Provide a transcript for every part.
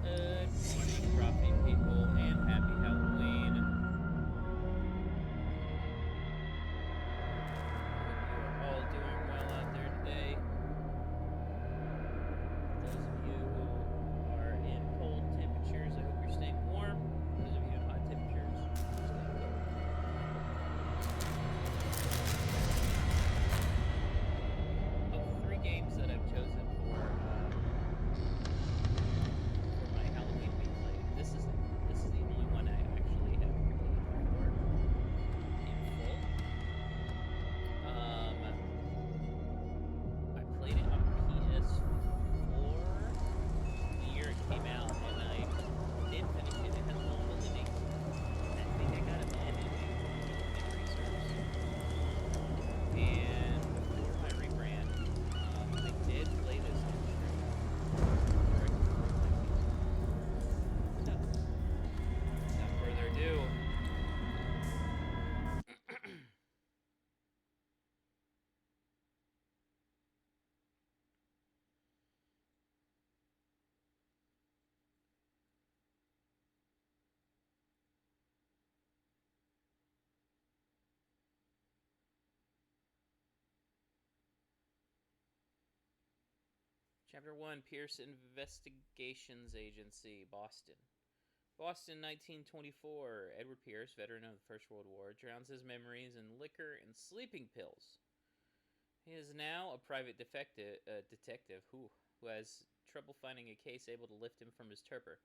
Good morning, property people, and happy Halloween. I hope you are all doing well out there today. Those of you who are in cold temperatures, I hope you're staying warm. Those of you in hot temperatures, stay cold. Of the three games that I've chosen for my Halloween replay, this is the only one I actually have played before in full. I played it on PS4 the year it came out, and I did finish it. It has multiple endings. I think I got abandoned, if memory serves. And before my rebrand, I did play this on stream. So, without further ado. Chapter 1, Pierce Investigations Agency, Boston. Boston, 1924. Edward Pierce, veteran of the First World War, drowns his memories in liquor and sleeping pills. He is now a private detective who has trouble finding a case able to lift him from his torpor.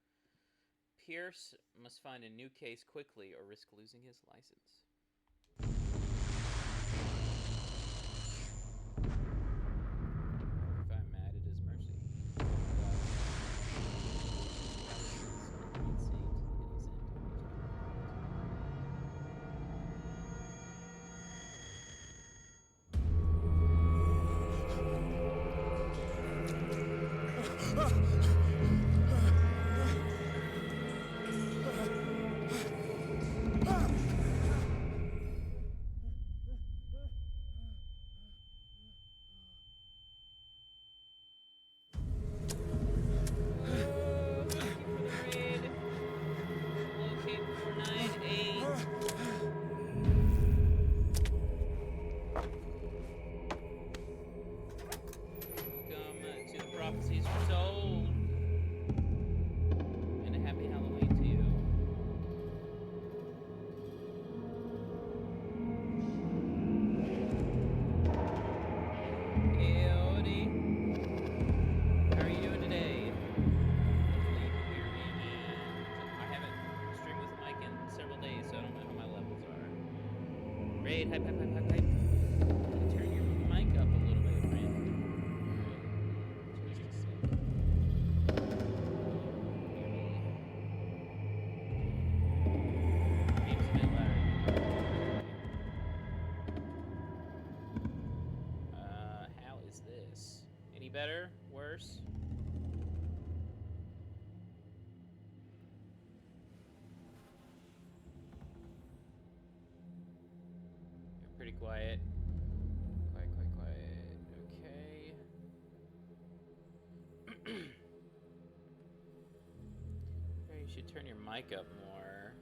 Pierce must find a new case quickly or risk losing his license. If I'm mad at his mercy. Prophecies foretold. And a happy Halloween to you. Hey, Odie. How are you doing today? Hopefully you can hear me, and I haven't streamed with a mic in several days, so I don't know how my levels are. Raid, hype. Turn your mic up a little bit, friend. Just a sec. Game's a bit louder. How is this? Any better? Worse? You're pretty quiet. Quiet. Okay. You should turn your mic up more.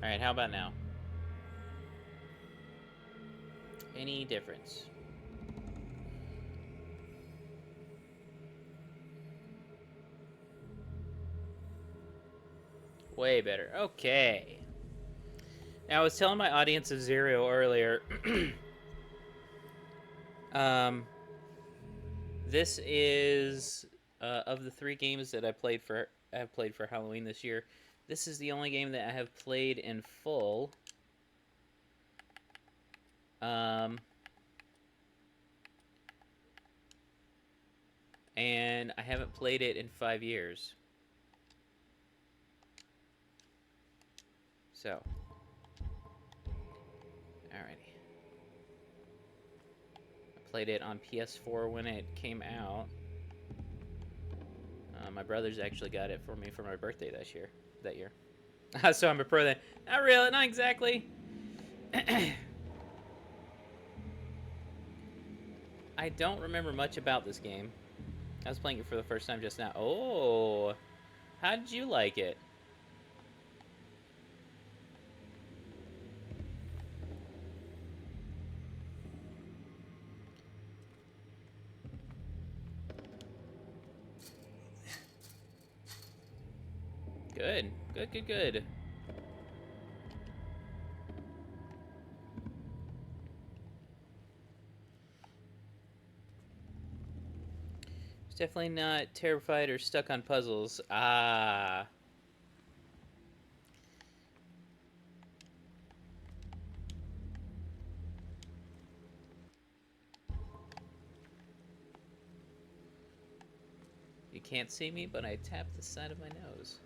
Alright, how about now? Any difference? Way better. Okay. Now, I was telling my audience of zero earlier. This is of the three games that I have played for Halloween this year. This is the only game that I have played in full. And I haven't played it in 5 years. So, alrighty. I played it on PS4 when it came out. My brothers actually got it for me for my birthday that year. So I'm a pro then. Not really, not exactly. I don't remember much about this game. I was playing it for the first time just now. Oh, how did you like it? Good, good, good, good. It's definitely not terrified or stuck on puzzles. Ah. You can't see me, but I tapped the side of my nose.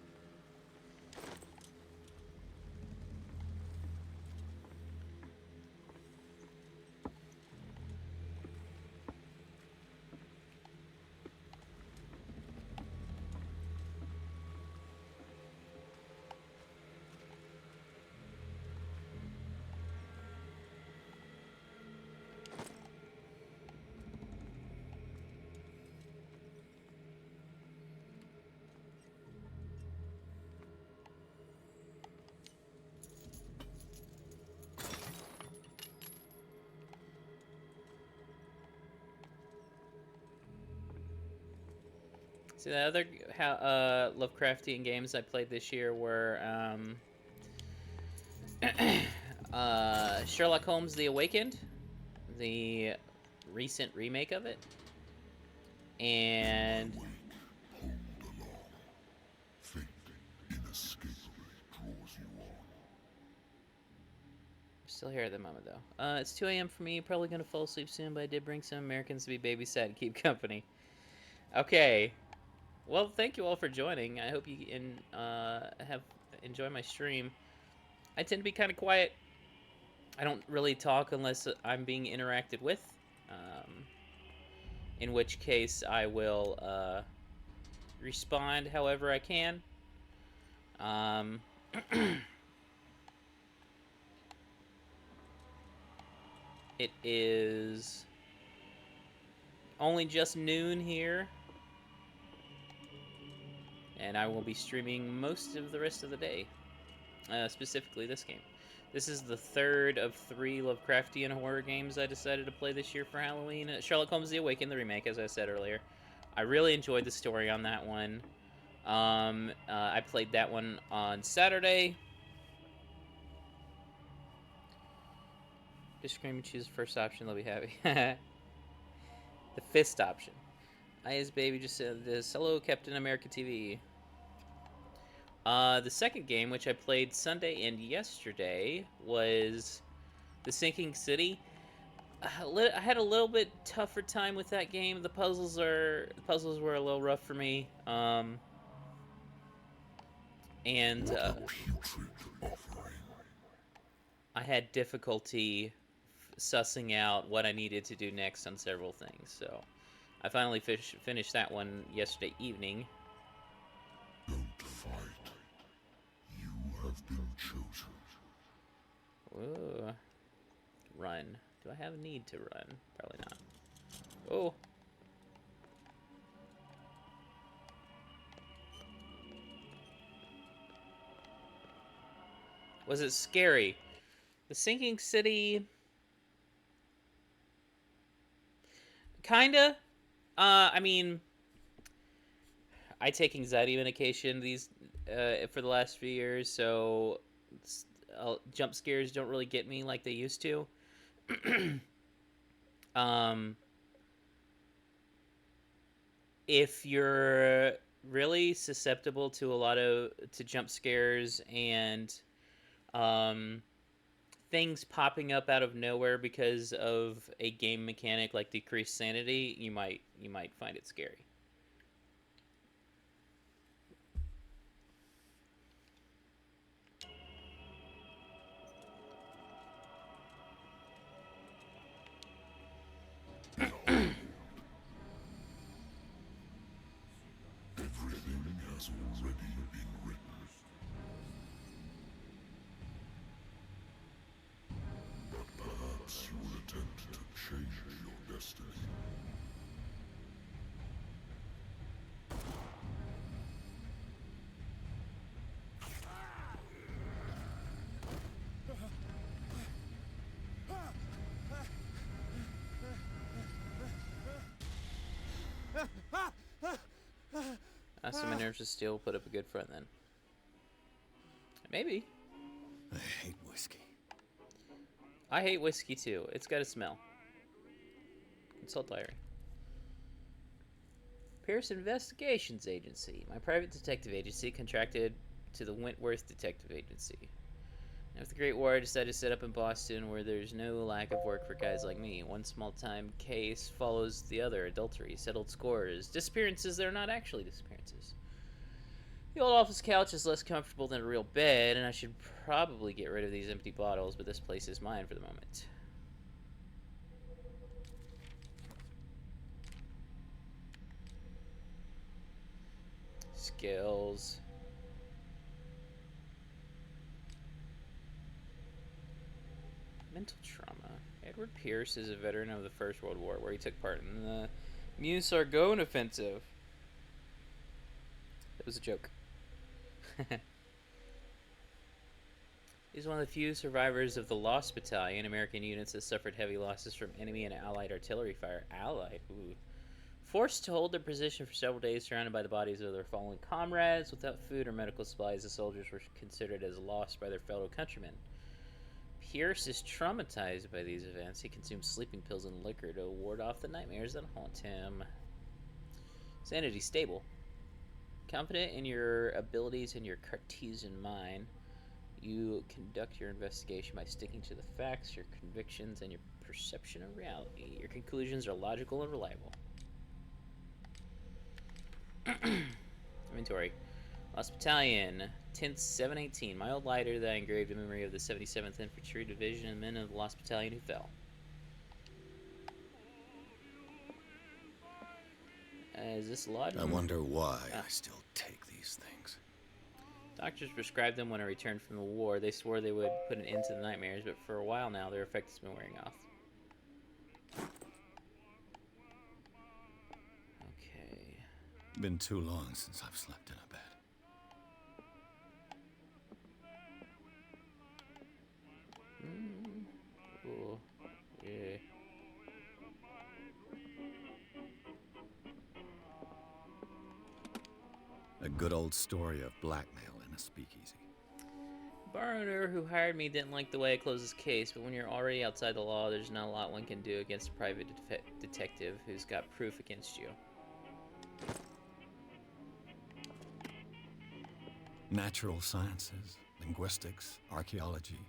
See, the other Lovecraftian games I played this year were Sherlock Holmes: The Awakened, the recent remake of it, and still here at the moment though. It's 2 a.m. for me. Probably gonna fall asleep soon, but I did bring some Americans to be babysat and keep company. Okay. Well, thank you all for joining. I hope you have enjoyed my stream. I tend to be kind of quiet. I don't really talk unless I'm being interacted with. In which case, I will respond however I can. It is only just noon here. And I will be streaming most of the rest of the day. Specifically this game. This is the third of 3 Lovecraftian horror games I decided to play this year for Halloween. Sherlock Holmes: The Awakened, the remake, as I said earlier. I really enjoyed the story on that one. I played that one on Saturday. Just scream and choose the first option, they'll be happy. The fist option. I's baby just said this. Hello, Captain America TV. The second game, which I played Sunday and yesterday, was The Sinking City. I had a little bit tougher time with that game. The puzzles were a little rough for me. And I had difficulty sussing out what I needed to do next on several things. So I finally finished that one yesterday evening. Don't fight. You have been chosen. Ooh. Run. Do I have a need to run? Probably not. Oh. Was it scary? The Sinking City... Kinda. I mean... I take anxiety medication for the last few years, so jump scares don't really get me like they used to. If you're really susceptible to jump scares and things popping up out of nowhere because of a game mechanic like decreased sanity, you might find it scary. Some nerves of steel, put up a good front then. Maybe. I hate whiskey. I hate whiskey too. It's got a smell. Consult diary. Pierce Investigations Agency. My private detective agency contracted to the Wentworth Detective Agency. After the Great War, I decided to set up in Boston, where there's no lack of work for guys like me. One small-time case follows the other. Adultery, settled scores, disappearances that are not actually disappearances. The old office couch is less comfortable than a real bed, and I should probably get rid of these empty bottles, but this place is mine for the moment. Skills. Mental trauma. Edward Pierce is a veteran of the First World War, where he took part in the Meuse-Argonne offensive. That was a joke. He's one of the few survivors of the Lost Battalion, American units that suffered heavy losses from enemy and Allied artillery fire. Allied? Ooh. Forced to hold their position for several days, surrounded by the bodies of their fallen comrades. Without food or medical supplies, the soldiers were considered as lost by their fellow countrymen. Pierce is traumatized by these events. He consumes sleeping pills and liquor to ward off the nightmares that haunt him. Sanity stable. Confident in your abilities and your Cartesian mind, you conduct your investigation by sticking to the facts, your convictions, and your perception of reality. Your conclusions are logical and reliable. Inventory. Lost Battalion, 10th 718. My old lighter that I engraved in memory of the 77th Infantry Division and men of the Lost Battalion who fell. Is this laudanum? I wonder why I still take these things. Doctors prescribed them when I returned from the war. They swore they would put an end to the nightmares, but for a while now, their effect has been wearing off. Okay. Been too long since I've slept in a bed. Cool. Yeah. A good old story of blackmail in a speakeasy. Bar owner who hired me didn't like the way I closed his case, but when you're already outside the law, there's not a lot one can do against a private detective who's got proof against you. Natural sciences, linguistics, archaeology.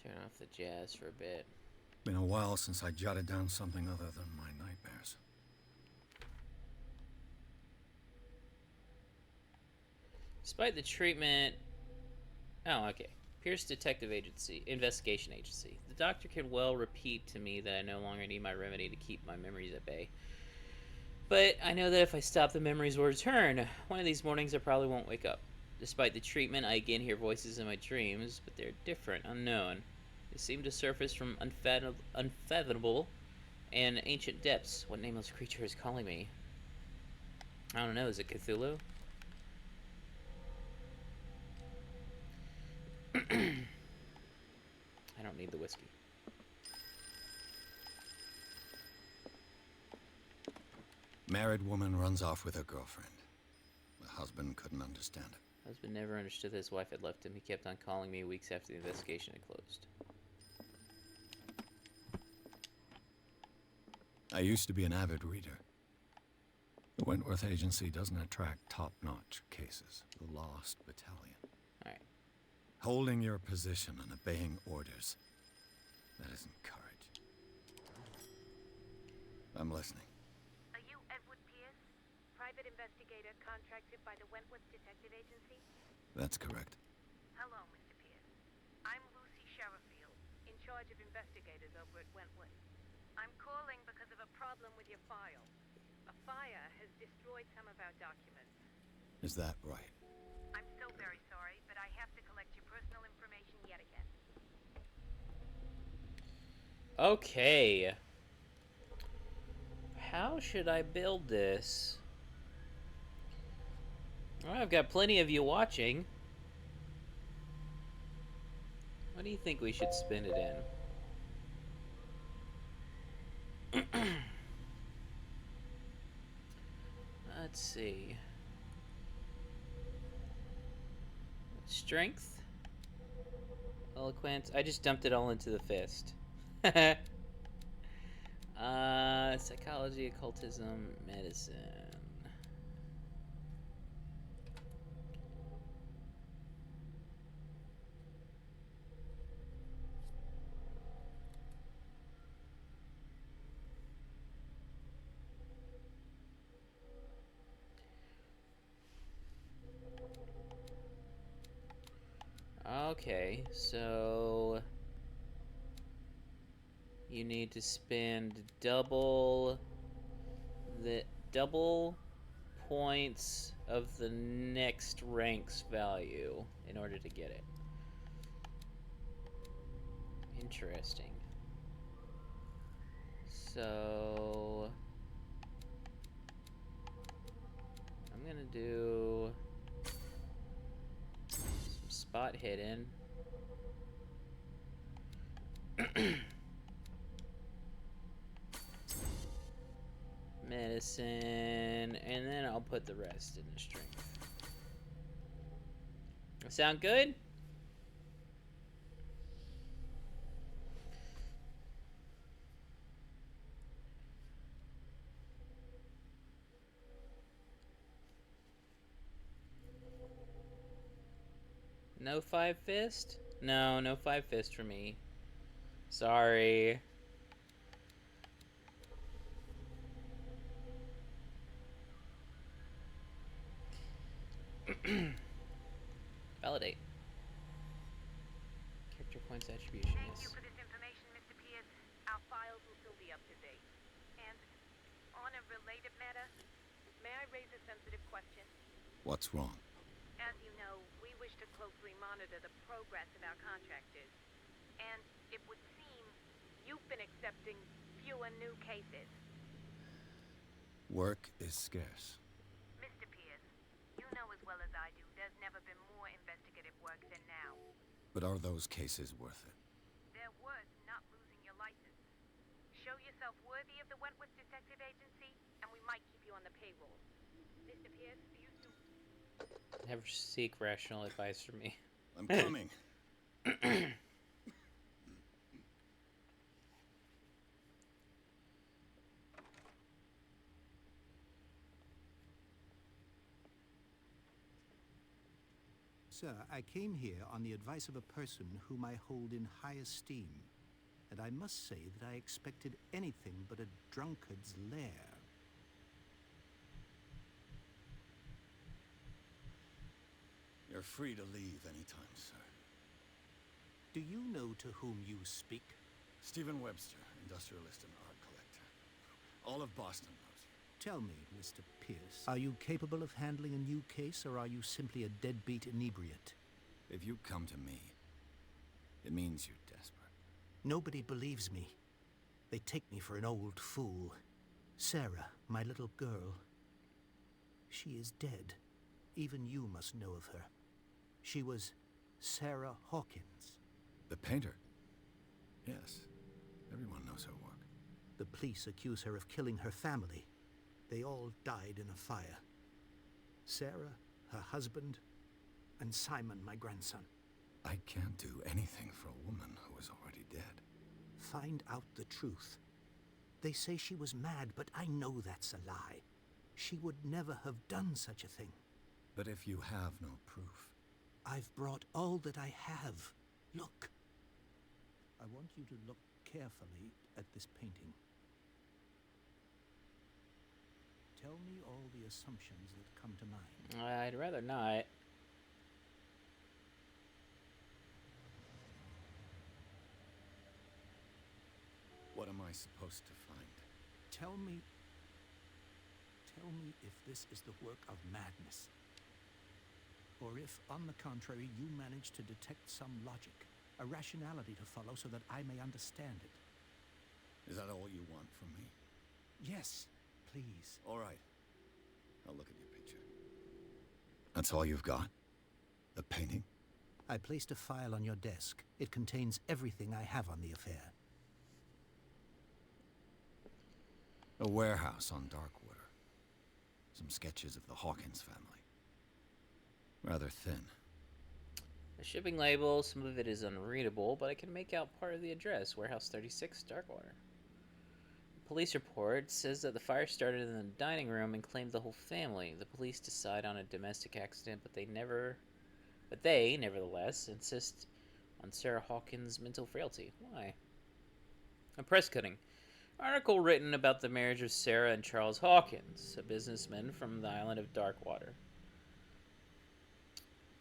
Turn off the jazz for a bit. Been a while since I jotted down something other than my nightmares. Despite the treatment... Oh, okay. Pierce Detective Agency, Investigation Agency. The doctor can well repeat to me that I no longer need my remedy to keep my memories at bay. But I know that if I stop, the memories will return. One of these mornings I probably won't wake up. Despite the treatment, I again hear voices in my dreams, but they're different, unknown. They seem to surface from unfathomable and ancient depths. What nameless creature is calling me? I don't know, is it Cthulhu? I don't need the whiskey. Married woman runs off with her girlfriend. The husband couldn't understand it. Husband never understood that his wife had left him. He kept on calling me weeks after the investigation had closed. I used to be an avid reader. The Wentworth Agency doesn't attract top-notch cases. The Lost Battalion. Alright. Holding your position and obeying orders. That isn't courage. I'm listening. Are you Edward Pierce, private investigator contracted by the Wentworth Detective Agency? That's correct. Hello, Mr. Pierce. I'm Lucy Sherifield, in charge of investigators over at Wentworth. I'm calling because of a problem with your file. A fire has destroyed some of our documents. Is that right? I'm so very sorry, but I have to collect your personal information yet again. Okay. How should I build this? Well, I've got plenty of you watching. What do you think we should spin it in? Let's see. Strength? Eloquence? I just dumped it all into the fist. Psychology, occultism, medicine. Okay, so you need to spend double points of the next rank's value in order to get it. Interesting. So I'm gonna do some spot hidden. Medicine, and then I'll put the rest in the strength. Sound good? No 5 fist? No, no 5 fist for me. Sorry. Validate. Character points attribution. Thank you for this information, Mr. Pierce. Our files will still be up to date. And on a related matter, may I raise a sensitive question? What's wrong? As you know, we wish to closely monitor the progress of our contractors. And it would seem you've been accepting fewer new cases. Work is scarce. Mr. Pierce, you know as well as I do, there's never been more investigative work than now. But are those cases worth it? They're worth not losing your license. Show yourself worthy of the Wentworth Detective Agency, and we might keep you on the payroll. Mr. Pierce, do you still... Never seek rational advice from me. I'm coming. Sir, I came here on the advice of a person whom I hold in high esteem, and I must say that I expected anything but a drunkard's lair. You're free to leave anytime, sir. Do you know to whom you speak? Stephen Webster, industrialist and art collector. All of Boston knows you. Tell me, Mr. Pierce, are you capable of handling a new case, or are you simply a deadbeat inebriate? If you come to me, it means you're desperate. Nobody believes me. They take me for an old fool. Sarah, my little girl, she is dead. Even you must know of her. She was Sarah Hawkins. The painter? Yes. Everyone knows her work. The police accuse her of killing her family. They all died in a fire. Sarah, her husband, and Simon, my grandson. I can't do anything for a woman who is already dead. Find out the truth. They say she was mad, but I know that's a lie. She would never have done such a thing. But if you have no proof... I've brought all that I have. Look. I want you to look carefully at this painting. Tell me all the assumptions that come to mind. I'd rather not. What am I supposed to find? Tell me if this is the work of madness. Or if, on the contrary, you manage to detect some logic, a rationality to follow so that I may understand it. Is that all you want from me? Yes, please. All right. I'll look at your picture. That's all you've got? The painting? I placed a file on your desk. It contains everything I have on the affair. A warehouse on Darkwater. Some sketches of the Hawkins family. Rather thin. A shipping label, some of it is unreadable, but I can make out part of the address, Warehouse 36, Darkwater. The police report says that the fire started in the dining room and claimed the whole family. The police decide on a domestic accident, but they nevertheless insist on Sarah Hawkins' mental frailty. Why? A press cutting. Article written about the marriage of Sarah and Charles Hawkins, a businessman from the island of Darkwater.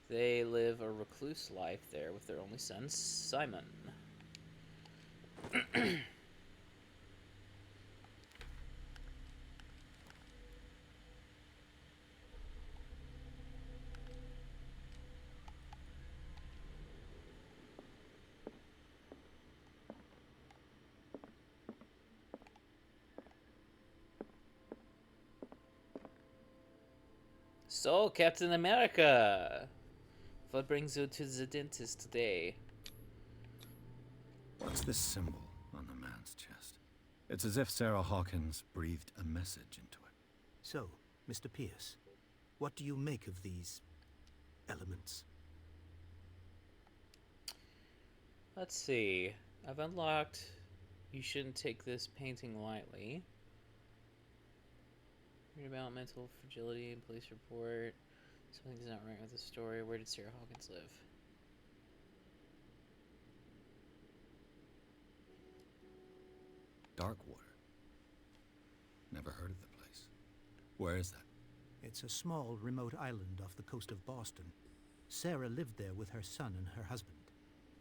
They live a recluse life there with their only son, Simon. So, Captain America, what brings you to the dentist today? What's this symbol on the man's chest? It's as if Sarah Hawkins breathed a message into it. So, Mr. Pierce, what do you make of these elements? Let's see. I've unlocked. You shouldn't take this painting lightly. Read about mental fragility and police report. Something's not right with the story. Where did Sarah Hawkins live? Darkwater. Never heard of the place. Where is that? It's a small, remote island off the coast of Boston. Sarah lived there with her son and her husband.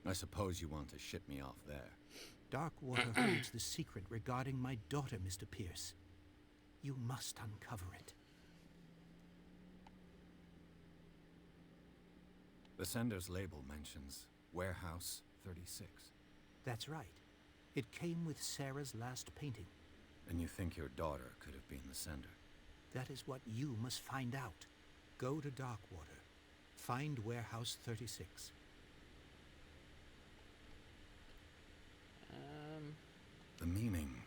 I suppose you want to ship me off there. Darkwater holds the secret regarding my daughter, Mr. Pierce. You must uncover it. The sender's label mentions Warehouse 36. That's right. It came with Sarah's last painting. And you think your daughter could have been the sender? That is what you must find out. Go to Darkwater. Find Warehouse 36. The meaning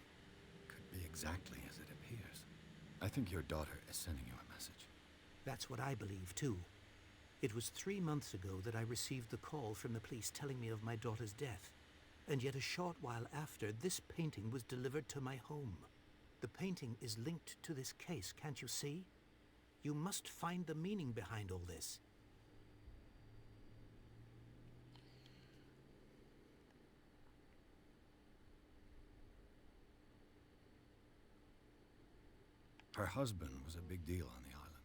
could be exactly as it appears. I think your daughter is sending you a message. That's what I believe, too. It was 3 months ago that I received the call from the police telling me of my daughter's death. And yet a short while after, this painting was delivered to my home. The painting is linked to this case, can't you see? You must find the meaning behind all this. Her husband was a big deal on the island.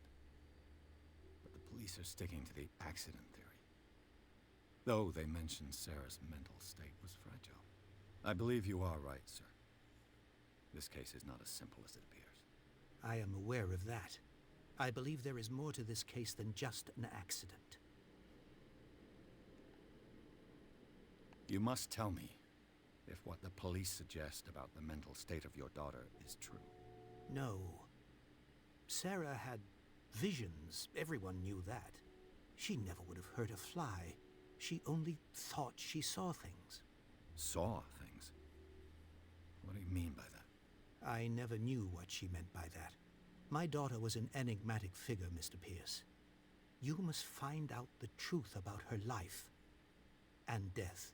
But the police are sticking to the accident theory. Though they mentioned Sarah's mental state was fragile. I believe you are right, sir. This case is not as simple as it appears. I am aware of that. I believe there is more to this case than just an accident. You must tell me if what the police suggest about the mental state of your daughter is true. No. Sarah had visions. Everyone knew that. She never would have hurt a fly. She only thought she saw things. Saw things? What do you mean by that? I never knew what she meant by that. My daughter was an enigmatic figure, Mr. Pierce. You must find out the truth about her life and death.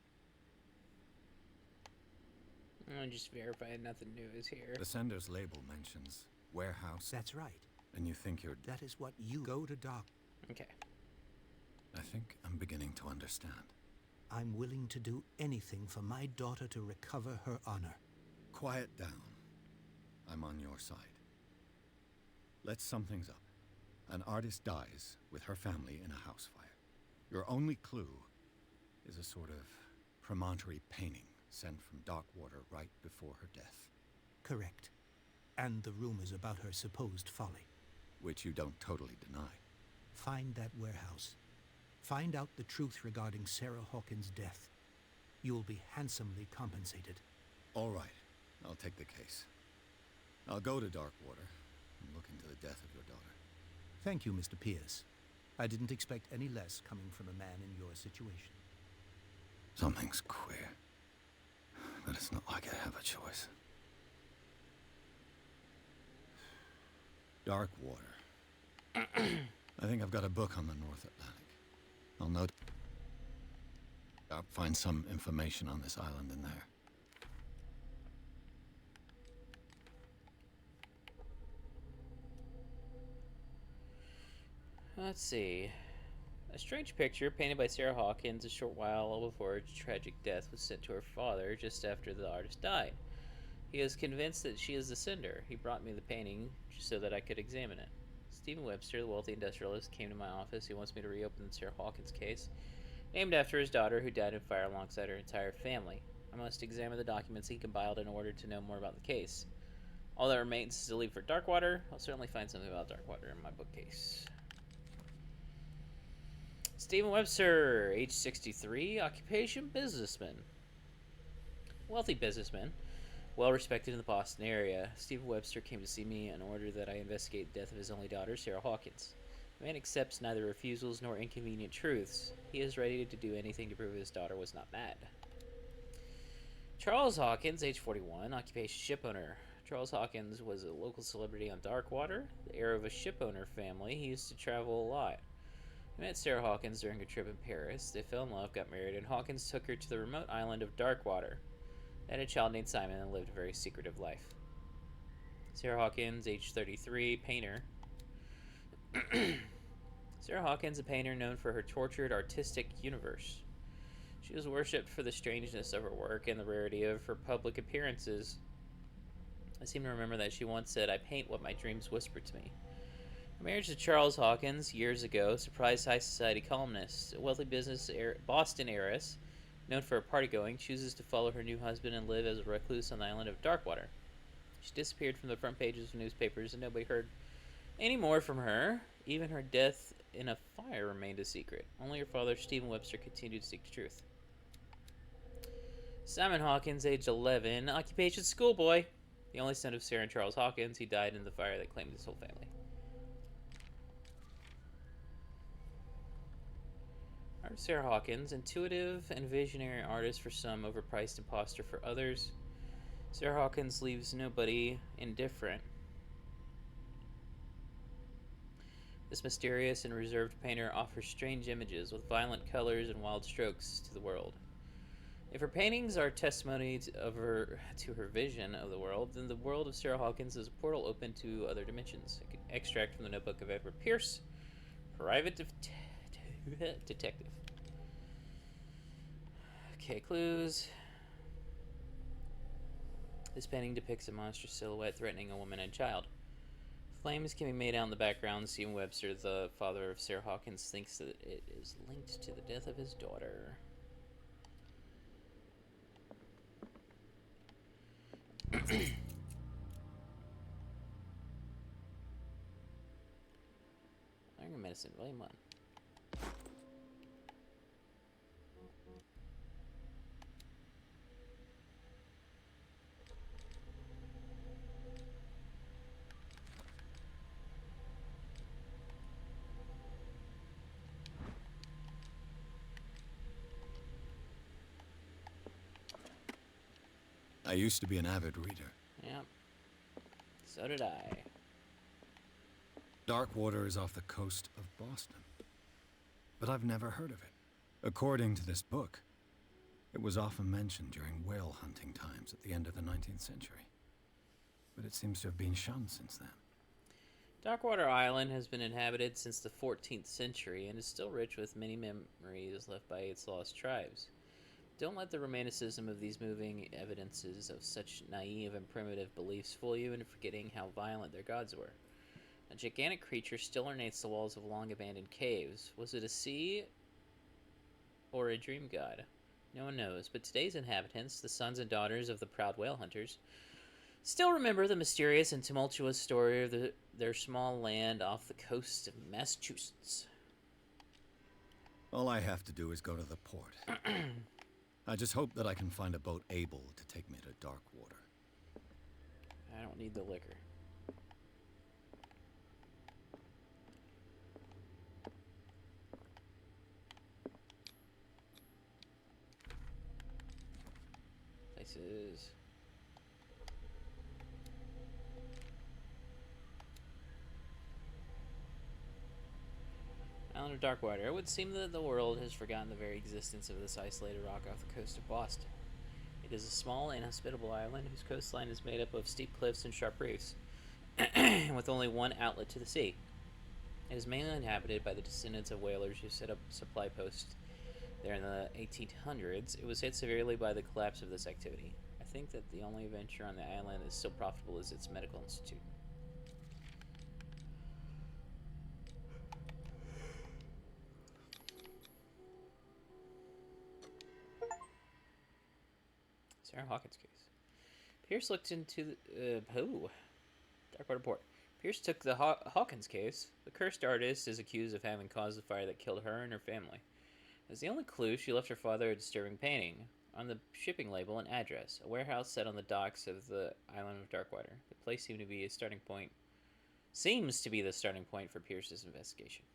I'm just verifying nothing new is here. The sender's label mentions warehouse. That's right. And you think you're... That is what you go to Doc. Okay. I think I'm beginning to understand. I'm willing to do anything for my daughter to recover her honor. Quiet down. I'm on your side. Let's sum things up. An artist dies with her family in a house fire. Your only clue is a sort of promontory painting sent from Darkwater right before her death. Correct. And the rumors about her supposed folly. Which you don't totally deny. Find that warehouse. Find out the truth regarding Sarah Hawkins' death. You'll be handsomely compensated. All right. I'll take the case. I'll go to Darkwater and look into the death of your daughter. Thank you, Mr. Pierce. I didn't expect any less coming from a man in your situation. Something's queer. But it's not like I have a choice. Dark water. I think I've got a book on the North Atlantic. I'll note. I'll find some information on this island in there. Let's see. A strange picture painted by Sarah Hawkins a short while before her tragic death was sent to her father just after the artist died. He is convinced that she is the sender. He brought me the painting so that I could examine it. Stephen Webster, the wealthy industrialist, came to my office. He wants me to reopen the Sarah Hawkins case, named after his daughter who died in fire alongside her entire family. I must examine the documents he compiled in order to know more about the case. All that remains is to leave for Darkwater. I'll certainly find something about Darkwater in my bookcase. Stephen Webster, age 63, occupation businessman. Wealthy businessman, well respected in the Boston area. Stephen Webster came to see me in order that I investigate the death of his only daughter, Sarah Hawkins. The man accepts neither refusals nor inconvenient truths. He is ready to do anything to prove his daughter was not mad. Charles Hawkins, age 41, occupation shipowner. Charles Hawkins was a local celebrity on Darkwater, the heir of a shipowner family. He used to travel a lot. He met Sarah Hawkins during a trip in Paris. They fell in love, got married, and Hawkins took her to the remote island of Darkwater. They had a child named Simon and lived a very secretive life. Sarah Hawkins, age 33, painter. Sarah Hawkins, a painter known for her tortured artistic universe. She was worshipped for the strangeness of her work and the rarity of her public appearances. I seem to remember that she once said, "I paint what my dreams whisper to me." Her marriage to Charles Hawkins, years ago, surprised high society columnists. A wealthy Boston heiress, known for her party-going, chooses to follow her new husband and live as a recluse on the island of Darkwater. She disappeared from the front pages of newspapers, and nobody heard any more from her. Even her death in a fire remained a secret. Only her father, Stephen Webster, continued to seek the truth. Simon Hawkins, age 11, occupation schoolboy. The only son of Sarah and Charles Hawkins, he died in the fire that claimed his whole family. Sarah Hawkins, intuitive and visionary artist for some, overpriced imposter for others. Sarah Hawkins leaves nobody indifferent. This mysterious and reserved painter offers strange images with violent colors and wild strokes to the world. If her paintings are testimony to her vision of the world, then the world of Sarah Hawkins is a portal open to other dimensions. Extract from the notebook of Edward Pierce, private detective. Okay, clues. This painting depicts a monstrous silhouette threatening a woman and child. Flames can be made out in the background. Stephen Webster, the father of Sarah Hawkins, thinks that it is linked to the death of his daughter. Learning Medicine, Volume 1. I used to be an avid reader. Yep. So did I. Darkwater is off the coast of Boston. But I've never heard of it. According to this book, it was often mentioned during whale hunting times at the end of the 19th century. But it seems to have been shunned since then. Darkwater Island has been inhabited since the 14th century and is still rich with many memories left by its lost tribes. Don't let the romanticism of these moving evidences of such naive and primitive beliefs fool you into forgetting how violent their gods were. A gigantic creature still ornates the walls of long-abandoned caves. Was it a sea or a dream god? No one knows, but today's inhabitants, the sons and daughters of the proud whale hunters, still remember the mysterious and tumultuous story of their small land off the coast of Massachusetts. All I have to do is go to the port. I just hope that I can find a boat able to take me to Darkwater. I don't need the liquor. cases. Island of Darkwater. It would seem that the world has forgotten the very existence of this isolated rock off the coast of Boston. It is a small, inhospitable island whose coastline is made up of steep cliffs and sharp reefs, with only one outlet to the sea. It is mainly inhabited by the descendants of whalers who set up supply posts there in the 1800s. It was hit severely by the collapse of this activity. I think that the only venture on the island is still profitable is its medical institute. Sarah Hawkins case. Pierce looked into the Darkwater Port. Pierce took the Hawkins case. The cursed artist is accused of having caused the fire that killed her and her family. As the only clue, she left her father a disturbing painting. On the shipping label, an address, a warehouse set on the docks of the island of Darkwater. The place seems to be the starting point for Pierce's investigation.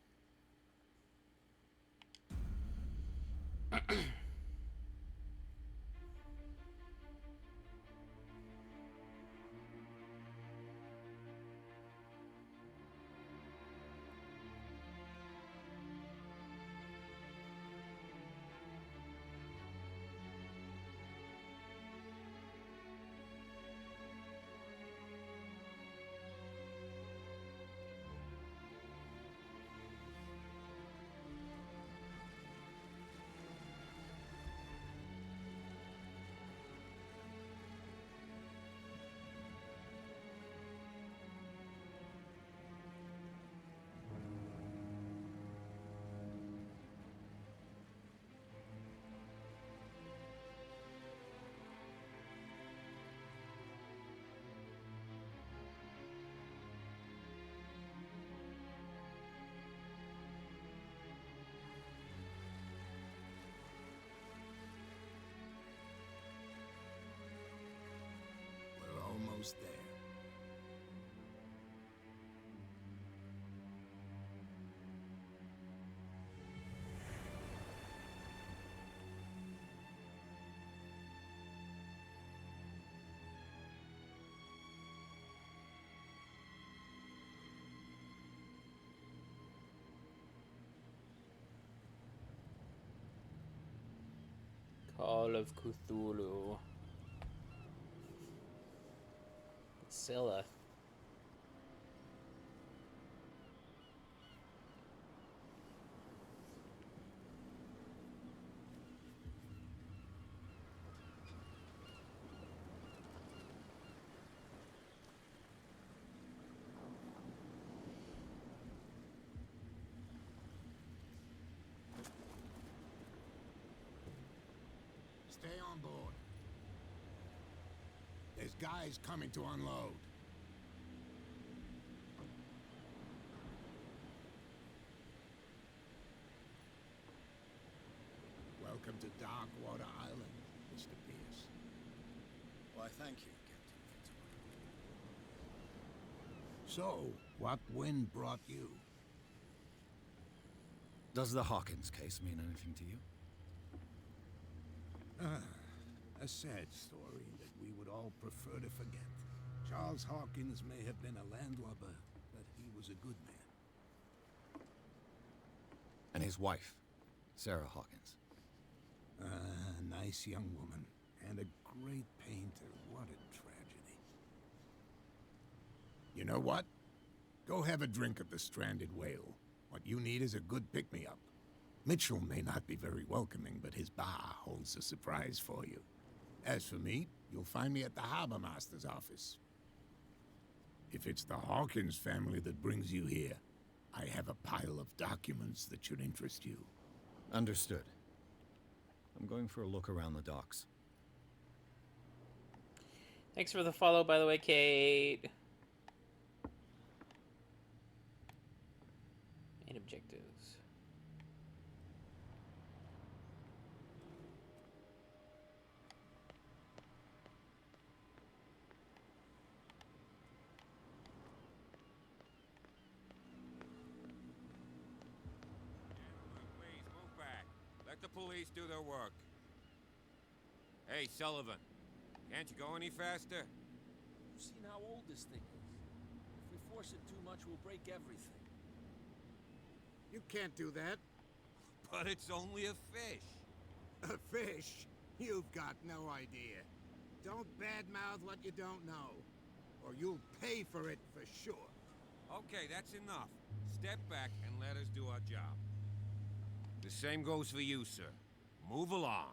We're almost there. Call of Cthulhu. Scylla. Stay on board. There's guys coming to unload. Welcome to Darkwater Island, Mr. Pierce. Why, thank you, Captain. So, what wind brought you? Does the Hawkins case mean anything to you? A sad story that we would all prefer to forget. Charles Hawkins may have been a landlubber, but he was a good man. And his wife, Sarah Hawkins. A nice young woman, and a great painter. What a tragedy. You know what? Go have a drink at the Stranded Whale. What you need is a good pick-me-up. Mitchell may not be very welcoming, but his bar holds a surprise for you. As for me, you'll find me at the Harbor Master's office. If it's the Hawkins family that brings you here, I have a pile of documents that should interest you. Understood. I'm going for a look around the docks. Thanks for the follow, by the way, Kate. And objectives. Please move back. Let the police do their work. Hey, Sullivan. Can't you go any faster? You've seen how old this thing is. If we force it too much, we'll break everything. You can't do that. But it's only a fish. A fish? You've got no idea. Don't badmouth what you don't know, or you'll pay for it for sure. Okay, that's enough. Step back and let us do our job. The same goes for you, sir. Move along.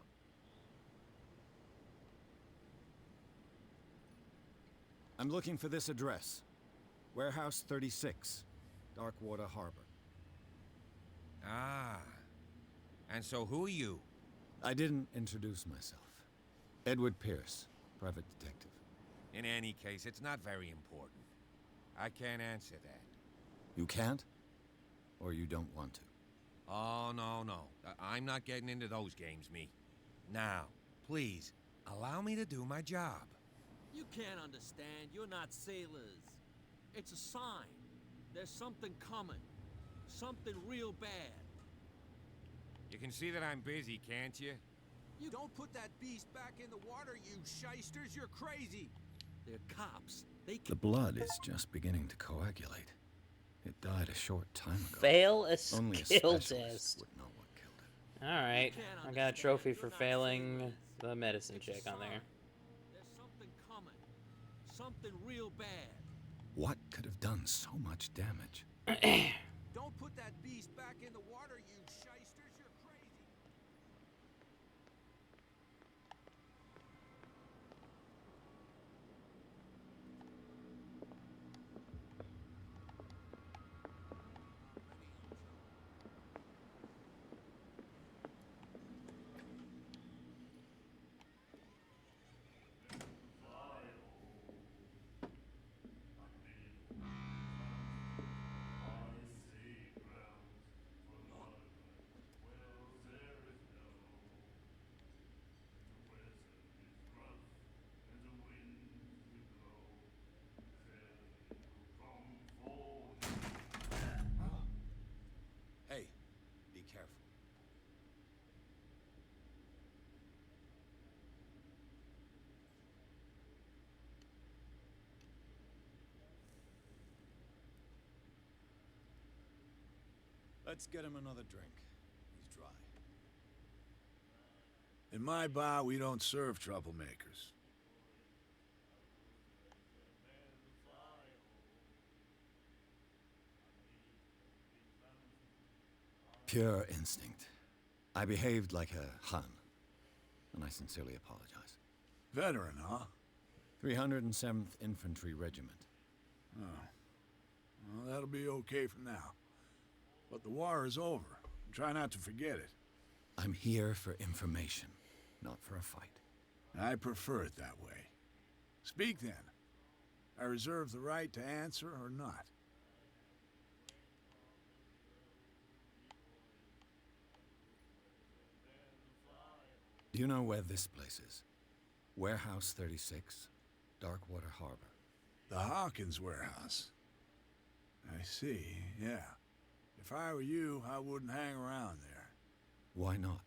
I'm looking for this address. Warehouse 36, Darkwater Harbor. Ah. And so who are you? I didn't introduce myself. Edward Pierce, private detective. In any case, it's not very important. I can't answer that. You can't? Or you don't want to? Oh, no. I'm not getting into those games, me. Now, please, allow me to do my job. You can't understand. You're not sailors. It's a sign. There's something coming. Something real bad. You can see that I'm busy, can't you? You don't put that beast back in the water, you shysters. You're crazy. They're cops. They The blood is just beginning to coagulate. It died a short time ago. Fail a Only a skill specialist test. would know what killed it. Alright, can't I got a understand. trophy You're for not failing sailors. the medicine It's a check on there. sign. There's something coming. Something real bad. What could have done so much damage? Don't put that beast back in the water, you shysters. You're crazy. Hey, be careful. Let's get him another drink. He's dry. In my bar, we don't serve troublemakers. Pure instinct. I behaved like a Hun, and I sincerely apologize. Veteran, huh? 307th Infantry Regiment. Oh. Well, that'll be okay for now. But the war is over. Try not to forget it. I'm here for information, not for a fight. I prefer it that way. Speak then. I reserve the right to answer or not. Do you know where this place is? Warehouse 36, Darkwater Harbor. The Hawkins warehouse. I see, yeah. If I were you, I wouldn't hang around there. Why not?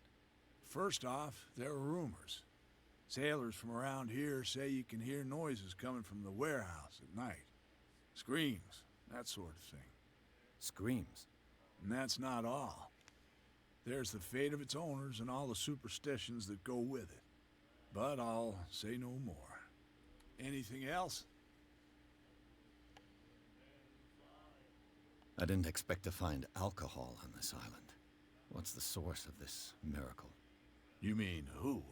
First off, there are rumors. Sailors from around here say you can hear noises coming from the warehouse at night. Screams, that sort of thing. Screams. And that's not all. There's the fate of its owners and all the superstitions that go with it. But I'll say no more. Anything else? I didn't expect to find alcohol on this island. What's the source of this miracle? You mean who?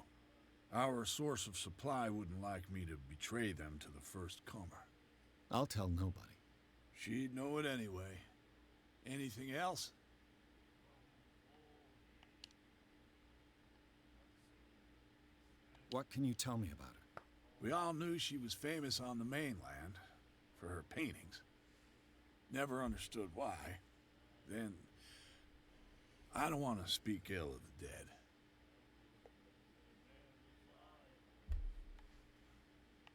Our source of supply wouldn't like me to betray them to the first comer. I'll tell nobody. She'd know it anyway. Anything else? What can you tell me about her? We all knew she was famous on the mainland for her paintings. Never understood why. Then, I don't want to speak ill of the dead.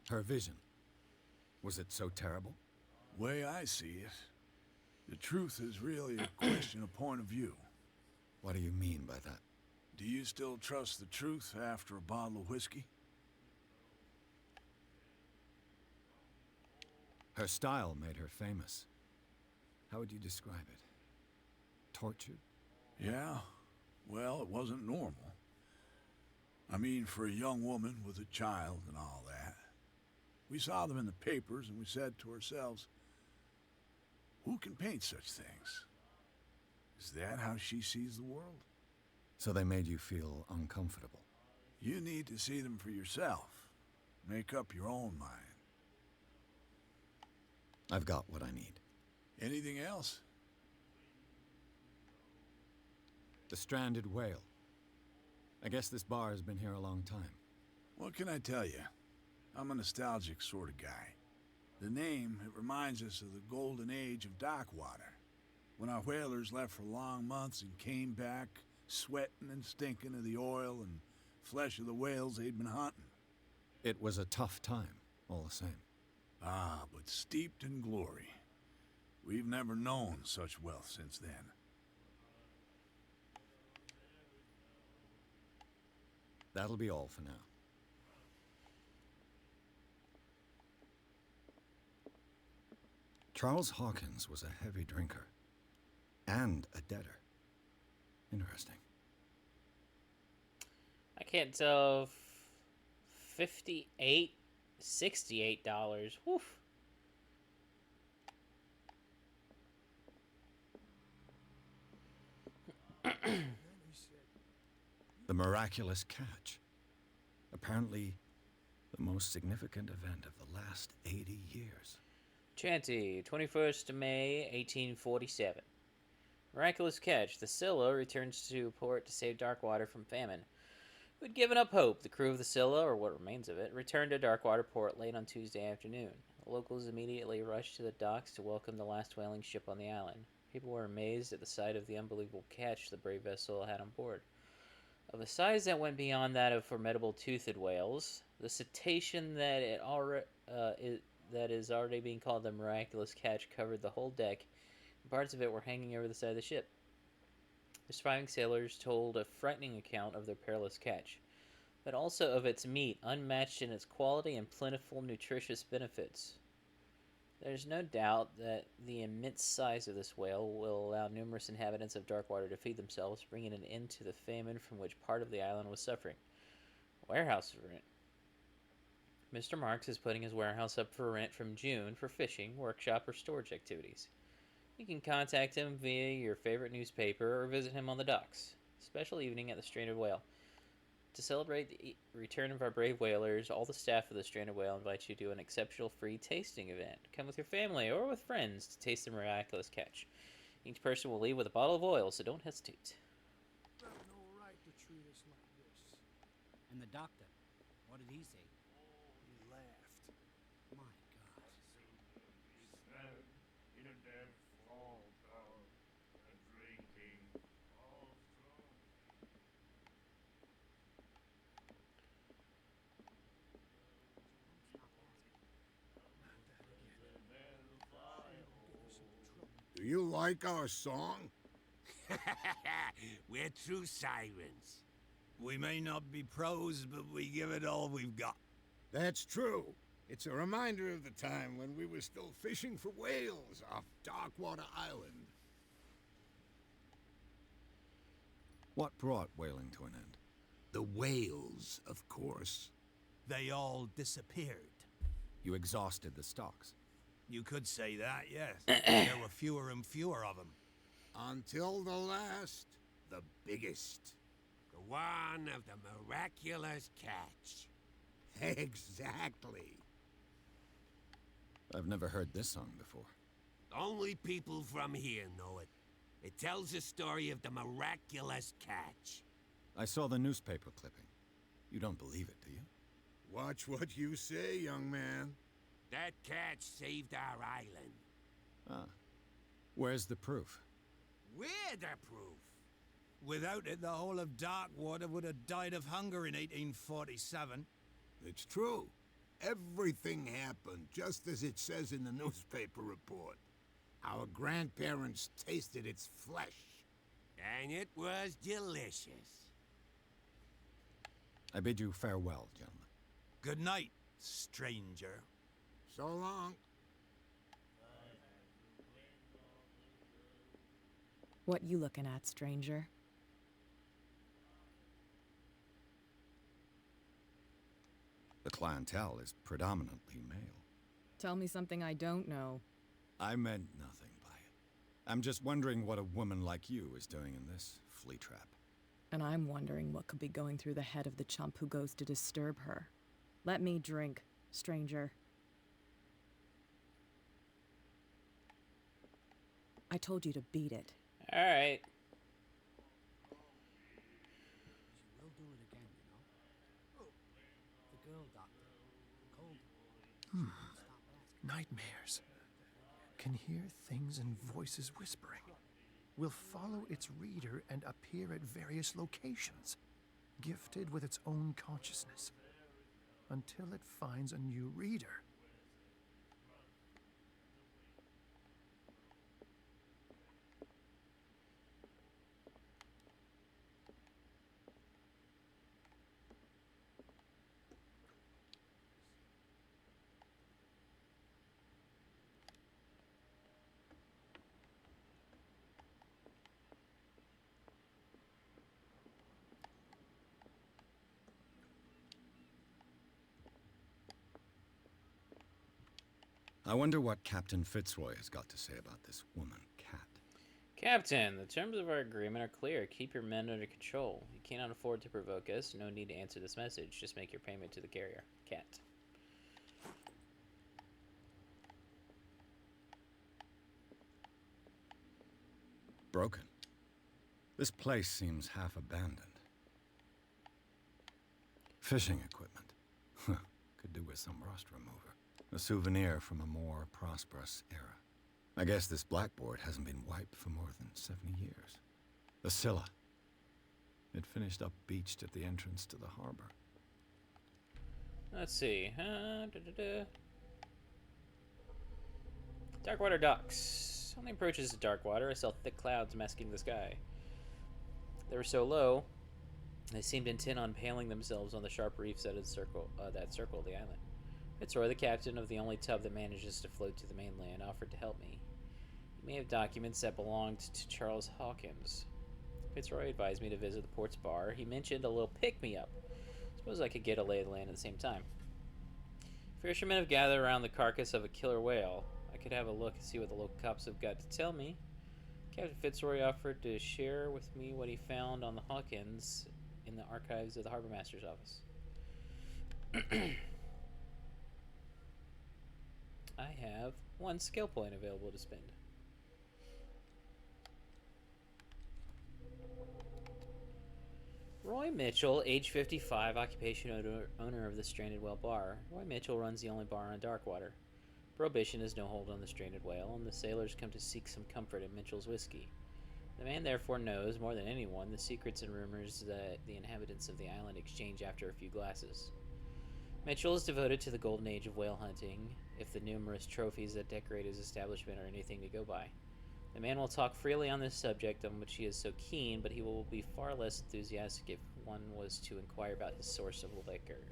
Her vision. Was it so terrible? Way I see it, the truth is really a question of point of view. What do you mean by that? Do you still trust the truth after a bottle of whiskey? Her style made her famous. How would you describe it? Tortured? Yeah, well, it wasn't normal. I mean, for a young woman with a child and all that. We saw them in the papers and we said to ourselves, who can paint such things? Is that how she sees the world? So they made you feel uncomfortable. You need to see them for yourself. Make up your own mind. I've got what I need. Anything else? The stranded whale. I guess this bar has been here a long time. What can I tell you? I'm a nostalgic sort of guy. The name, it reminds us of the golden age of dockwater, when our whalers left for long months and came back sweating and stinking of the oil and flesh of the whales they'd been hunting. It was a tough time, all the same. Ah, but steeped in glory. We've never known such wealth since then. That'll be all for now. Charles Hawkins was a heavy drinker. And a debtor. Interesting. I can't tell. $68. Woof. The miraculous catch. Apparently, the most significant event of the last 80 years. Chanty, 21st of May, 1847. Miraculous catch. The Scylla returns to port to save Darkwater from famine. Who had given up hope, the crew of the Scylla, or what remains of it, returned to Darkwater port late on Tuesday afternoon. The locals immediately rushed to the docks to welcome the last whaling ship on the island. People were amazed at the sight of the unbelievable catch the brave vessel had on board. Of a size that went beyond that of formidable toothed whales, the cetacean that is already being called the miraculous catch covered the whole deck, and parts of it were hanging over the side of the ship. The surviving sailors told a frightening account of their perilous catch, but also of its meat, unmatched in its quality and plentiful nutritious benefits. There's no doubt that the immense size of this whale will allow numerous inhabitants of Darkwater to feed themselves, bringing an end to the famine from which part of the island was suffering. Warehouse rent. Mr. Marks is putting his warehouse up for rent from June for fishing, workshop, or storage activities. You can contact him via your favorite newspaper or visit him on the docks. Special evening at the Stranded Whale. To celebrate the return of our brave whalers, all the staff of the Stranded Whale invite you to an exceptional free tasting event. Come with your family or with friends to taste the miraculous catch. Each person will leave with a bottle of oil, so don't hesitate. You have no right to treat us like this. And the doctor, what did he say? He laughed. My God. Do you like our song? We're true sirens. We may not be pros, but we give it all we've got. That's true. It's a reminder of the time when we were still fishing for whales off Darkwater Island. What brought whaling to an end? The whales, of course. They all disappeared. You exhausted the stocks. You could say that, yes. There were fewer and fewer of them. Until the last, the biggest. The one of the miraculous catch. Exactly. I've never heard this song before. Only people from here know it. It tells the story of the miraculous catch. I saw the newspaper clipping. You don't believe it, do you? Watch what you say, young man. That catch saved our island. Ah. Where's the proof? We're the proof. Without it, the whole of Darkwater would have died of hunger in 1847. It's true. Everything happened just as it says in the newspaper report. Our grandparents tasted its flesh. And it was delicious. I bid you farewell, gentlemen. Good night, stranger. So long. What you looking at, stranger? The clientele is predominantly male. Tell me something I don't know. I meant nothing by it. I'm just wondering what a woman like you is doing in this flea trap. And I'm wondering what could be going through the head of the chump who goes to disturb her. Let me drink, stranger. I told you to beat it. All right. She will do it again, you know. Oh, the girl doctor. Cold. Stop asking. Nightmares. Can hear things and voices whispering. Will follow its reader and appear at various locations, gifted with its own consciousness, until it finds a new reader. I wonder what Captain Fitzroy has got to say about this woman, Cat. Captain, the terms of our agreement are clear. Keep your men under control. You cannot afford to provoke us. No need to answer this message. Just make your payment to the carrier. Cat. Broken. This place seems half abandoned. Fishing equipment. Could do with some rust remover. A souvenir from a more prosperous era. I guess this blackboard hasn't been wiped for more than 70 years. The Scylla. It finished up beached at the entrance to the harbor. Let's see. Darkwater docks. On the approaches to Darkwater, I saw thick clouds masking the sky. They were so low, they seemed intent on impaling themselves on the sharp reefs that circle the island. Fitzroy, the captain of the only tub that manages to float to the mainland, offered to help me. He may have documents that belonged to Charles Hawkins. Fitzroy advised me to visit the port's bar. He mentioned a little pick-me-up. Suppose I could get a lay of the land at the same time. Fishermen have gathered around the carcass of a killer whale. I could have a look and see what the local cops have got to tell me. Captain Fitzroy offered to share with me what he found on the Hawkins in the archives of the Harbor Master's office. I have 1 skill point available to spend. Roy Mitchell, age 55, occupation owner of the Stranded Whale Bar. Roy Mitchell runs the only bar on Darkwater. Prohibition has no hold on the Stranded Whale, and the sailors come to seek some comfort in Mitchell's whiskey. The man therefore knows, more than anyone, the secrets and rumors that the inhabitants of the island exchange after a few glasses. Mitchell is devoted to the golden age of whale hunting, if the numerous trophies that decorate his establishment are anything to go by. The man will talk freely on this subject on which he is so keen, but he will be far less enthusiastic if one was to inquire about his source of liquor.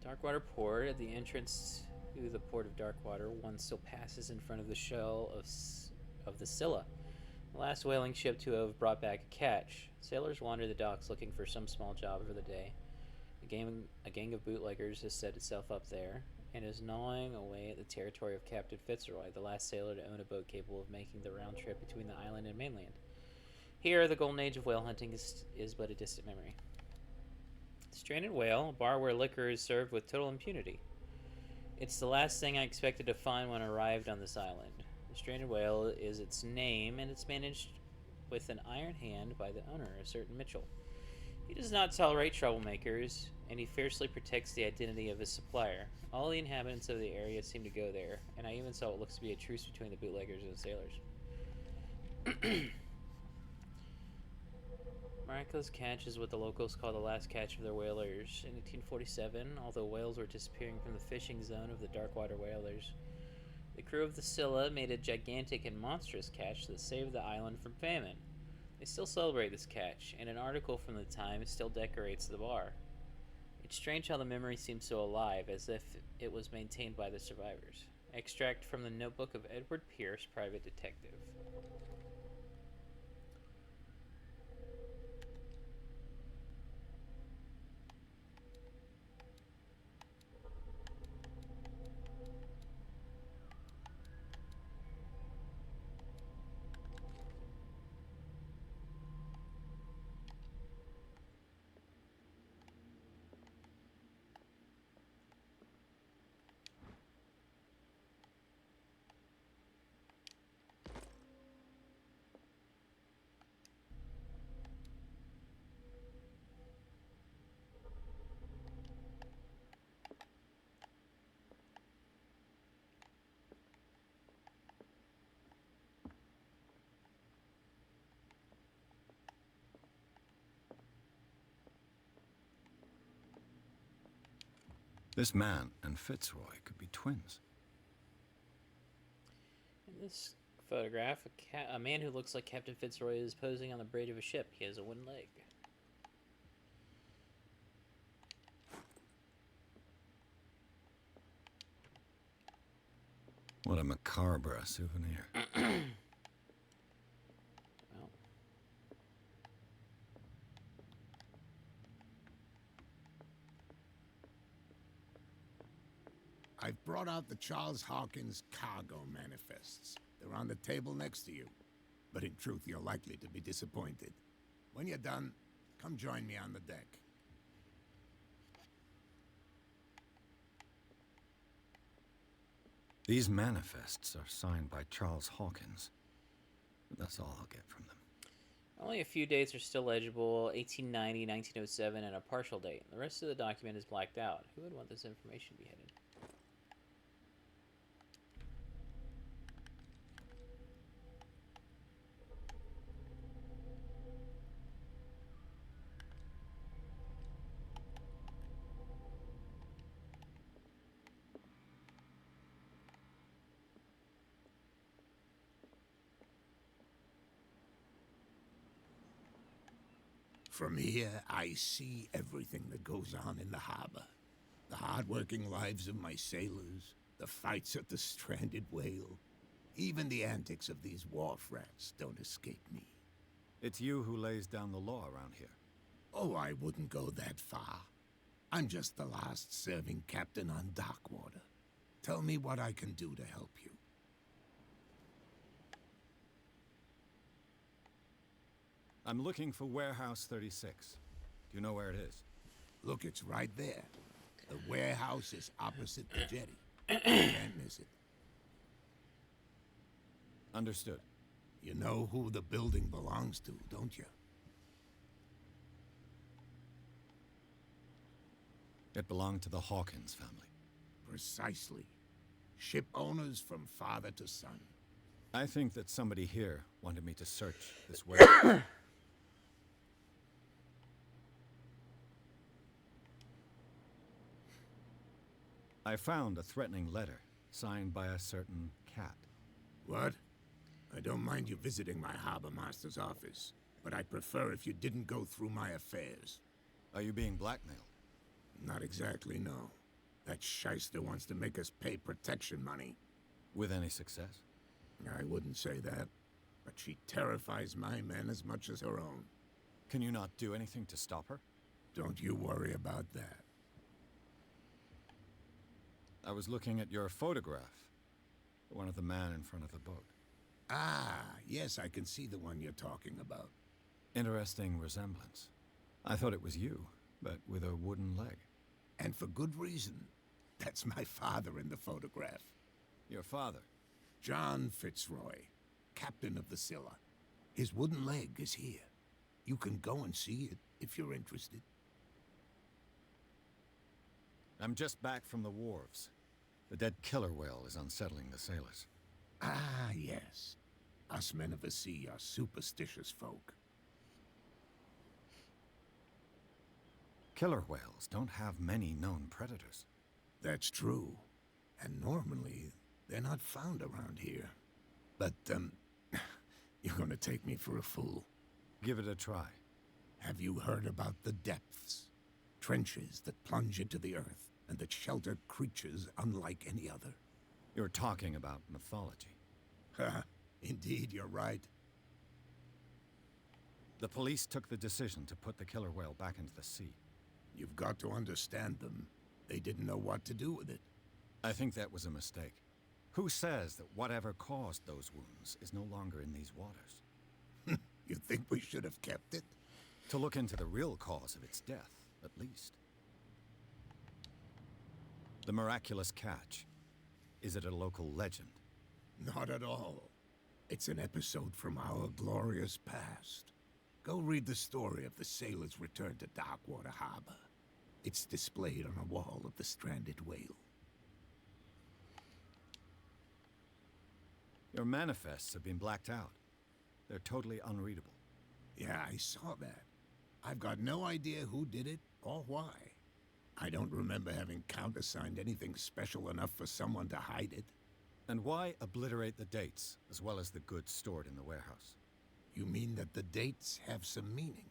Darkwater Port. At the entrance to the port of Darkwater, one still passes in front of the shell of the Scylla, the last whaling ship to have brought back a catch. Sailors wander the docks looking for some small job for the day. A gang of bootleggers has set itself up there and is gnawing away at the territory of Captain Fitzroy, the last sailor to own a boat capable of making the round trip between the island and mainland. Here, the golden age of whale hunting is but a distant memory. Stranded Whale, a bar where liquor is served with total impunity. It's the last thing I expected to find when I arrived on this island. The Stranded Whale is its name, and it's managed with an iron hand by the owner, a certain Mitchell. He does not tolerate troublemakers, and he fiercely protects the identity of his supplier. All the inhabitants of the area seem to go there, and I even saw what looks to be a truce between the bootleggers and the sailors. Miraculous catch is what the locals call the last catch of their whalers. In 1847, although whales were disappearing from the fishing zone of the Darkwater whalers, the crew of the Scylla made a gigantic and monstrous catch that saved the island from famine. They still celebrate this catch, and an article from the time still decorates the bar. It's strange how the memory seems so alive, as if it was maintained by the survivors. Extract from the notebook of Edward Pierce, private detective. This man and Fitzroy could be twins. In this photograph, a man who looks like Captain Fitzroy is posing on the bridge of a ship. He has a wooden leg. What a macabre souvenir. Well. I've brought out the Charles Hawkins cargo manifests. They're on the table next to you. But in truth, you're likely to be disappointed. When you're done, come join me on the deck. These manifests are signed by Charles Hawkins. That's all I'll get from them. Only a few dates are still legible, 1890, 1907, and a partial date. The rest of the document is blacked out. Who would want this information to be hidden? From here, I see everything that goes on in the harbor. The hard-working lives of my sailors, the fights at the stranded whale. Even the antics of these wharf rats don't escape me. It's you who lays down the law around here. Oh, I wouldn't go that far. I'm just the last serving captain on Darkwater. Tell me what I can do to help you. I'm looking for Warehouse 36. Do you know where it is? Look, it's right there. The warehouse is opposite the jetty. You can't miss it. Understood. You know who the building belongs to, don't you? It belonged to the Hawkins family. Precisely. Ship owners from father to son. I think that somebody here wanted me to search this warehouse. I found a threatening letter signed by a certain cat. What? I don't mind you visiting my harbor master's office, but I'd prefer if you didn't go through my affairs. Are you being blackmailed? Not exactly, no. That shyster wants to make us pay protection money. With any success? I wouldn't say that, but she terrifies my men as much as her own. Can you not do anything to stop her? Don't you worry about that. I was looking at your photograph. The one of the man in front of the boat. Ah, yes, I can see the one you're talking about. Interesting resemblance. I thought it was you, but with a wooden leg. And for good reason. That's my father in the photograph. Your father? John Fitzroy, captain of the Scylla. His wooden leg is here. You can go and see it if you're interested. I'm just back from the wharves. The dead killer whale is unsettling the sailors. Ah, yes. Us men of the sea are superstitious folk. Killer whales don't have many known predators. That's true. And normally, they're not found around here. But, you're gonna take me for a fool. Give it a try. Have you heard about the depths? Trenches that plunge into the earth and that shelter creatures unlike any other. You're talking about mythology. Indeed, you're right. The police took the decision to put the killer whale back into the sea. You've got to understand them. They didn't know what to do with it. I think that was a mistake. Who says that whatever caused those wounds is no longer in these waters? You think we should have kept it? To look into the real cause of its death, at least. The miraculous catch. Is it a local legend? Not at all. It's an episode from our glorious past. Go read the story of the sailor's return to Darkwater Harbor. It's displayed on a wall of the stranded whale. Your manifests have been blacked out. They're totally unreadable. Yeah, I saw that. I've got no idea who did it or why. I don't remember having countersigned anything special enough for someone to hide it. And why obliterate the dates, as well as the goods stored in the warehouse? You mean that the dates have some meaning?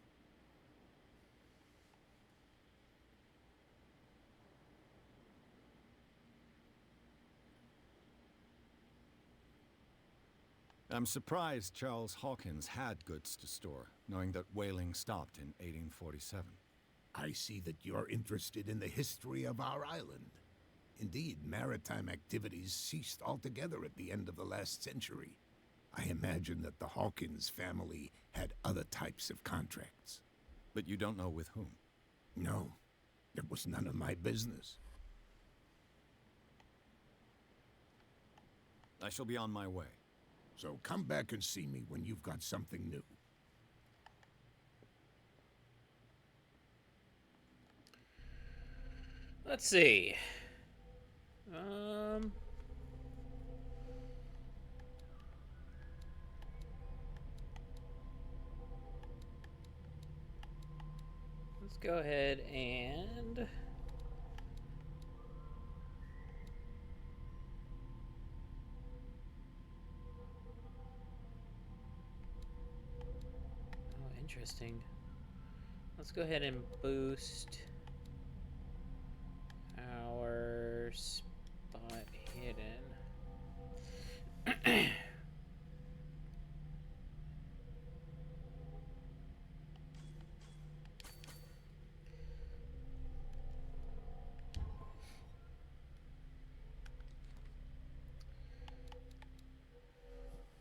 I'm surprised Charles Hawkins had goods to store, knowing that whaling stopped in 1847. I see that you're interested in the history of our island. Indeed, maritime activities ceased altogether at the end of the last century. I imagine that the Hawkins family had other types of contracts. But you don't know with whom? No, it was none of my business. I shall be on my way. So come back and see me when you've got something new. Let's see. Let's go ahead and interesting. Let's go ahead and boost our spot hidden.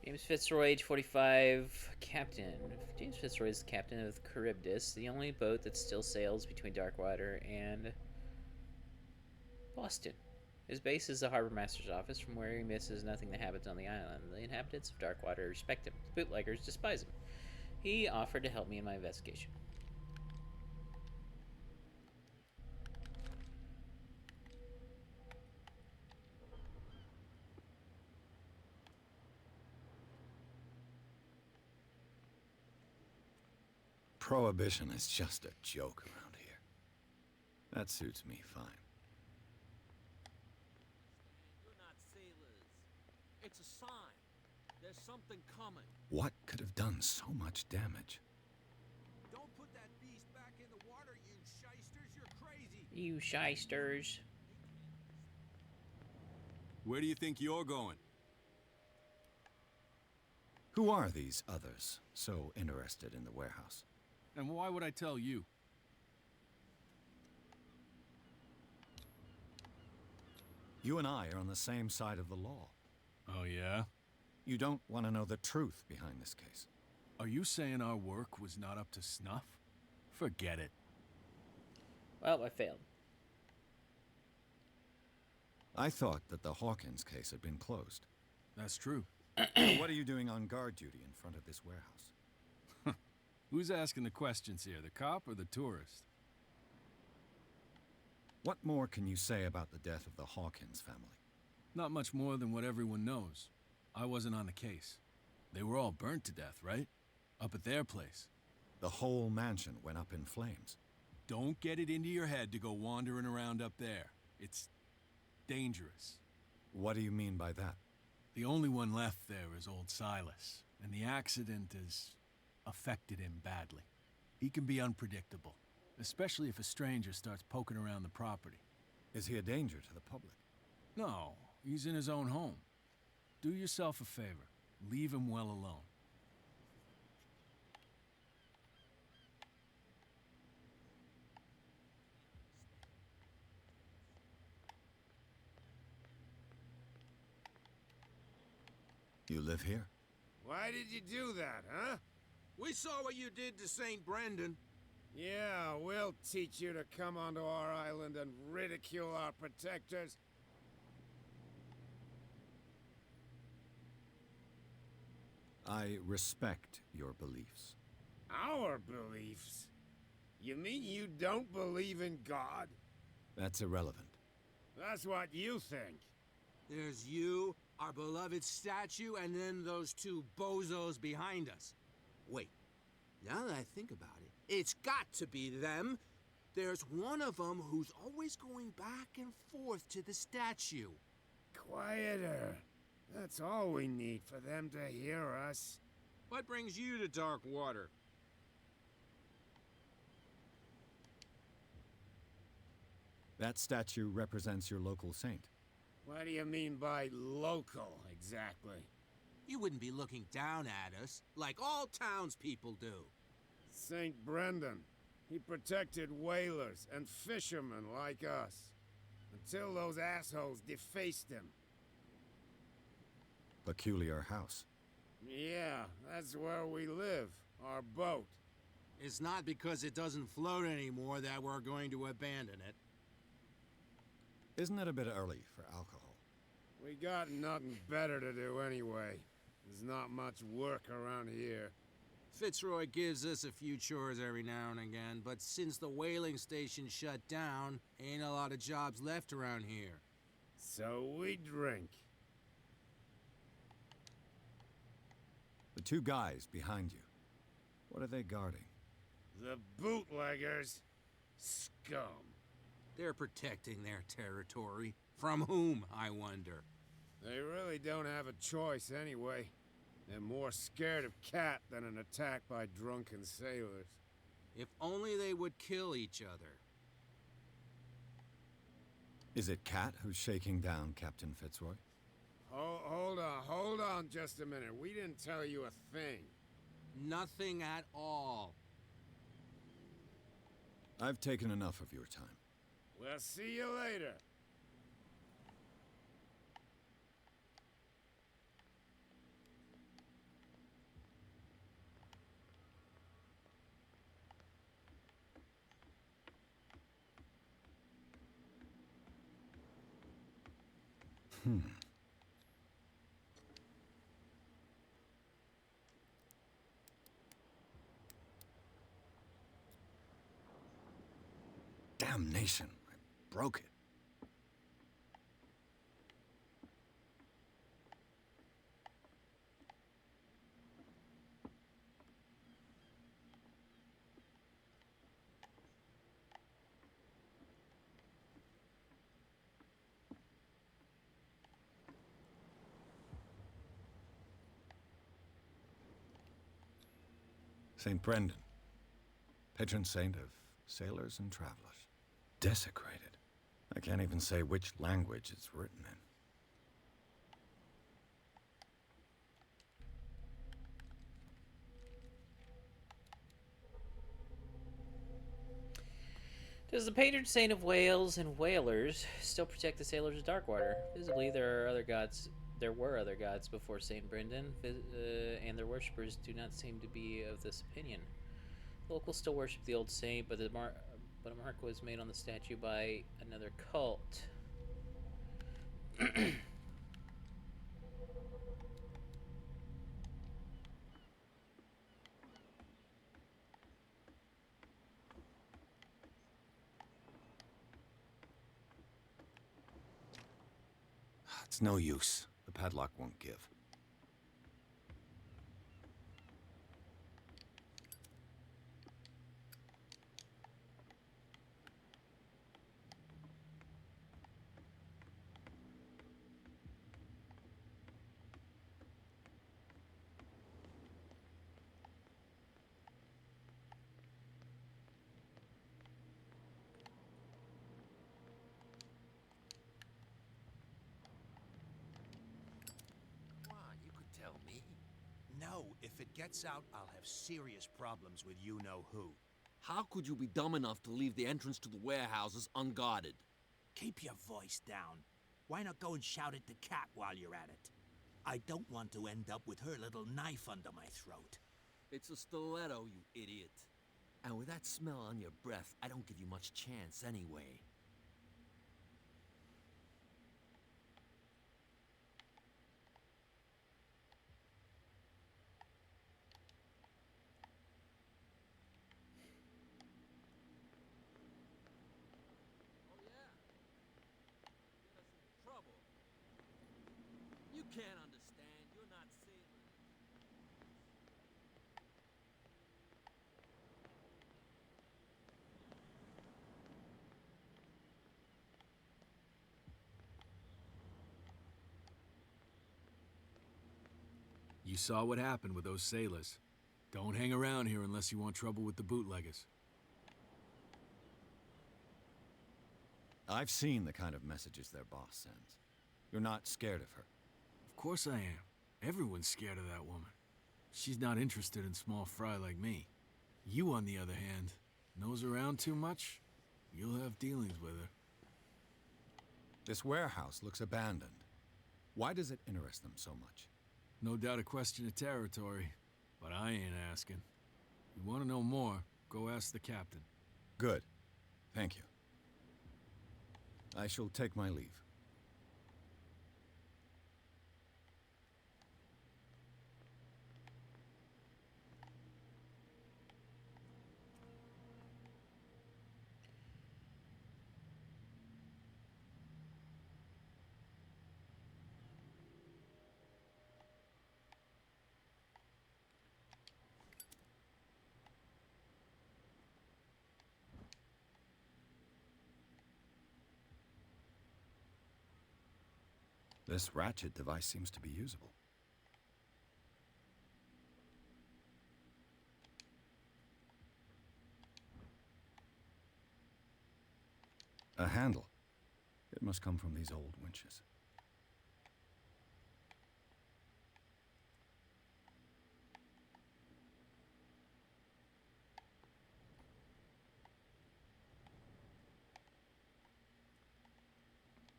James Fitzroy, age 45, captain. James Fitzroy is the captain of the Charybdis, the only boat that still sails between Darkwater and Boston. His base is the harbor master's office, from where he misses nothing that happens on the island. The inhabitants of Darkwater respect him. The bootleggers despise him. He offered to help me in my investigation. Prohibition is just a joke around here. That suits me fine. You're not sailors. It's a sign. There's something coming. What could have done so much damage? Don't put that beast back in the water, you shysters. You're crazy. You shysters. Where do you think you're going? Who are these others so interested in the warehouse? And why would I tell you? You and I are on the same side of the law. Oh, yeah? You don't want to know the truth behind this case. Are you saying our work was not up to snuff? Forget it. Well, I failed. I thought that the Hawkins case had been closed. That's true. So what are you doing on guard duty in front of this warehouse? Who's asking the questions here, the cop or the tourist? What more can you say about the death of the Hawkins family? Not much more than what everyone knows. I wasn't on the case. They were all burnt to death, right? Up at their place. The whole mansion went up in flames. Don't get it into your head to go wandering around up there. It's dangerous. What do you mean by that? The only one left there is old Silas, and the accident has affected him badly. He can be unpredictable, especially if a stranger starts poking around the property. Is he a danger to the public? No, He's in his own home. Do yourself a favor. Leave him well alone. You live here? Why did you do that, huh? We saw what you did to St. Brendan. Yeah, we'll teach you to come onto our island and ridicule our protectors. I respect your beliefs. Our beliefs? You mean you don't believe in God? That's irrelevant. That's what you think. There's you, our beloved statue, and then those two bozos behind us. Wait, now that I think about it, it's got to be them. There's one of them who's always going back and forth to the statue. Quieter. That's all we need for them to hear us. What brings you to Darkwater? That statue represents your local saint. What do you mean by local, exactly? You wouldn't be looking down at us, like all townspeople do. St. Brendan. He protected whalers and fishermen like us. Until those assholes defaced him. Peculiar house. Yeah, that's where we live. Our boat. It's not because it doesn't float anymore that we're going to abandon it. Isn't it a bit early for alcohol? We got nothing better to do anyway. There's not much work around here. Fitzroy gives us a few chores every now and again, but since the whaling station shut down, ain't a lot of jobs left around here. So we drink. The two guys behind you. What are they guarding? The bootleggers. Scum. They're protecting their territory. From whom, I wonder? They really don't have a choice anyway. They're more scared of Cat than an attack by drunken sailors. If only they would kill each other. Is it Cat who's shaking down Captain Fitzroy? Hold on just a minute. We didn't tell you a thing. Nothing at all. I've taken enough of your time. We'll see you later. Damnation. I broke it. St. Brendan, patron saint of sailors and travelers. Desecrated. I can't even say which language it's written in. Does the patron saint of whales and whalers still protect the sailors of Darkwater? Visibly, there were other gods before Saint Brendan, and their worshippers do not seem to be of this opinion. Locals still worship the old saint, but a mark was made on the statue by another cult. It's no use. The padlock won't give. No, if it gets out, I'll have serious problems with you-know-who. How could you be dumb enough to leave the entrance to the warehouses unguarded? Keep your voice down. Why not go and shout at the cat while you're at it? I don't want to end up with her little knife under my throat. It's a stiletto, you idiot. And with that smell on your breath, I don't give you much chance anyway. Oh yeah? Get us in trouble. You can't understand. You're not sailors. You saw what happened with those sailors. Don't hang around here unless you want trouble with the bootleggers. I've seen the kind of messages their boss sends. You're not scared of her. Of course I am. Everyone's scared of that woman. She's not interested in small fry like me. You, on the other hand, nose around too much, you'll have dealings with her. This warehouse looks abandoned. Why does it interest them so much? No doubt a question of territory, but I ain't asking. You want to know more, go ask the captain. Good. Thank you. I shall take my leave. This ratchet device seems to be usable. A handle. It must come from these old winches.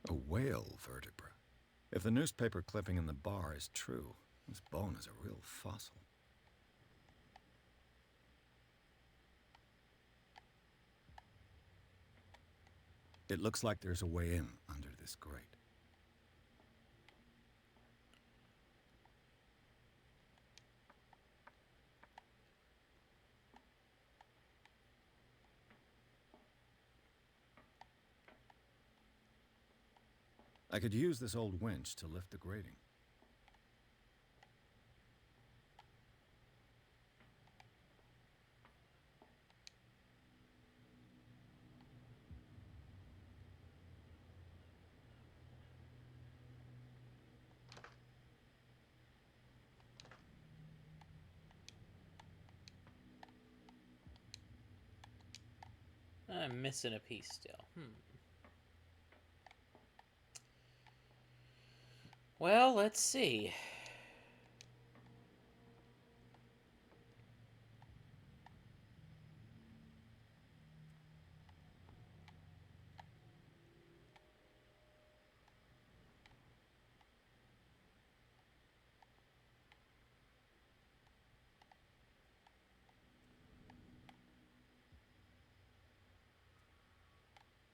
A whale vertebra. If the newspaper clipping in the bar is true, this bone is a real fossil. It looks like there's a way in under this grate. I could use this old winch to lift the grating. I'm missing a piece still. Well, let's see.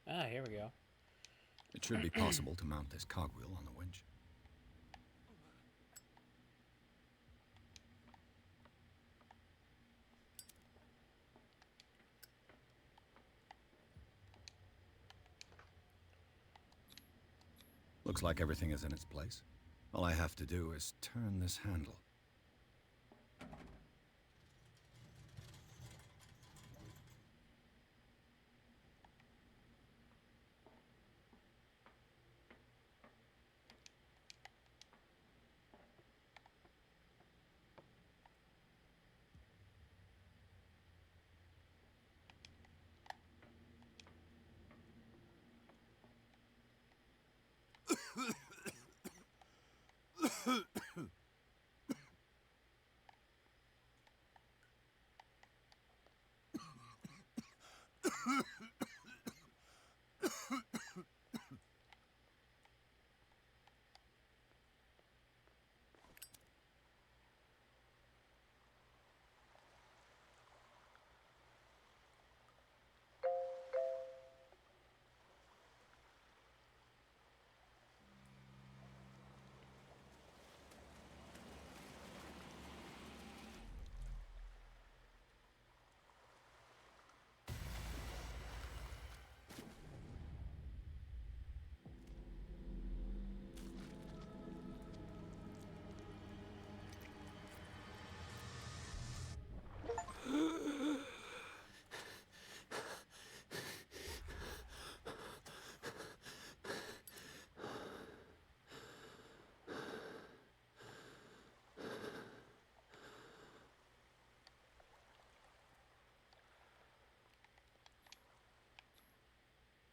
Ah, here we go. It should be possible to mount this cogwheel on the winch. Looks like everything is in its place. All I have to do is turn this handle.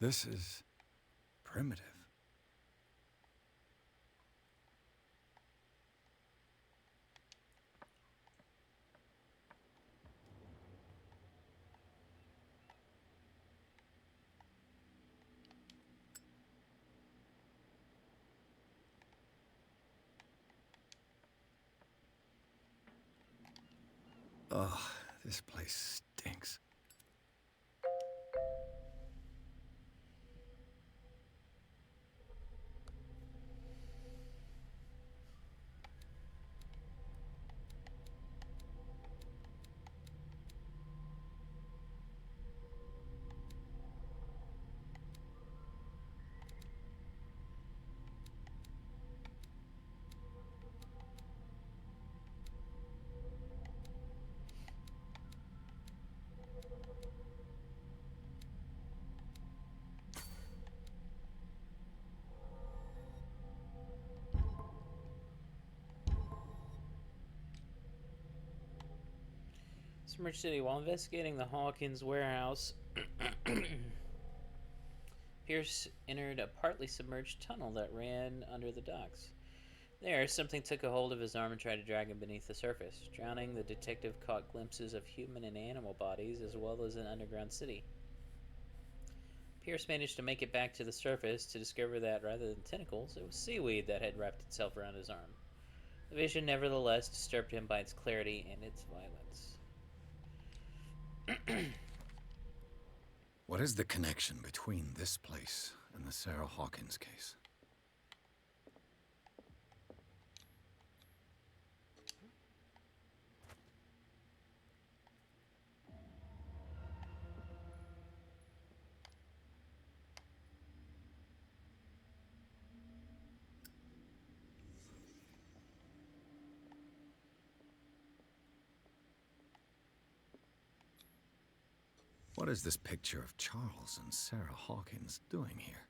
This is primitive. Ugh, this place stinks. Submerged City. While investigating the Hawkins warehouse, Pierce entered a partly submerged tunnel that ran under the docks. There, something took a hold of his arm and tried to drag him beneath the surface. Drowning, the detective caught glimpses of human and animal bodies, as well as an underground city. Pierce managed to make it back to the surface to discover that, rather than tentacles, it was seaweed that had wrapped itself around his arm. The vision, nevertheless, disturbed him by its clarity and its violence. What is the connection between this place and the Sarah Hawkins case? What is this picture of Charles and Sarah Hawkins doing here?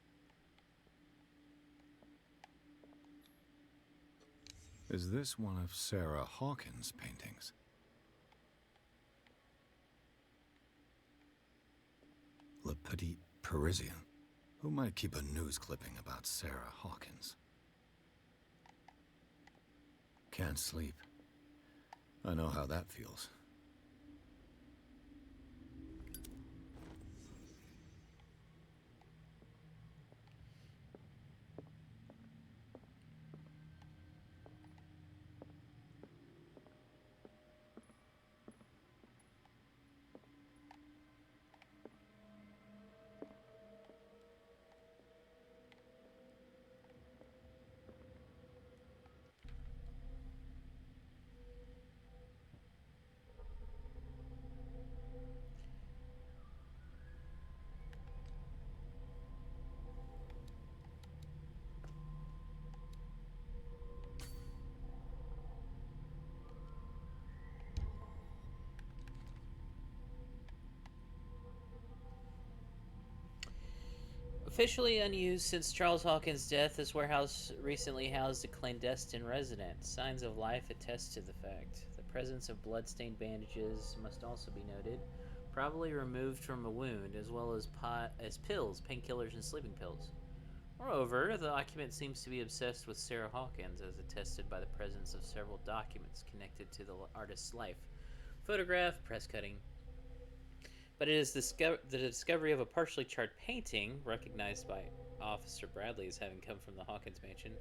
Is this one of Sarah Hawkins' paintings? Le Petit Parisien. Who might keep a news clipping about Sarah Hawkins? Can't sleep. I know how that feels. Officially unused since Charles Hawkins' death, this warehouse recently housed a clandestine resident. Signs of life attest to the fact. The presence of blood-stained bandages must also be noted, probably removed from a wound, as well as pills, painkillers, and sleeping pills. Moreover, the occupant seems to be obsessed with Sarah Hawkins, as attested by the presence of several documents connected to the artist's life. Photograph, press cutting. But it is the discovery of a partially charred painting, recognized by Officer Bradley as having come from the Hawkins mansion,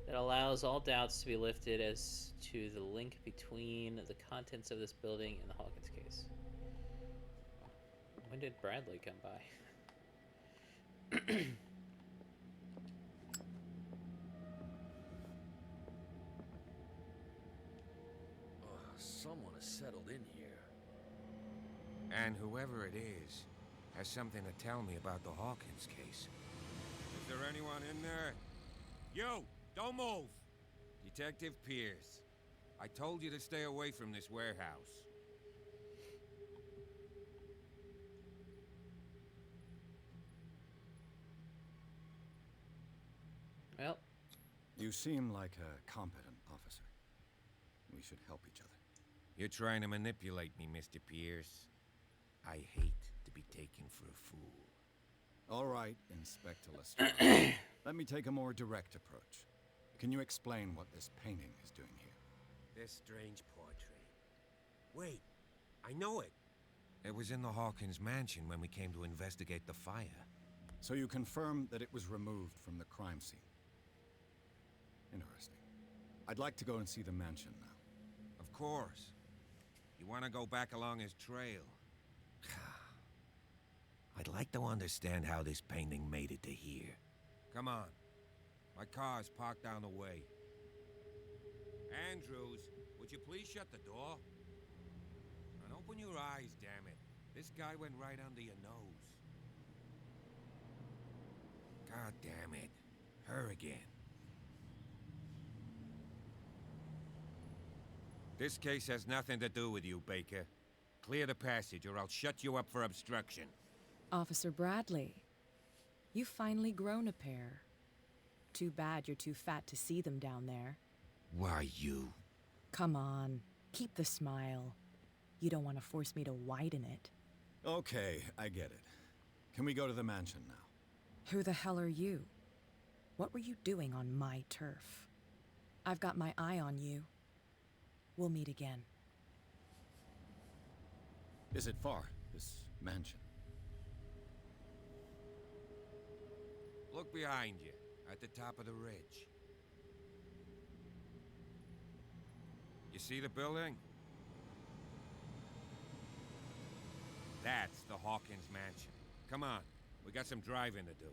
that allows all doubts to be lifted as to the link between the contents of this building and the Hawkins case. When did Bradley come by? Someone has settled in here. And whoever it is has something to tell me about the Hawkins case. Is there anyone in there? You! Don't move! Detective Pierce. I told you to stay away from this warehouse. Well, you seem like a competent officer. We should help each other. You're trying to manipulate me, Mr. Pierce. I hate to be taken for a fool. All right, Inspector Lestrade. Let me take a more direct approach. Can you explain what this painting is doing here? This strange portrait. Wait, I know it. It was in the Hawkins mansion when we came to investigate the fire. So you confirm that it was removed from the crime scene? Interesting. I'd like to go and see the mansion now. Of course. You want to go back along his trail? I'd like to understand how this painting made it to here. Come on. My car's parked down the way. Andrews, would you please shut the door? And open your eyes, damn it. This guy went right under your nose. God damn it. Her again. This case has nothing to do with you, Baker. Clear the passage or I'll shut you up for obstruction. Officer Bradley, you've finally grown a pair. Too bad you're too fat to see them down there. Why, you... Come on, keep the smile. You don't want to force me to widen it. Okay, I get it. Can we go to the mansion now? Who the hell are you? What were you doing on my turf? I've got my eye on you. We'll meet again. Is it far, this mansion? Look behind you, at the top of the ridge. You see the building? That's the Hawkins mansion. Come on, we got some driving to do.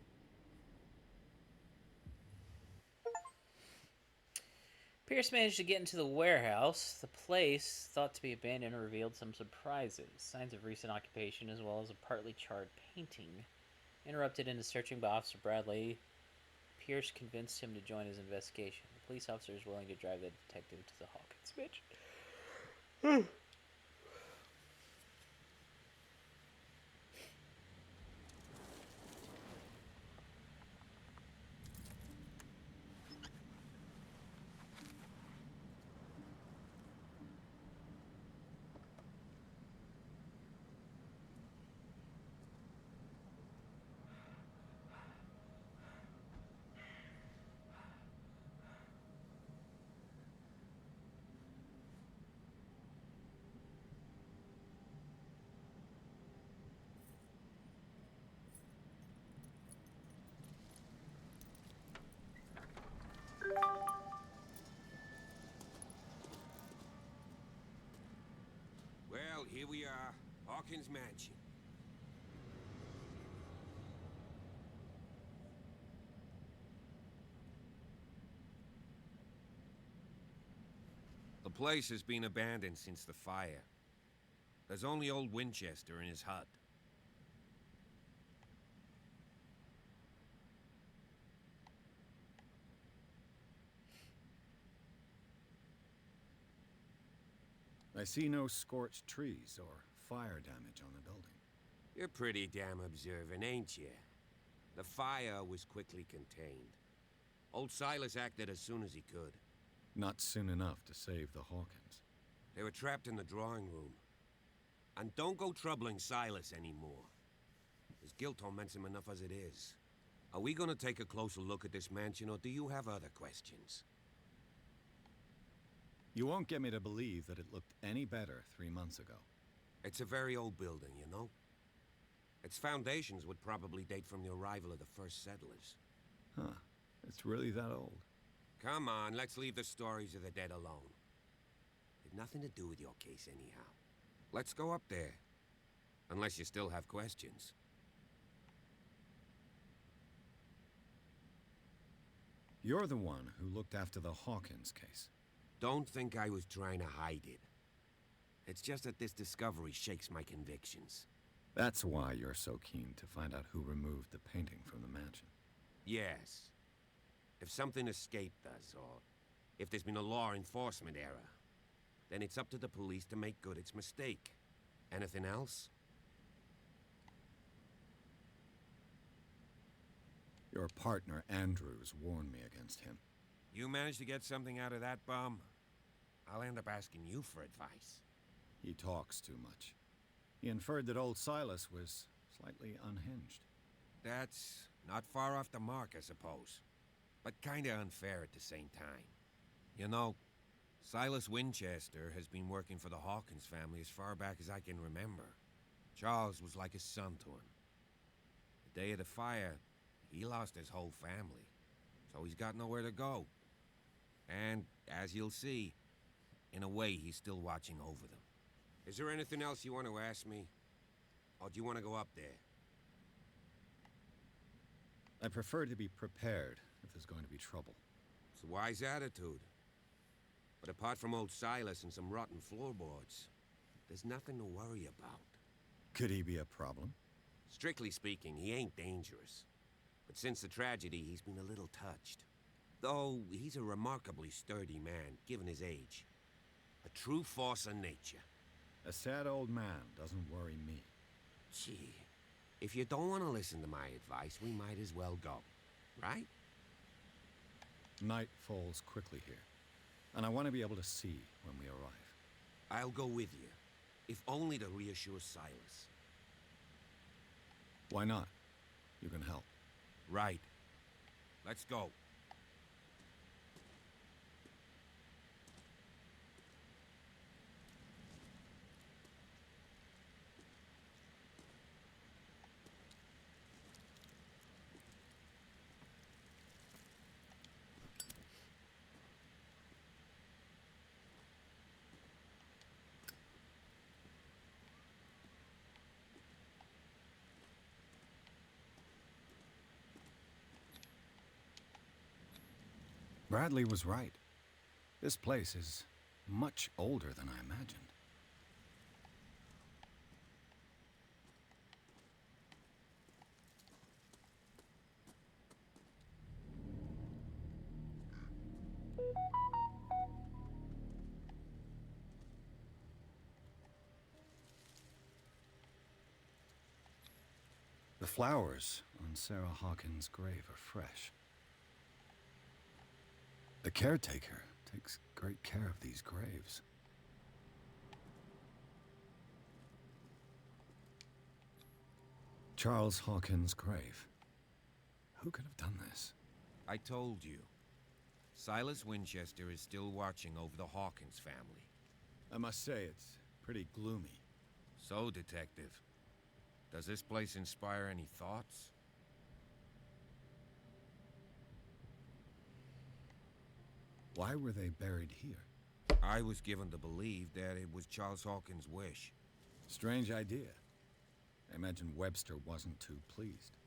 Pierce managed to get into the warehouse. The place, thought to be abandoned, revealed some surprises. Signs of recent occupation, as well as a partly charred painting. Interrupted into searching by Officer Bradley, Pierce convinced him to join his investigation. The police officer is willing to drive the detective to the Hawkins mansion. Well, here we are, Hawkins mansion. The place has been abandoned since the fire. There's only old Winchester in his hut. I see no scorched trees or fire damage on the building. You're pretty damn observant, ain't you? The fire was quickly contained. Old Silas acted as soon as he could. Not soon enough to save the Hawkins. They were trapped in the drawing room. And don't go troubling Silas anymore. His guilt torments him enough as it is. Are we gonna take a closer look at this mansion, or do you have other questions? You won't get me to believe that it looked any better 3 months ago. It's a very old building, you know? Its foundations would probably date from the arrival of the first settlers. Huh. It's really that old. Come on, let's leave the stories of the dead alone. They've nothing to do with your case anyhow. Let's go up there. Unless you still have questions. You're the one who looked after the Hawkins case. Don't think I was trying to hide it. It's just that this discovery shakes my convictions. That's why you're so keen to find out who removed the painting from the mansion. Yes. If something escaped us, or if there's been a law enforcement error, then it's up to the police to make good its mistake. Anything else? Your partner, Andrews, warned me against him. You managed to get something out of that bum? I'll end up asking you for advice. He talks too much. He inferred that old Silas was slightly unhinged. That's not far off the mark, I suppose. But kinda unfair at the same time. You know, Silas Winchester has been working for the Hawkins family as far back as I can remember. Charles was like a son to him. The day of the fire, he lost his whole family, so he's got nowhere to go. And, as you'll see, in a way, he's still watching over them. Is there anything else you want to ask me? Or do you want to go up there? I prefer to be prepared if there's going to be trouble. It's a wise attitude. But apart from old Silas and some rotten floorboards, there's nothing to worry about. Could he be a problem? Strictly speaking, he ain't dangerous. But since the tragedy, he's been a little touched. Though he's a remarkably sturdy man, given his age. A true force of nature. A sad old man doesn't worry me. Gee, if you don't want to listen to my advice, we might as well go. Right? Night falls quickly here, and I want to be able to see when we arrive. I'll go with you, if only to reassure Silas. Why not? You can help. Right. Let's go. Bradley was right. This place is much older than I imagined. The flowers on Sarah Hawkins' grave are fresh. The caretaker takes great care of these graves. Charles Hawkins' grave. Who could have done this? I told you. Silas Winchester is still watching over the Hawkins family. I must say, it's pretty gloomy. So, Detective, does this place inspire any thoughts? Why were they buried here? I was given to believe that it was Charles Hawkins' wish. Strange idea. I imagine Webster wasn't too pleased.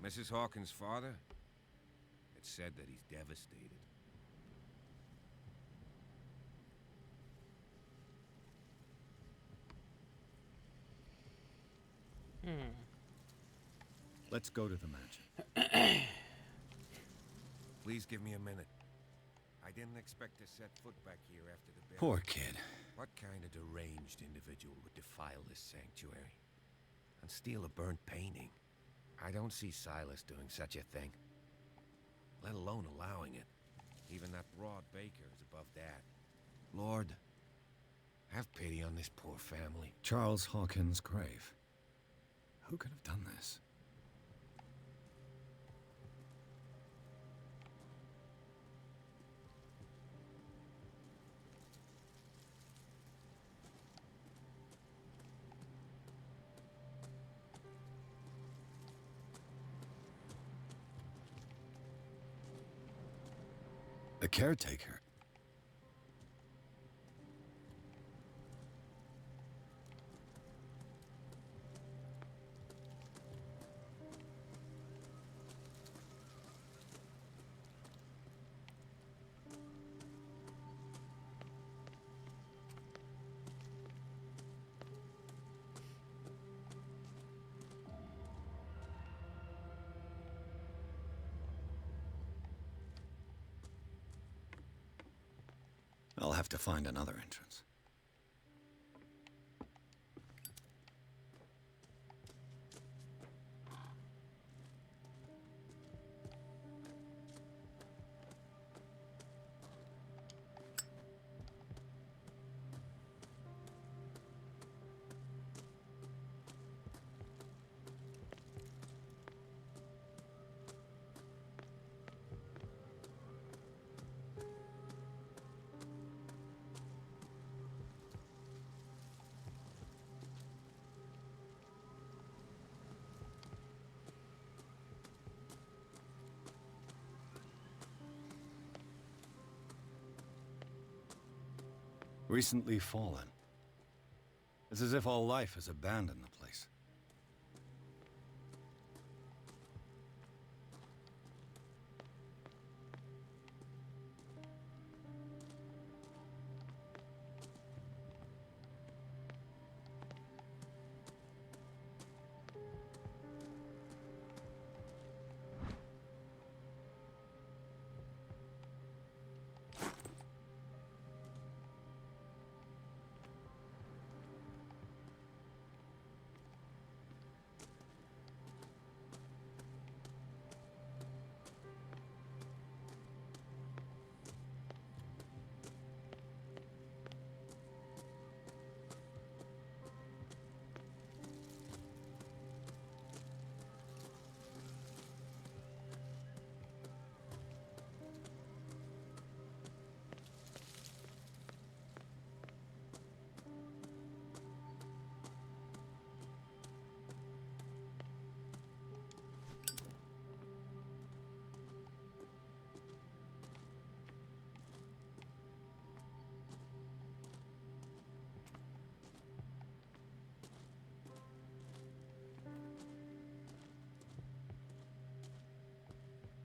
Mrs. Hawkins' father? It's said that he's devastated. Let's go to the mansion. Please give me a minute. I didn't expect to set foot back here after the burial. Poor kid. What kind of deranged individual would defile this sanctuary? And steal a burnt painting? I don't see Silas doing such a thing. Let alone allowing it. Even that broad baker is above that. Lord, have pity on this poor family. Charles Hawkins' grave. Who could have done this? The caretaker. I'll have to find another entrance. Recently fallen. It's as if all life has abandoned the place.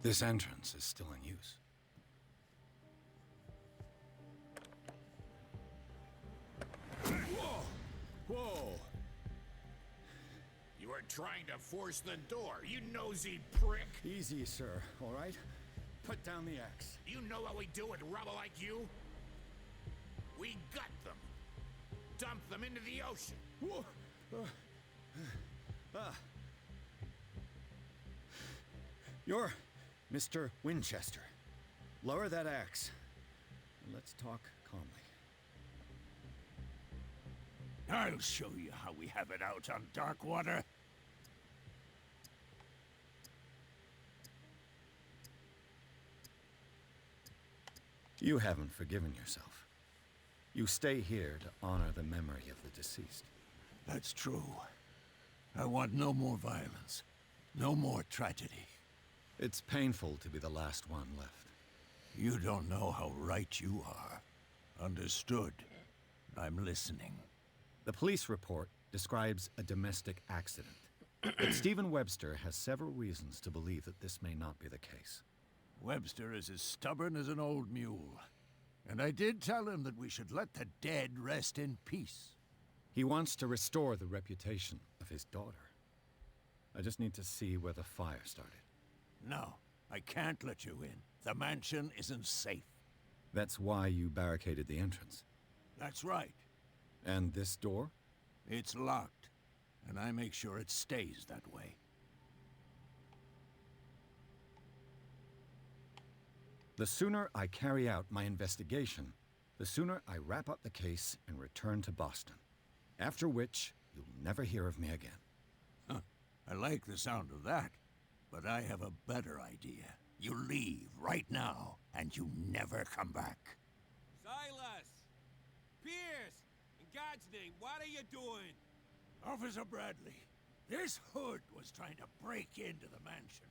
This entrance is still in use. Whoa! Whoa! You are trying to force the door, you nosy prick! Easy, sir, all right? Put down the axe. You know what we do with rubble like you? We gut them. Dump them into the ocean. Whoa! You're Mr. Winchester. Lower that axe. Let's talk calmly. I'll show you how we have it out on Darkwater. You haven't forgiven yourself. You stay here to honor the memory of the deceased. That's true. I want no more violence. No more tragedy. It's painful to be the last one left. You don't know how right you are. Understood. I'm listening. The police report describes a domestic accident. But Stephen Webster has several reasons to believe that this may not be the case. Webster is as stubborn as an old mule. And I did tell him that we should let the dead rest in peace. He wants to restore the reputation of his daughter. I just need to see where the fire started. No, I can't let you in. The mansion isn't safe. That's why you barricaded the entrance. That's right. And this door? It's locked, and I make sure it stays that way. The sooner I carry out my investigation, the sooner I wrap up the case and return to Boston. After which, you'll never hear of me again. Huh. I like the sound of that, but I have a better idea. You leave right now, and you never come back. Silas! Pierce! In God's name, what are you doing? Officer Bradley, this hood was trying to break into the mansion.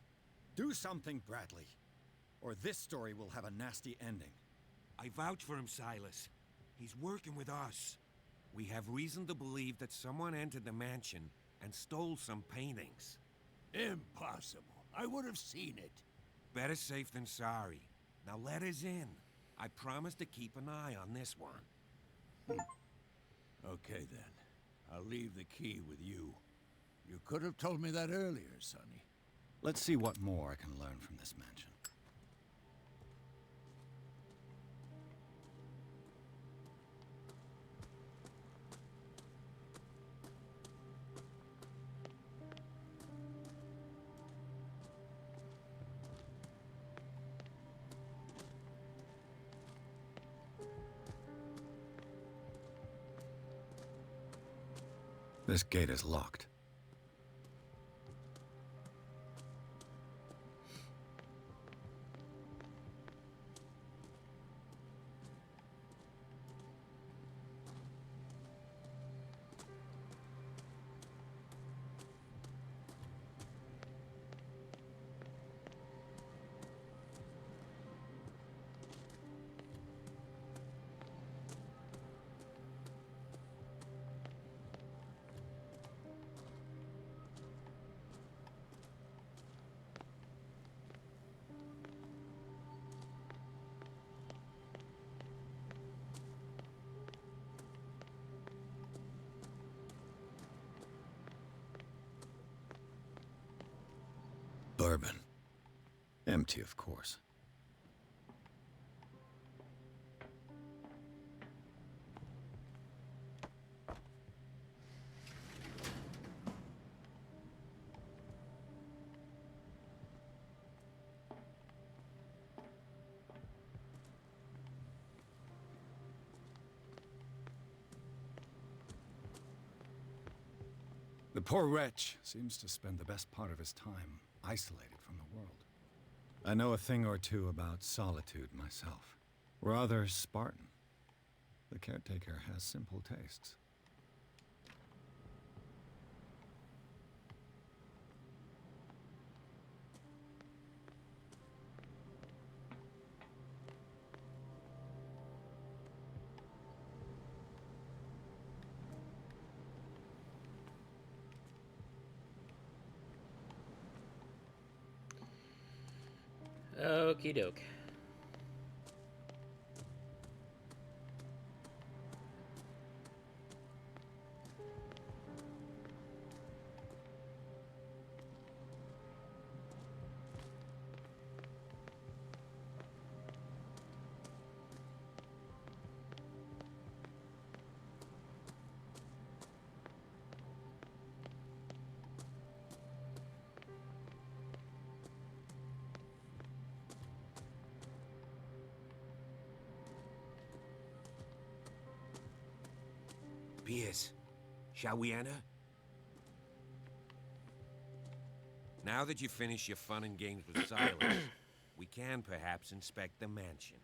Do something, Bradley, or this story will have a nasty ending. I vouch for him, Silas. He's working with us. We have reason to believe that someone entered the mansion and stole some paintings. Impossible. I would have seen it. Better safe than sorry. Now let us in. I promise to keep an eye on this one. Okay, then. I'll leave the key with you. You could have told me that earlier, Sonny. Let's see what more I can learn from this mansion. This gate is locked. bourbon. Empty, of course. The poor wretch seems to spend the best part of his time isolated from the world. I know a thing or two about solitude myself. Rather Spartan. The caretaker has simple tastes. Okie doke. Pierce, shall we enter? Now that you've finished your fun and games with Silas, we can perhaps inspect the mansion.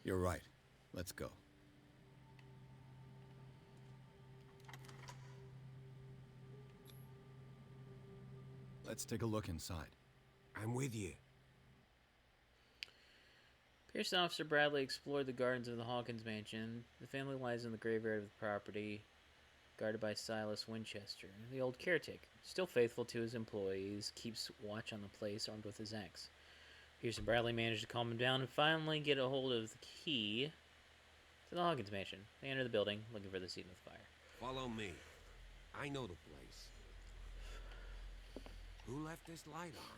You're right. Let's go. Let's take a look inside. I'm with you. Pierce and Officer Bradley explored the gardens of the Hawkins mansion. The family lies in the graveyard of the property, guarded by Silas Winchester, the old caretaker. Still faithful to his employees, keeps watch on the place armed with his axe. Pierce and Bradley managed to calm him down and finally get a hold of the key to the Hawkins mansion. They enter the building, looking for the scene of the fire. Follow me. I know the place. Who left this light on?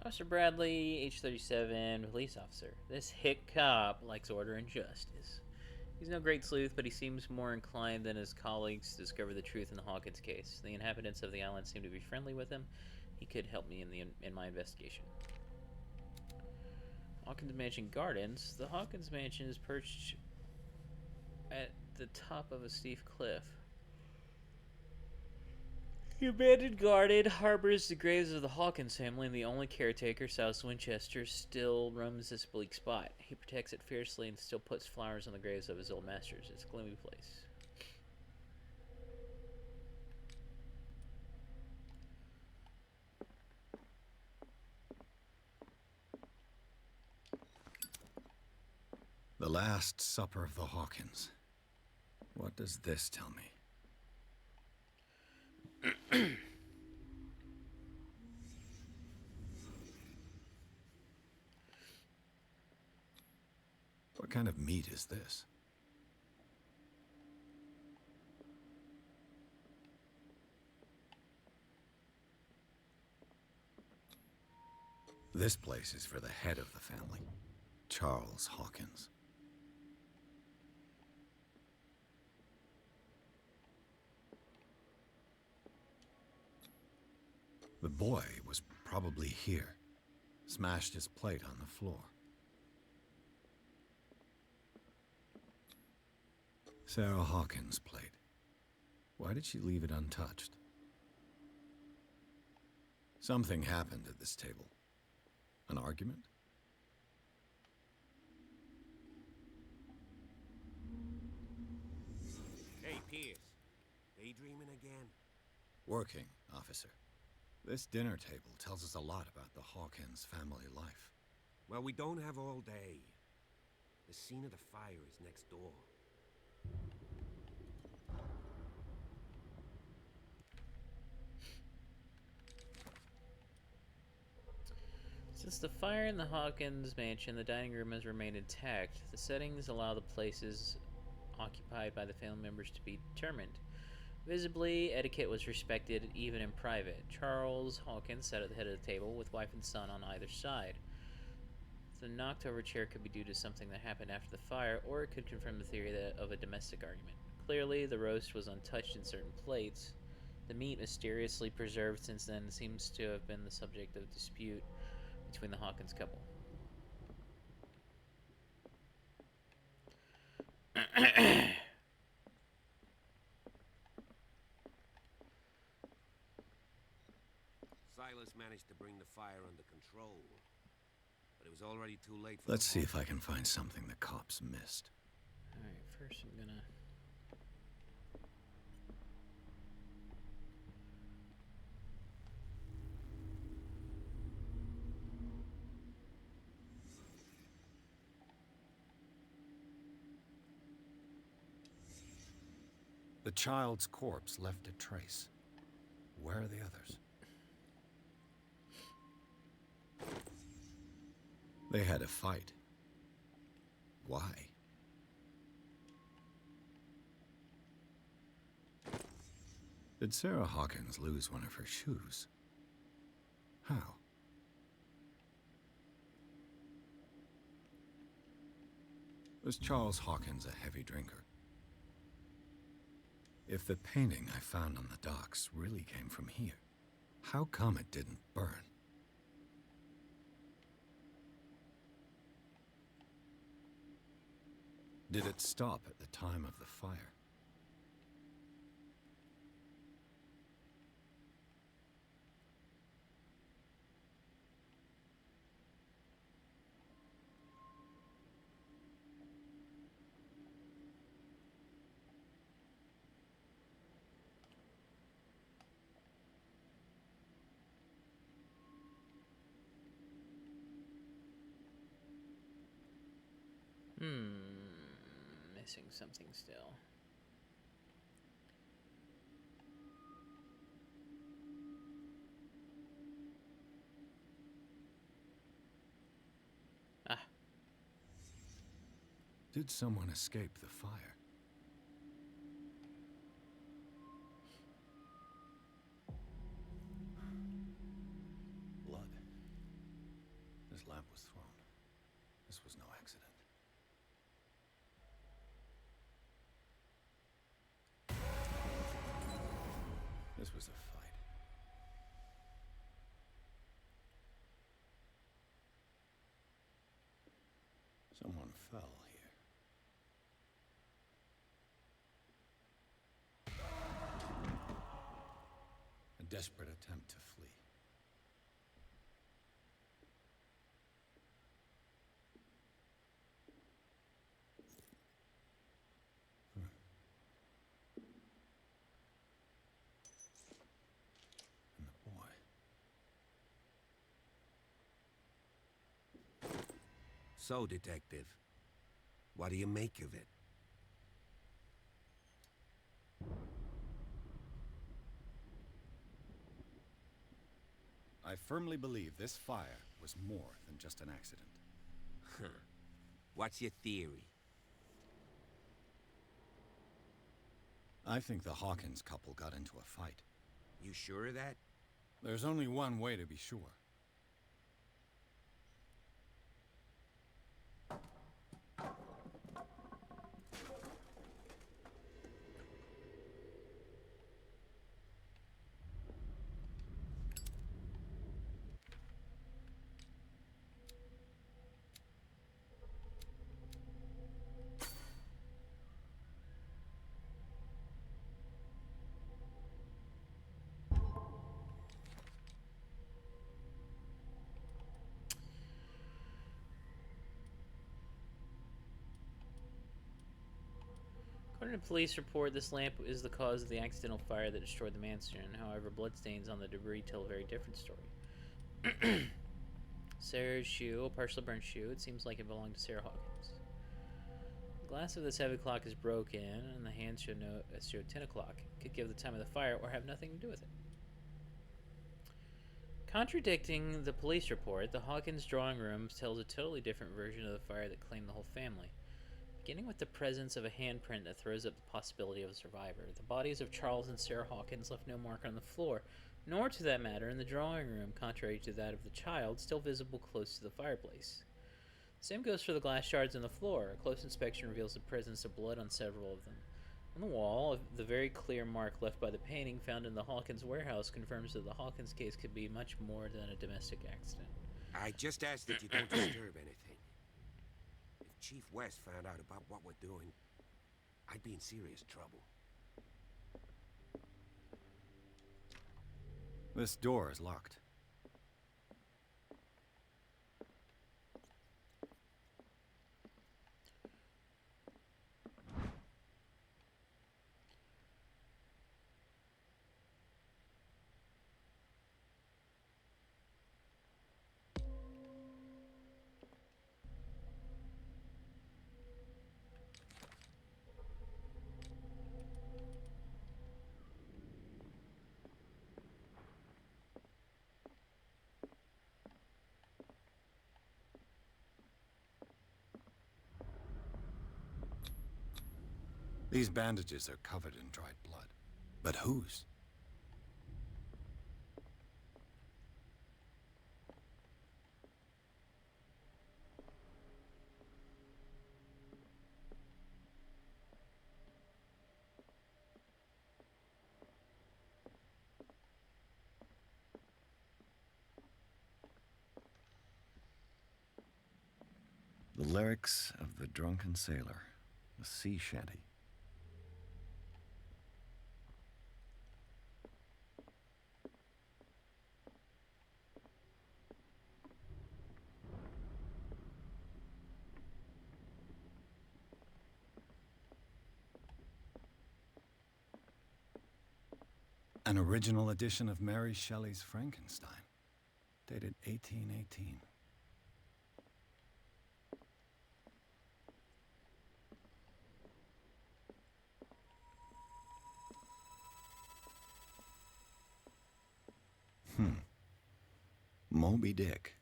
Officer Bradley, age 37, police officer. This hick cop likes order and justice. He's no great sleuth, but he seems more inclined than his colleagues to discover the truth in the Hawkins case. The inhabitants of the island seem to be friendly with him. He could help me in my investigation. Hawkins Mansion Gardens. The Hawkins Mansion is perched at the top of a steep cliff. The abandoned garden harbors the graves of the Hawkins family, and the only caretaker, Silas Winchester, still roams this bleak spot. He protects it fiercely and still puts flowers on the graves of his old masters. It's a gloomy place. The Last Supper of the Hawkins. What does this tell me? What kind of meat is this? This place is for the head of the family, Charles Hawkins. The boy was probably here, smashed his plate on the floor. Sarah Hawkins' plate. Why did she leave it untouched? Something happened at this table. An argument? Hey, Pierce. Daydreaming again? Working, officer. This dinner table tells us a lot about the Hawkins family life. Well, we don't have all day. The scene of the fire is next door. Since the fire in the Hawkins mansion, the dining room has remained intact. The settings allow the places occupied by the family members to be determined. Visibly, etiquette was respected even in private. Charles Hawkins sat at the head of the table with wife and son on either side. The knocked over chair could be due to something that happened after the fire, or it could confirm the theory of a domestic argument. Clearly, the roast was untouched in certain plates. The meat, mysteriously preserved since then, seems to have been the subject of dispute between the Hawkins couple. Silas managed to bring the fire under control, but it was already too late for Let's see if I can find something the cops missed. Alright, first I'm gonna... The child's corpse left a trace. Where are the others? They had a fight. Why? Did Sarah Hawkins lose one of her shoes? How? Was Charles Hawkins a heavy drinker? If the painting I found on the docks really came from here, how come it didn't burn? Did it stop at the time of the fire? Missing something still. Ah. Did someone escape the fire? Blood. This lamp was thrown. This was no accident. This was a fight. Someone fell here. A desperate attempt to flee. And the boy. So, Detective, what do you make of it? I firmly believe this fire was more than just an accident. Huh. What's your theory? I think the Hawkins couple got into a fight. You sure of that? There's only one way to be sure. According to police report, this lamp is the cause of the accidental fire that destroyed the mansion. However, bloodstains on the debris tell a very different story. Sarah's shoe, a partially burned shoe. It seems like it belonged to Sarah Hawkins. The glass of this heavy clock is broken, and the hands show 10 o'clock. It could give the time of the fire or have nothing to do with it. Contradicting the police report, the Hawkins drawing room tells a totally different version of the fire that claimed the whole family. Beginning with the presence of a handprint that throws up the possibility of a survivor, the bodies of Charles and Sarah Hawkins left no mark on the floor, nor, to that matter, in the drawing room, contrary to that of the child, still visible close to the fireplace. Same goes for the glass shards on the floor. A close inspection reveals the presence of blood on several of them. On the wall, the very clear mark left by the painting found in the Hawkins warehouse confirms that the Hawkins case could be much more than a domestic accident. I just ask that you don't disturb anything. If Chief West found out about what we're doing, I'd be in serious trouble. This door is locked. These bandages are covered in dried blood. But whose? The lyrics of the drunken sailor, the sea shanty. An original edition of Mary Shelley's Frankenstein, dated 1818. Moby Dick,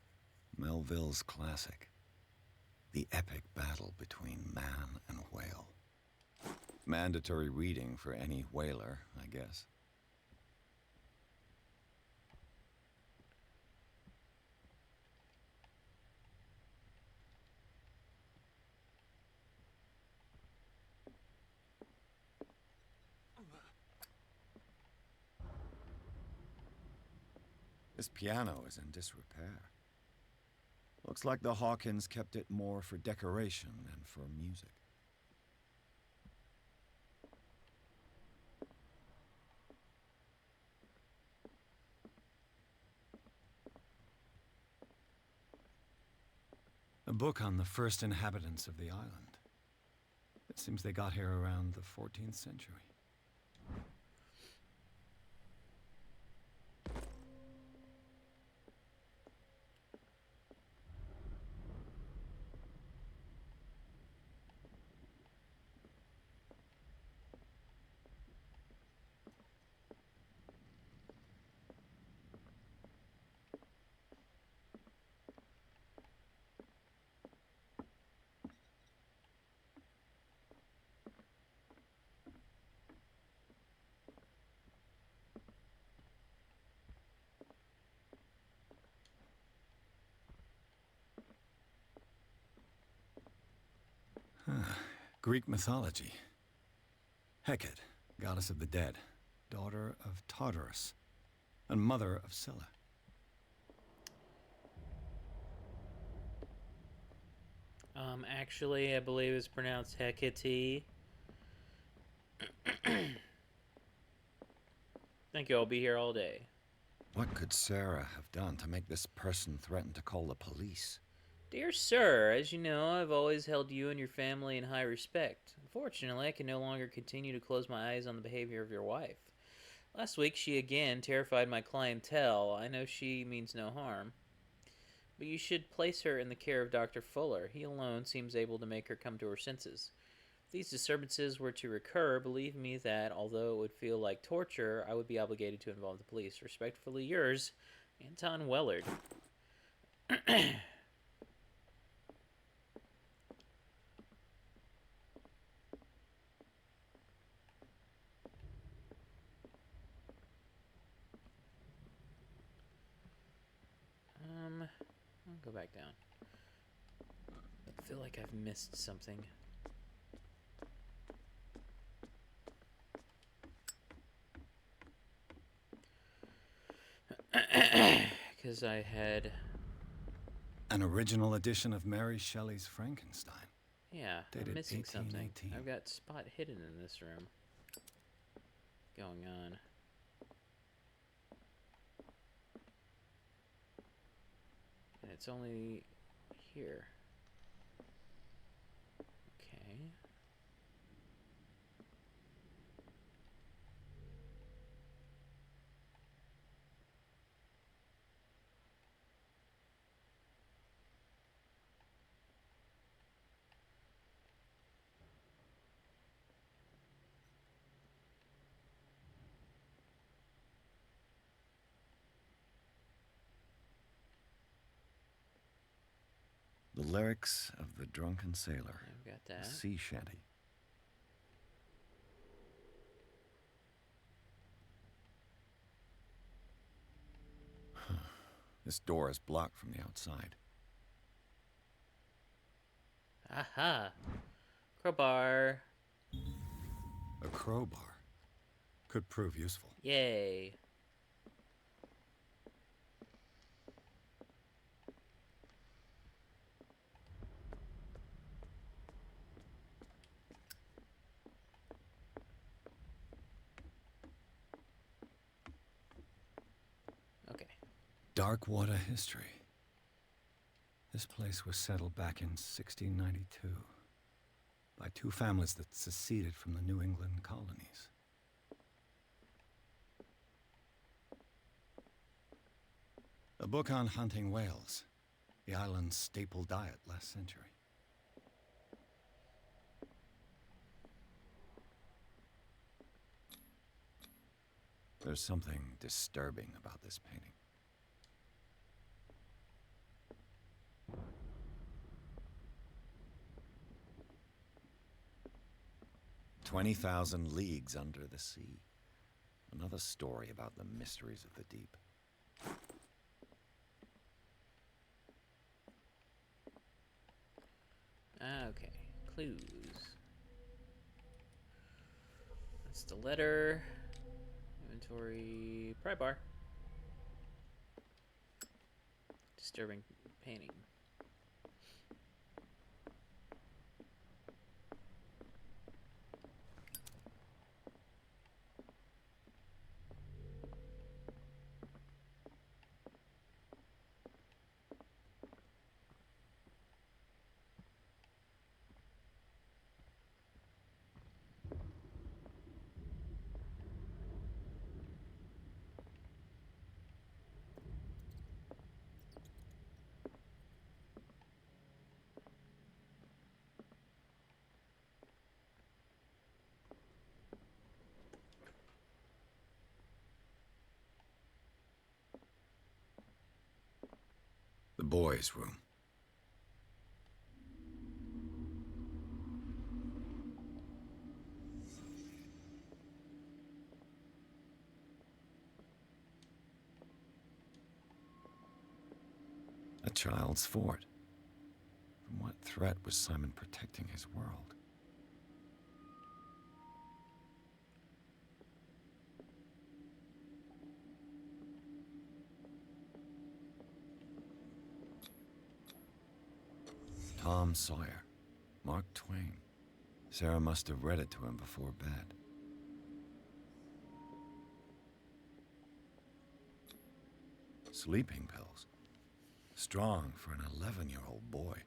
Melville's classic. The epic battle between man and whale. Mandatory reading for any whaler, I guess. This piano is in disrepair. Looks like the Hawkins kept it more for decoration than for music. A book on the first inhabitants of the island. It seems they got here around the 14th century. Greek mythology. Hecate, goddess of the dead, daughter of Tartarus, and mother of Scylla. Actually, I believe it's pronounced Hecate. Thank you, I'll be here all day. What could Sarah have done to make this person threaten to call the police? Dear sir, as you know, I've always held you and your family in high respect. Unfortunately, I can no longer continue to close my eyes on the behavior of your wife. Last week, she again terrified my clientele. I know she means no harm. But you should place her in the care of Dr. Fuller. He alone seems able to make her come to her senses. If these disturbances were to recur, believe me that, although it would feel like torture, I would be obligated to involve the police. Respectfully yours, Anton Wellard. I'll go back down. I feel like I've missed something. Because I had... An original edition of Mary Shelley's Frankenstein. Yeah, dated I'm missing something. 1818. I've got Spot hidden in this room. Going on. And it's only here. Okay. The lyrics of the drunken sailor. I've got that. A sea shanty. This door is blocked from the outside. Aha! Crowbar. A crowbar could prove useful. Yay. Okay. Darkwater history. This place was settled back in 1692 by two families that seceded from the New England colonies. A book on hunting whales, the island's staple diet last century. There's something disturbing about this painting. "20,000 Leagues Under the Sea." Another story about the mysteries of the deep. Okay. Clues. That's the letter. Inventory. Pry bar. Disturbing painting. The boys' room. A child's fort. From what threat was Simon protecting his world? Tom Sawyer, Mark Twain. Sarah must have read it to him before bed. Sleeping pills. Strong for an 11-year-old boy.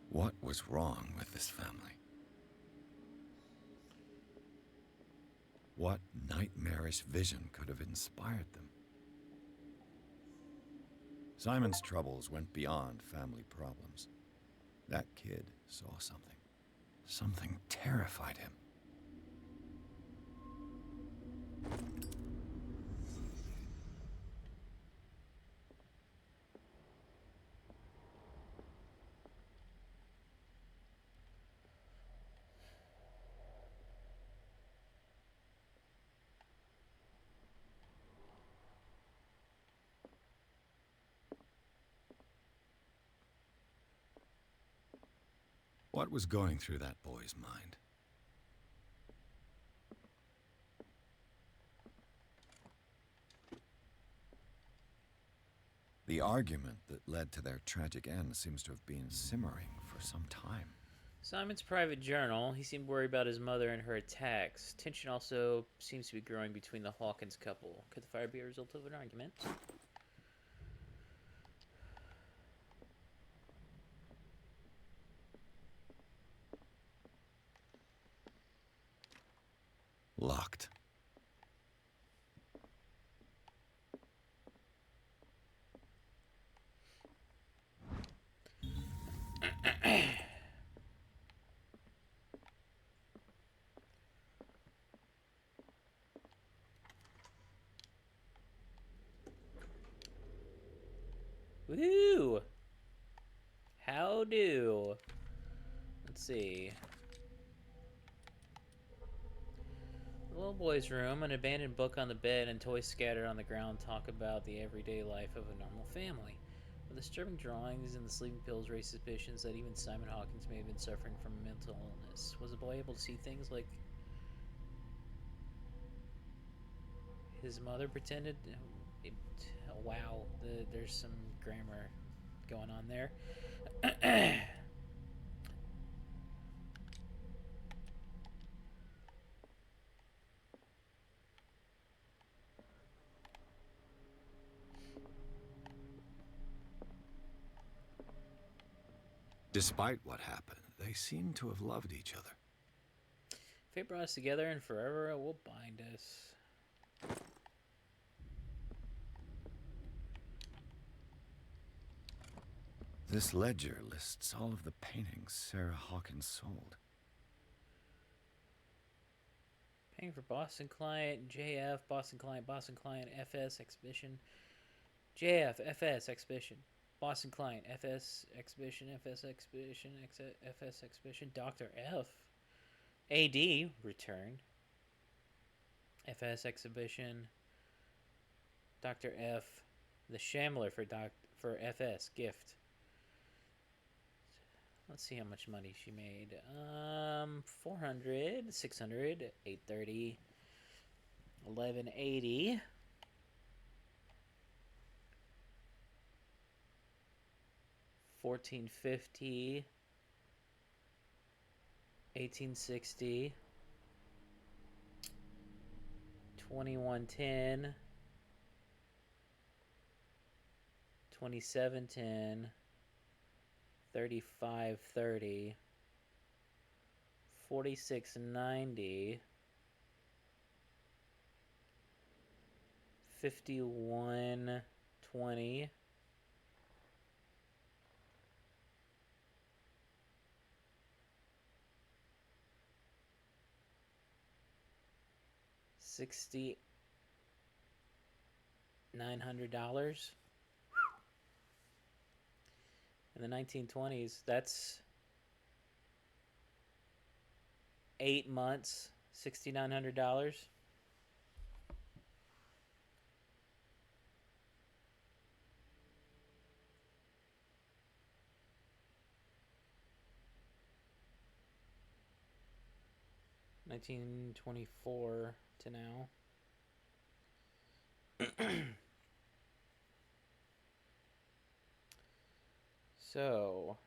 What was wrong with this family? What nightmarish vision could have inspired them? Simon's troubles went beyond family problems. That kid saw something. Something terrified him. What was going through that boy's mind? The argument that led to their tragic end seems to have been simmering for some time. Simon's private journal. He seemed worried about his mother and her attacks. Tension also seems to be growing between the Hawkins couple. Could the fire be a result of an argument? Locked. Woo! How do? Let's see. The little boy's room, an abandoned book on the bed, and toys scattered on the ground talk about the everyday life of a normal family. The disturbing drawings and the sleeping pills raise suspicions that even Simon Hawkins may have been suffering from mental illness. Was the boy able to see things like his mother pretended? Wow, there's some grammar going on there. Despite what happened, they seem to have loved each other. Fate brought us together, and forever it will bind us. This ledger lists all of the paintings Sarah Hawkins sold. Paying for Boston Client, JF, Boston Client, FS Exhibition, JF, FS Exhibition, Boston Client, FS Exhibition, FS Exhibition, FS Exhibition, Dr. F, AD, Return, FS Exhibition, Dr. F, The Shambler for FS, Gift. Let's see how much money she made. 400, 600, 830, 1180. $14.50, $18.60, $21.10, $27.10, $35.30, $46.90, $51.20. $6,900 in the 1920s. That's 8 months, $6,900. $1924 to now. So,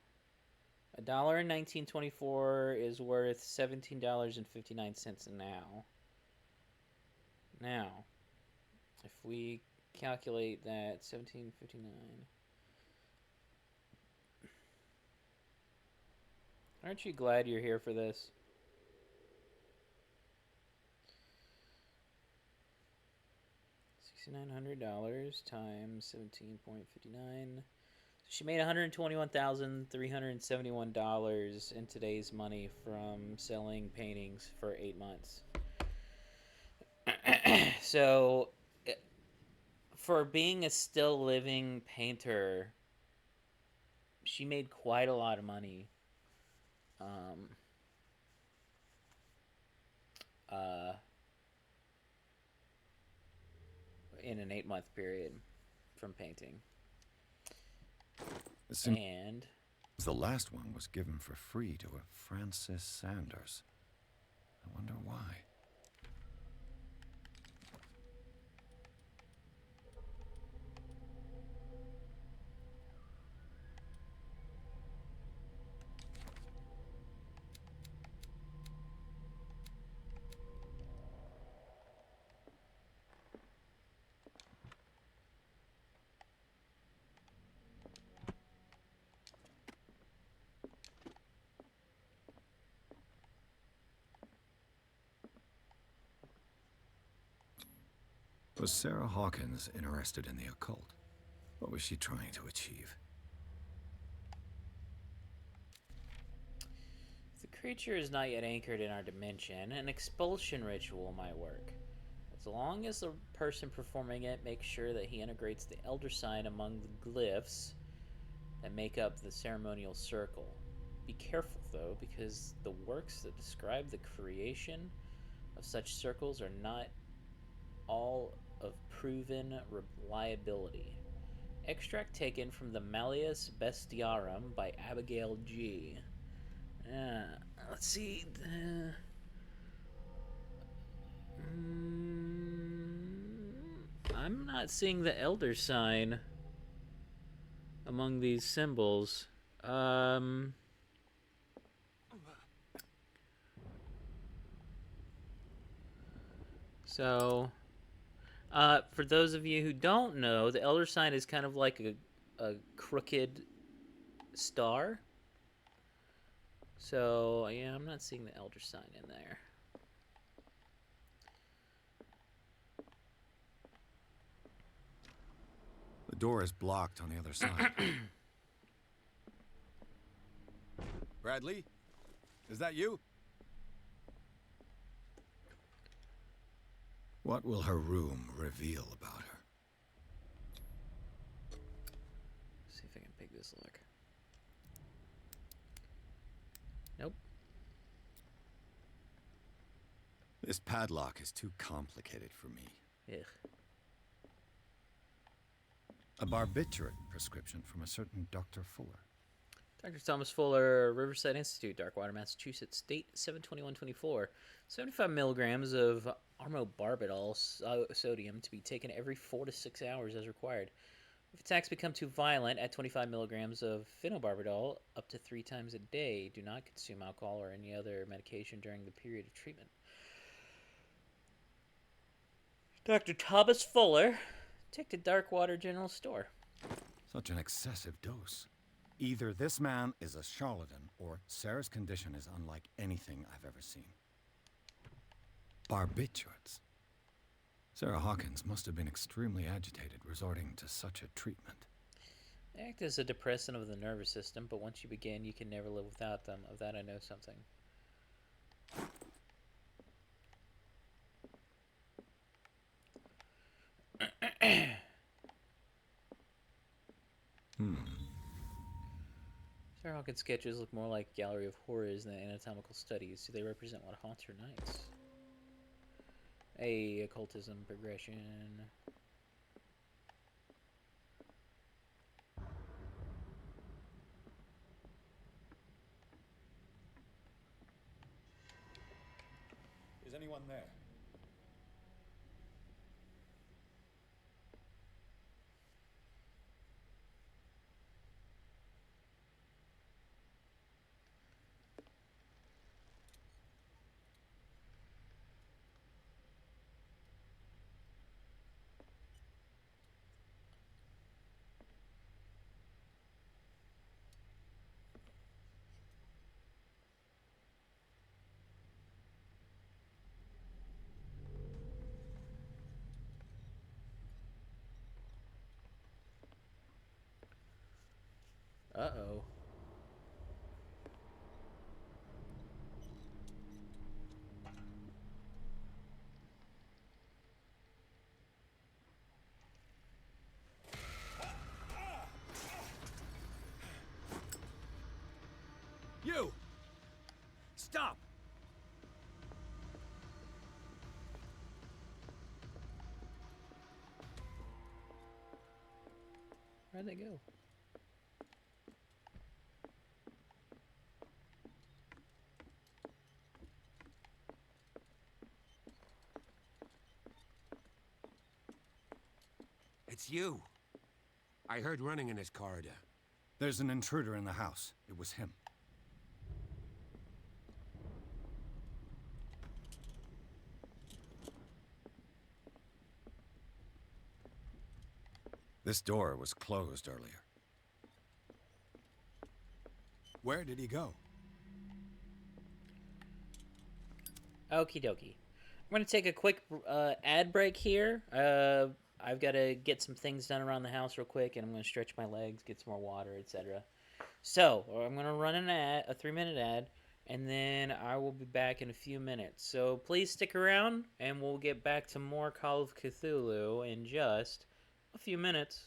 $1 in 1924 is worth $17.59 now. Now, if we calculate that, $17.59. Aren't you glad you're here for this? $6,900 times 17.59. She made $121,371 in today's money from selling paintings for 8 months. So, for being a still living painter, she made quite a lot of money. In an 8-month period from painting. And The last one was given for free to a Francis Sanders. I wonder why. Was Sarah Hawkins interested in the occult? What was she trying to achieve? If the creature is not yet anchored in our dimension, an expulsion ritual might work. As long as the person performing it makes sure that he integrates the elder sign among the glyphs that make up the ceremonial circle. Be careful, though, because the works that describe the creation of such circles are not all of proven reliability. Extract taken from the Malleus Bestiarum by Abigail G. Let's see. I'm not seeing the elder sign among these symbols. So, for those of you who don't know, the elder sign is kind of like a crooked star. So, yeah, I'm not seeing the elder sign in there. The door is blocked on the other side. Bradley? Is that you? What will her room reveal about her? See if I can pick this lock. Nope. This padlock is too complicated for me. Ugh. A barbiturate prescription from a certain Dr. Fuller. Dr. Thomas Fuller, Riverside Institute, Darkwater, Massachusetts, date 7/21/24. 75 milligrams of armobarbital sodium to be taken every 4 to 6 hours as required. If attacks become too violent, add 25 milligrams of phenobarbital up to 3 times a day. Do not consume alcohol or any other medication during the period of treatment. Dr. Thomas Fuller, take to Darkwater General Store. Such an excessive dose. Either this man is a charlatan, or Sarah's condition is unlike anything I've ever seen. Barbiturates. Sarah Hawkins must have been extremely agitated resorting to such a treatment. They act as a depressant of the nervous system, but once you begin, you can never live without them. Of that I know something. Sarah Hawkins sketches look more like gallery of horrors than anatomical studies. Do they represent what haunts her nights? Occultism progression. Is anyone there? Uh-oh. You! Stop! Where'd they go? it's you. I heard running in this corridor. There's an intruder in the house. It was him. This door was closed earlier. Where did he go? Okie dokie. I'm going to take a quick ad break here. I've got to get some things done around the house real quick, and I'm going to stretch my legs, get some more water, etc. So, I'm going to run an ad, a 3-minute ad, and then I will be back in a few minutes. So, please stick around, and we'll get back to more Call of Cthulhu in just a few minutes.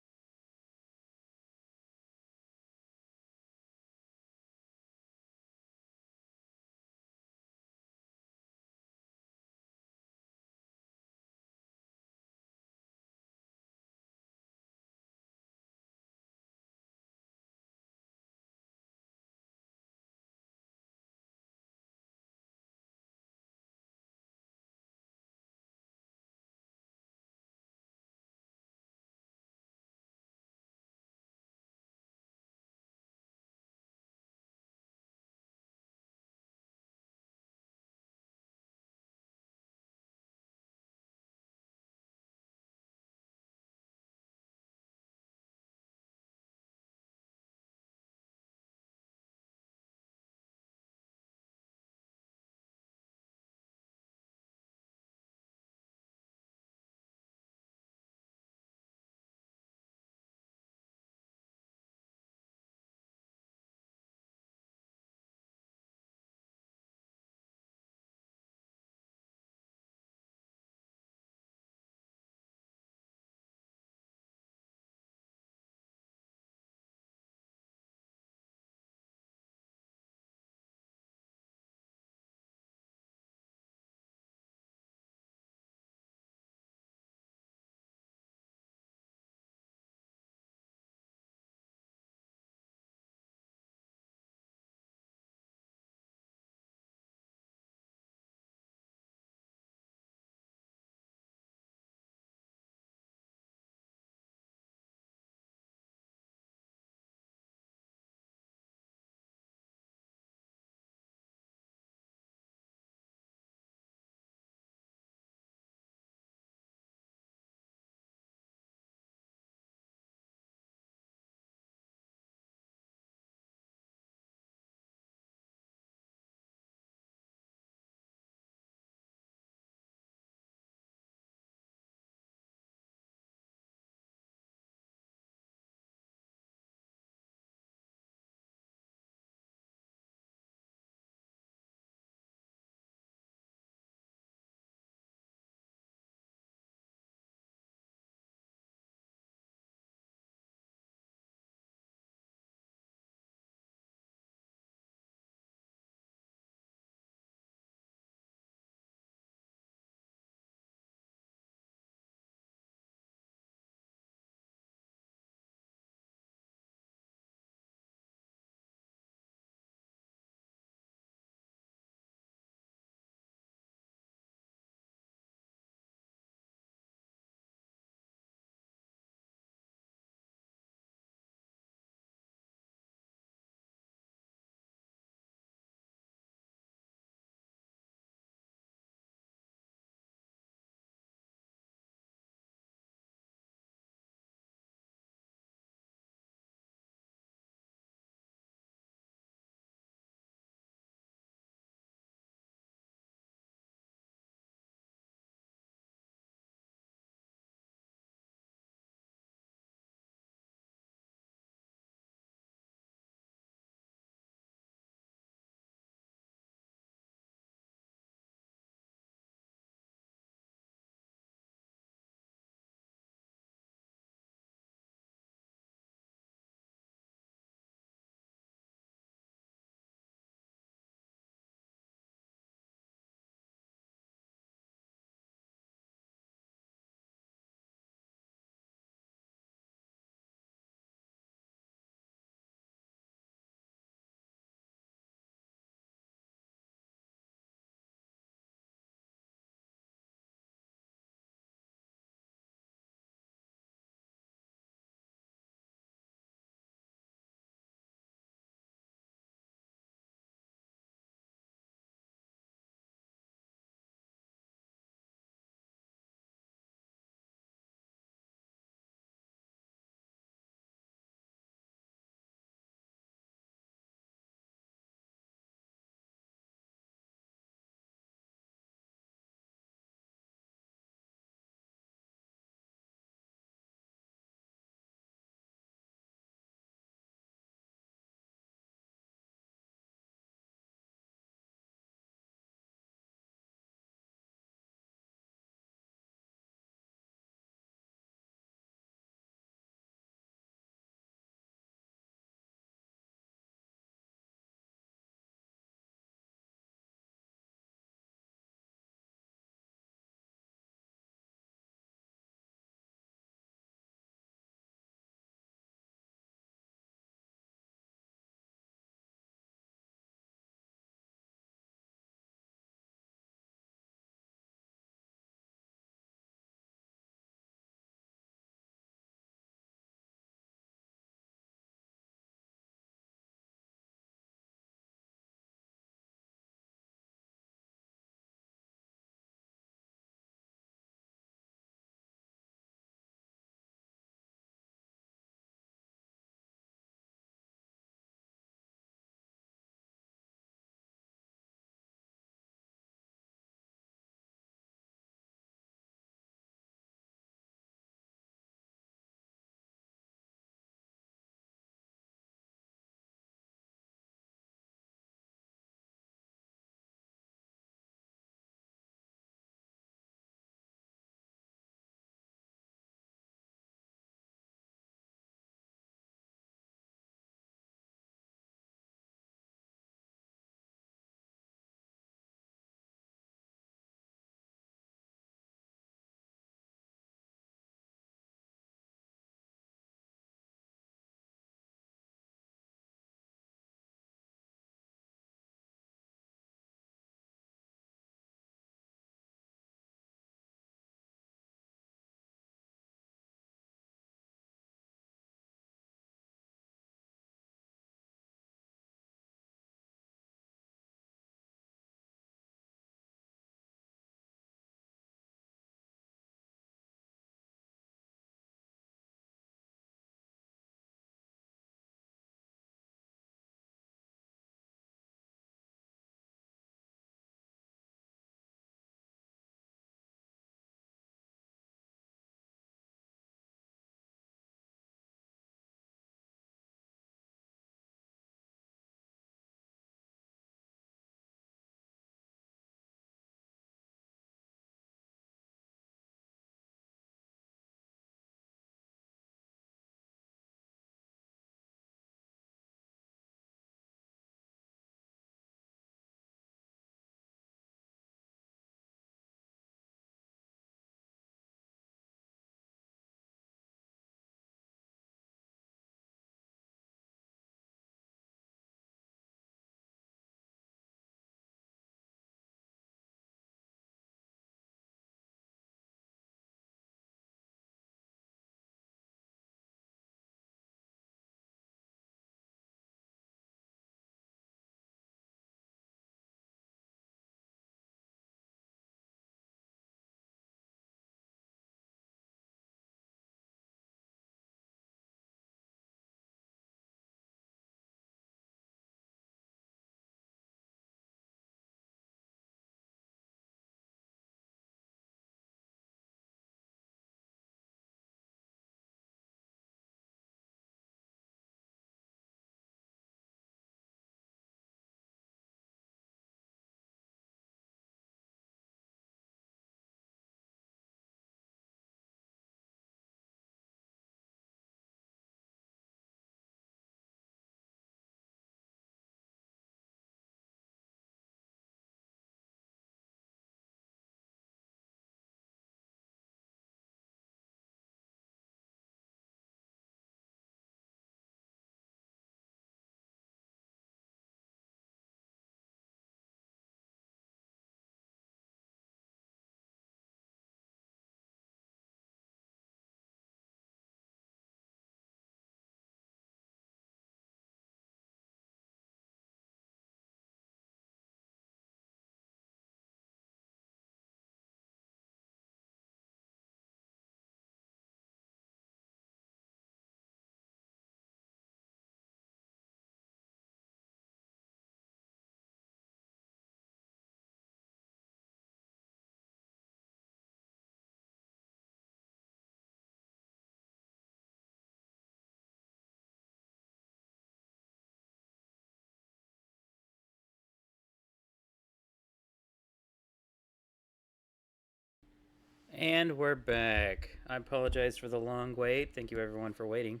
And we're back. I apologize for the long wait. Thank you everyone for waiting.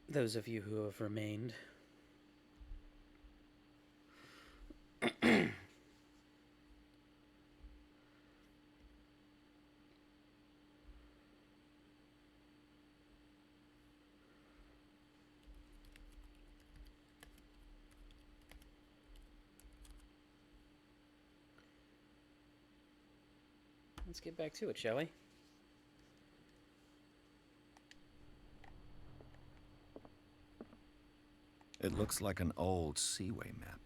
Those of you who have remained. Let's get back to it, shall we? It looks like an old seaway map.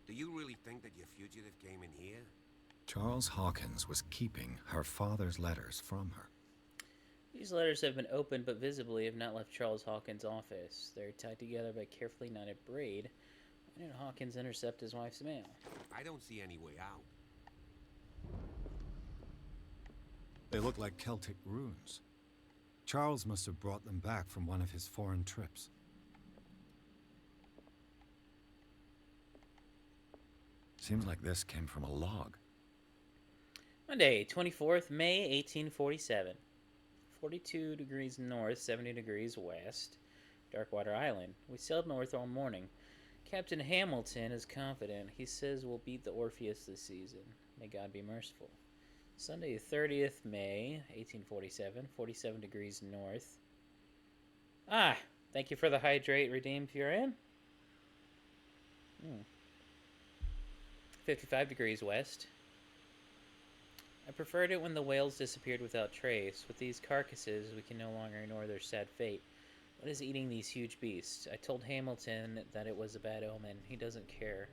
Do you really think that your fugitive came in here? Charles Hawkins was keeping her father's letters from her. These letters have been opened but visibly have not left Charles Hawkins' office. They're tied together by carefully knotted braid. Why did Hawkins intercept his wife's mail? I don't see any way out. They look like Celtic runes. Charles must have brought them back from one of his foreign trips. Seems like this came from a log. Monday, 24th May, 1847. 42 degrees north, 70 degrees west. Darkwater Island. We sailed north all morning. Captain Hamilton is confident. He says we'll beat the Orpheus this season. May God be merciful. Sunday, 30th May, 1847. 47 degrees north. Ah! Thank you for the hydrate redeemed Furin. 55 degrees west. I preferred it when the whales disappeared without trace. With these carcasses, we can no longer ignore their sad fate. What is eating these huge beasts? I told Hamilton that it was a bad omen. He doesn't care.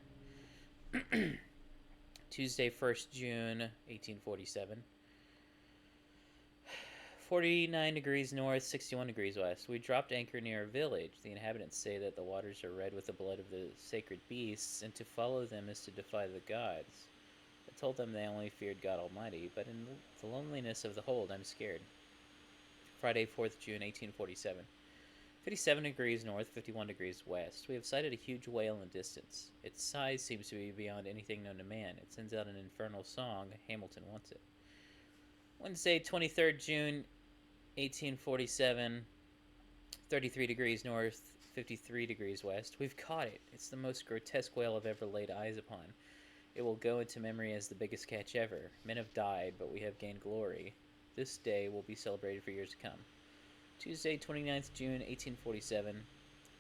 Tuesday, 1st June, 1847. 49 degrees north, 61 degrees west. We dropped anchor near a village. The inhabitants say that the waters are red with the blood of the sacred beasts, and to follow them is to defy the gods. I told them they only feared God Almighty, but in the loneliness of the hold, I'm scared. Friday, 4th June, 1847. 57 degrees north, 51 degrees west. We have sighted a huge whale in the distance. Its size seems to be beyond anything known to man. It sends out an infernal song. Hamilton wants it. Wednesday, 23rd June, 1847. 33 degrees north, 53 degrees west. We've caught it. It's the most grotesque whale I've ever laid eyes upon. It will go into memory as the biggest catch ever. Men have died, but we have gained glory. This day will be celebrated for years to come. Tuesday, 29th June, 1847.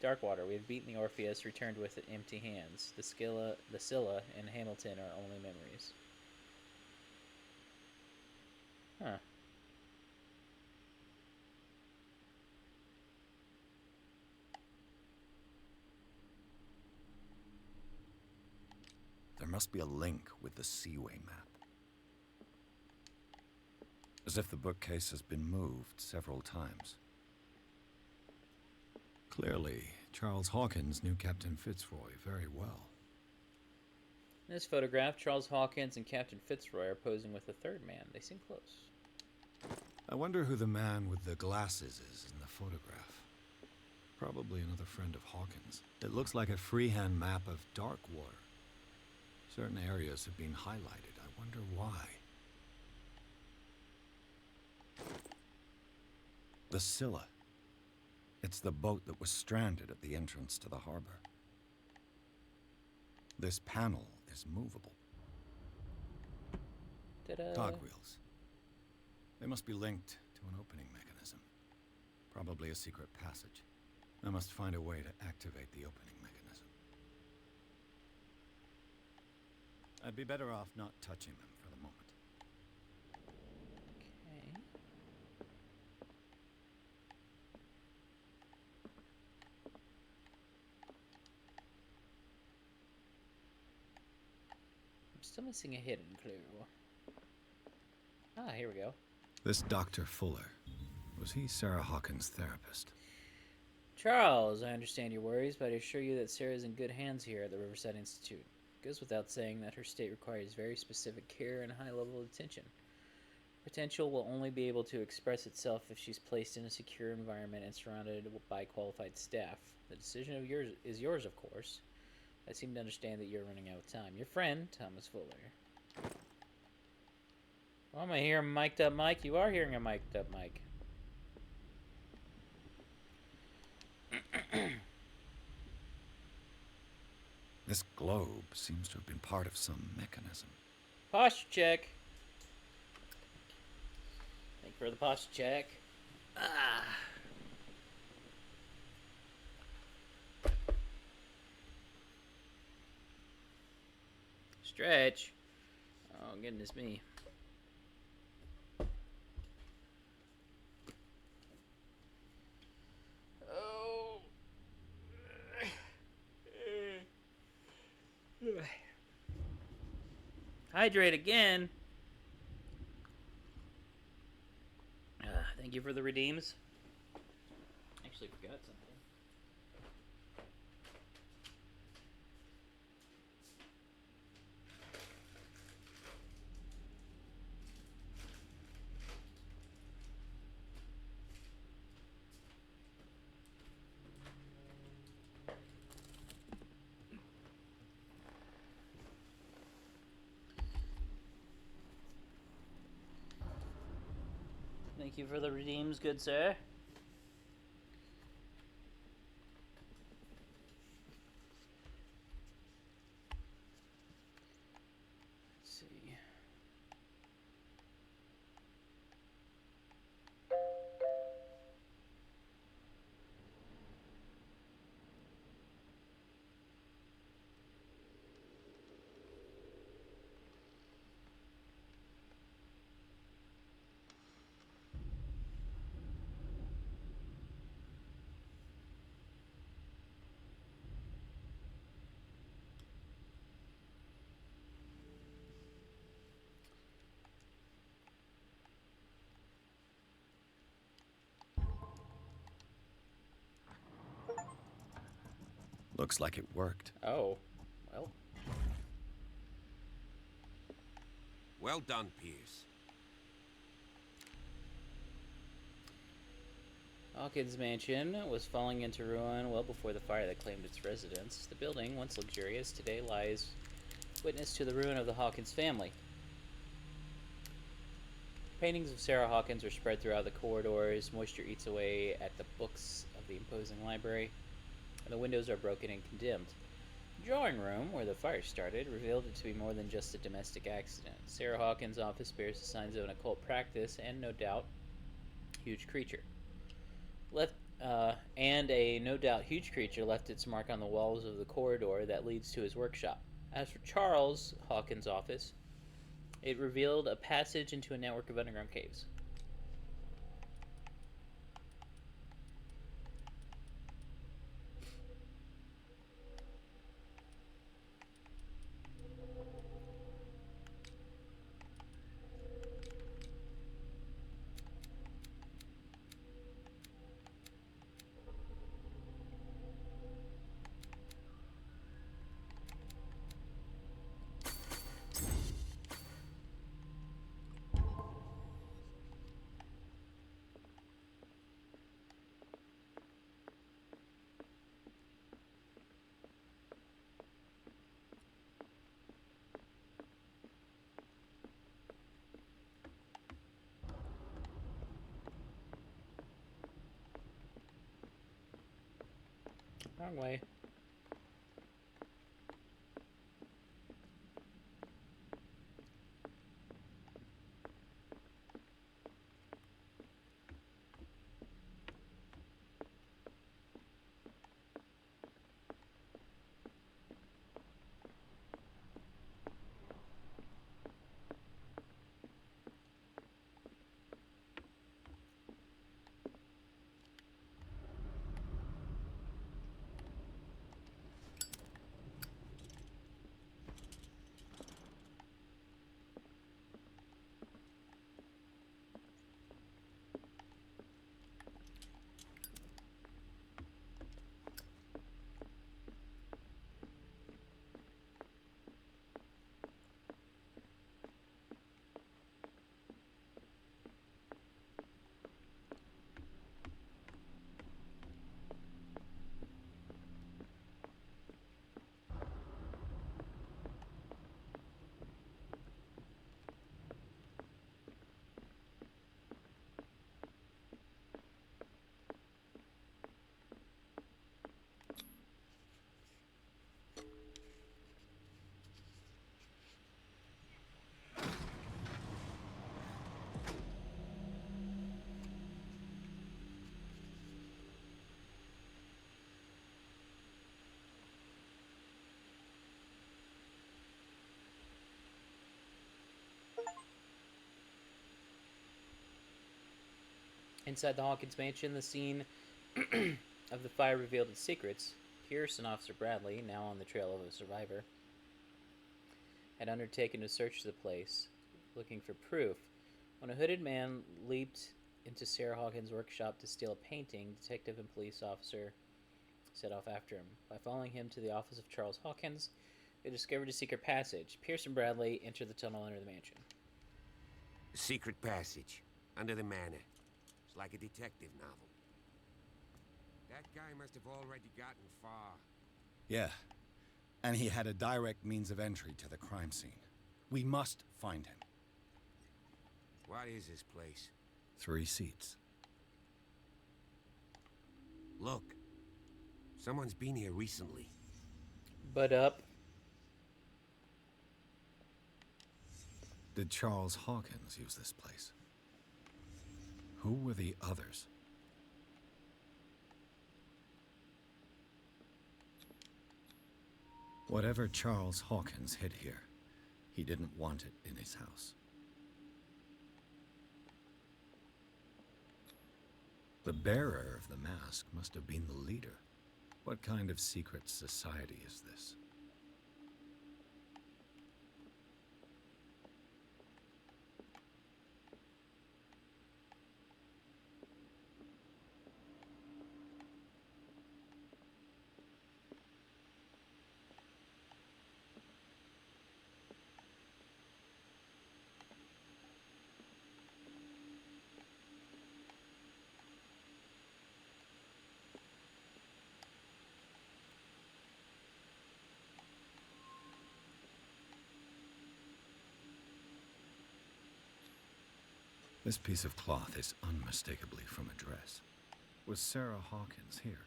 Darkwater. We have beaten the Orpheus, returned with empty hands. The Scylla, and Hamilton are only memories. Huh. There must be a link with the Seaway map. As if the bookcase has been moved several times. Clearly, Charles Hawkins knew Captain Fitzroy very well. In this photograph, Charles Hawkins and Captain Fitzroy are posing with a third man. They seem close. I wonder who the man with the glasses is in the photograph. Probably another friend of Hawkins. It looks like a freehand map of Darkwater. Certain areas have been highlighted. I wonder why. The Scylla. It's the boat that was stranded at the entrance to the harbor. This panel is movable. Ta-da. Cogwheels. They must be linked to an opening mechanism. Probably a secret passage. I must find a way to activate the opening mechanism. I'd be better off not touching them for the moment. Okay. I'm still missing a hidden clue. Ah, here we go. This Dr. Fuller, was he Sarah Hawkins' therapist? Charles, I understand your worries, but I assure you that Sarah is in good hands here at the Riverside Institute. It goes without saying that her state requires very specific care and a high level of attention. Potential will only be able to express itself if she's placed in a secure environment and surrounded by qualified staff. The decision of yours is yours, of course. I seem to understand that you're running out of time. Your friend, Thomas Fuller. Oh, am I hearing a mic'd up mic? You are hearing a mic'd up mic. This globe seems to have been part of some mechanism. Posture check. Thank you for the posture check. Ah. Stretch. Oh, goodness me. Oh. Hydrate again. Thank you for the redeems. Actually forgot something. Thank you for the redeems, good sir. Let's see. Looks like it worked. Oh, well. Well done, Pierce. Hawkins' mansion was falling into ruin well before the fire that claimed its residence. The building, once luxurious, today lies witness to the ruin of the Hawkins family. Paintings of Sarah Hawkins are spread throughout the corridors. Moisture eats away at the books of the imposing library, and the windows are broken and condemned. The drawing room, where the fire started, revealed it to be more than just a domestic accident. Sarah Hawkins' office bears the signs of an occult practice and, no doubt, huge creature. No doubt huge creature left its mark on the walls of the corridor that leads to his workshop. As for Charles Hawkins' office, it revealed a passage into a network of underground caves. Wrong way. Inside the Hawkins mansion, the scene of the fire revealed its secrets. Pierce and Officer Bradley, now on the trail of a survivor, had undertaken to search the place, looking for proof. When a hooded man leaped into Sarah Hawkins' workshop to steal a painting, detective and police officer set off after him. By following him to the office of Charles Hawkins, they discovered a secret passage. Pierce and Bradley entered the tunnel under the mansion. Secret passage, under the manor. It's like a detective novel. That guy must have already gotten far. Yeah, and he had a direct means of entry to the crime scene. We must find him. What is this place? 3 seats. Look, someone's been here recently. But up. Did Charles Hawkins use this place? Who were the others? Whatever Charles Hawkins hid here, he didn't want it in his house. The bearer of the mask must have been the leader. What kind of secret society is this? This piece of cloth is unmistakably from a dress. Was Sarah Hawkins here?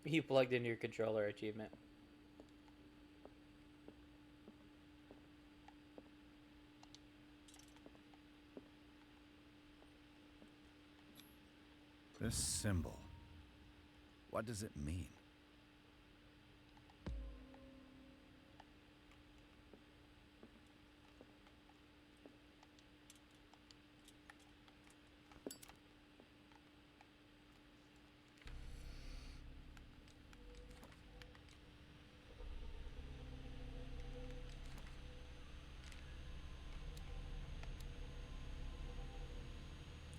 You plugged in your controller achievement. This symbol, what does it mean?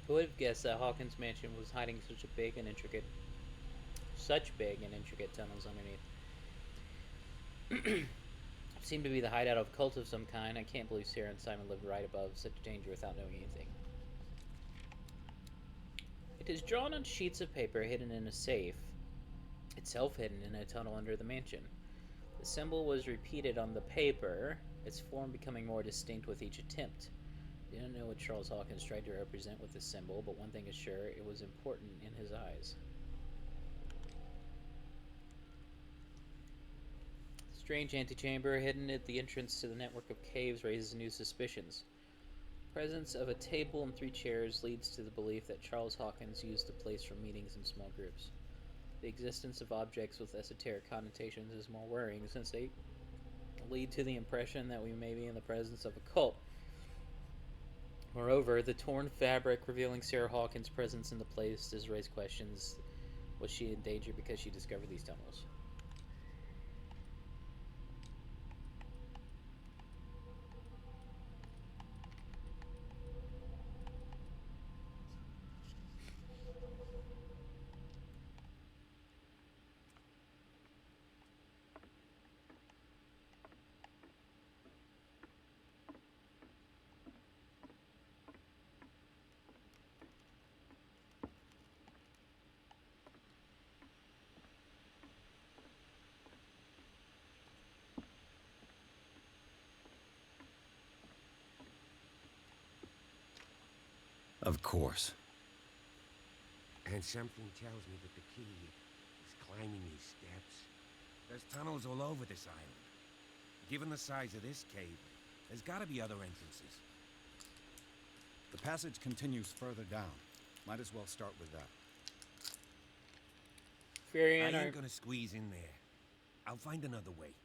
Who would have guessed that Hawkins Mansion was hiding such big and intricate tunnels underneath? Seemed to be the hideout of a cult of some kind. I can't believe Sarah and Simon lived right above such danger without knowing anything. It is drawn on sheets of paper hidden in a safe, itself hidden in a tunnel under the mansion. The symbol was repeated on the paper, its form becoming more distinct with each attempt. I didn't know what Charles Hawkins tried to represent with this symbol, but one thing is sure, it was important in his eyes. Strange antechamber hidden at the entrance to the network of caves raises new suspicions. Presence of a table and 3 chairs leads to the belief that Charles Hawkins used the place for meetings in small groups. The existence of objects with esoteric connotations is more worrying, since they lead to the impression that we may be in the presence of a cult. Moreover, the torn fabric revealing Sarah Hawkins' presence in the place does raise questions. Was she in danger because she discovered these tunnels? Of course. And something tells me that the key is climbing these steps. There's tunnels all over this island. Given the size of this cave, there's gotta be other entrances. The passage continues further down. Might as well start with that. Furion, I ain't gonna squeeze in there. I'll find another way.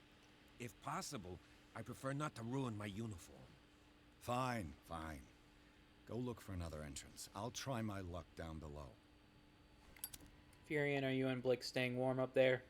If possible, I prefer not to ruin my uniform. Fine, fine. Go look for another entrance. I'll try my luck down below. Furion, are you and Blick staying warm up there?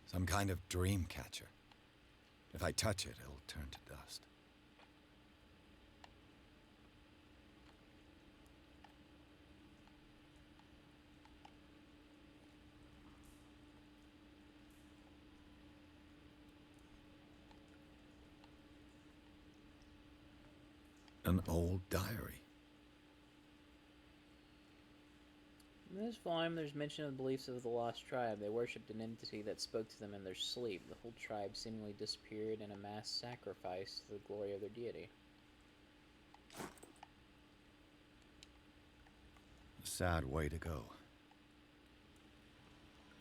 Some kind of dream catcher. If I touch it, it'll turn to dust. An old diary. In this volume, there's mention of the beliefs of the lost tribe. They worshipped an entity that spoke to them in their sleep. The whole tribe seemingly disappeared in a mass sacrifice to the glory of their deity. A sad way to go.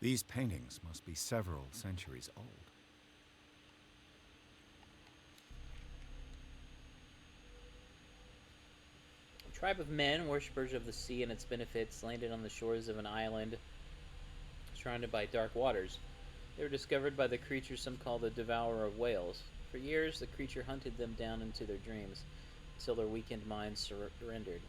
These paintings must be several centuries old. A tribe of men, worshippers of the sea and its benefits, landed on the shores of an island surrounded by dark waters. They were discovered by the creature some call the Devourer of Whales. For years, the creature hunted them down into their dreams, until their weakened minds surrendered.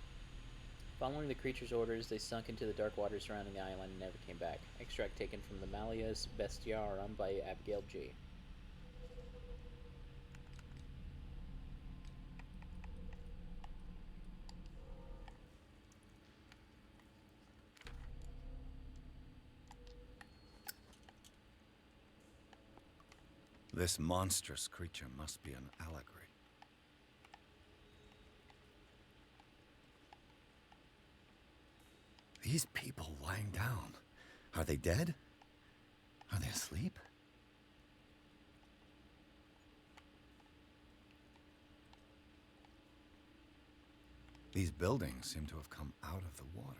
Following the creature's orders, they sunk into the dark waters surrounding the island and never came back. Extract taken from the Malleus Bestiarum by Abigail G. This monstrous creature must be an allegory. These people lying down, are they dead? Are they asleep? These buildings seem to have come out of the water.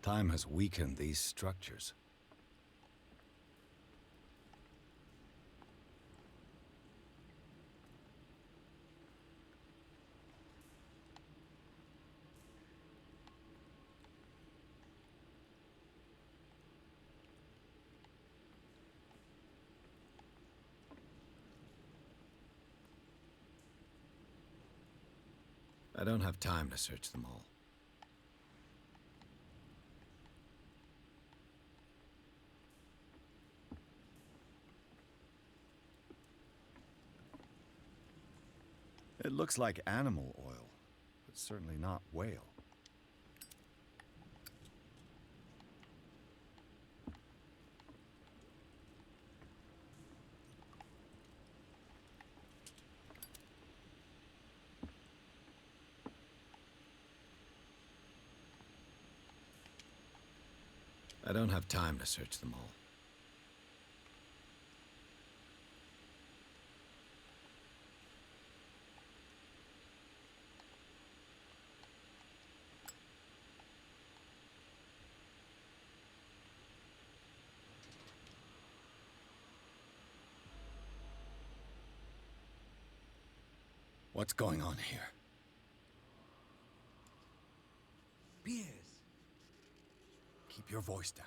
Time has weakened these structures. I don't have time to search them all. It looks like animal oil, but certainly not whale. I don't have time to search them all. What's going on here? Pierce. Keep your voice down.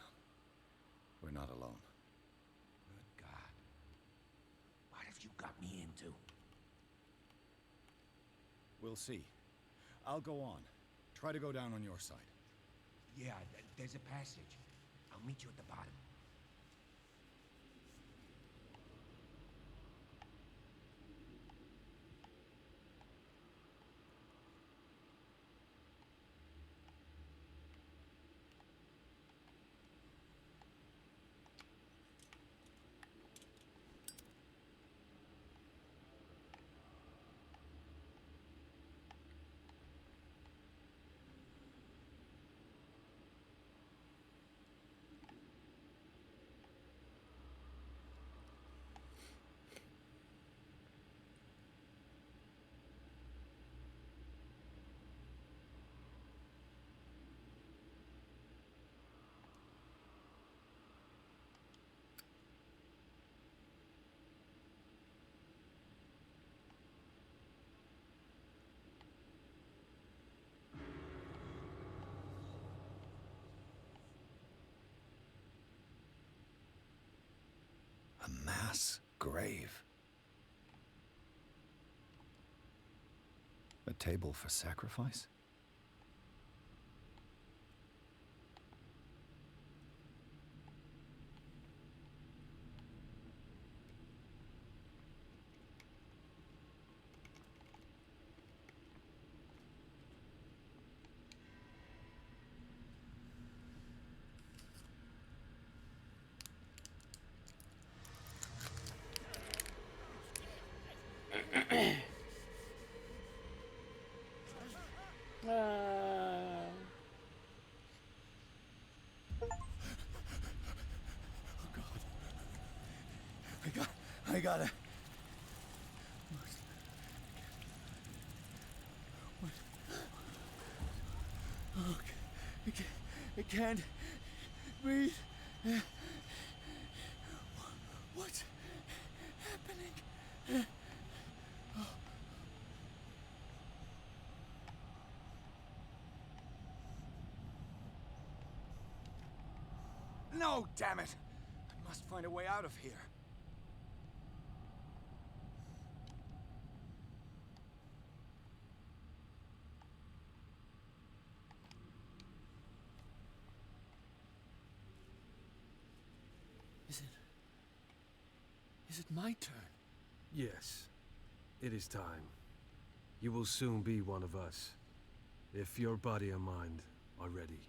We're not alone. Good God. What have you got me into? We'll see. I'll go on. Try to go down on your side. Yeah, there's a passage. I'll meet you at the bottom. A mass grave. A table for sacrifice? I gotta... What? Oh, I can't breathe. What's happening? No, damn it! I must find a way out of here. Is it my turn? Yes, it is time. You will soon be one of us, if your body and mind are ready.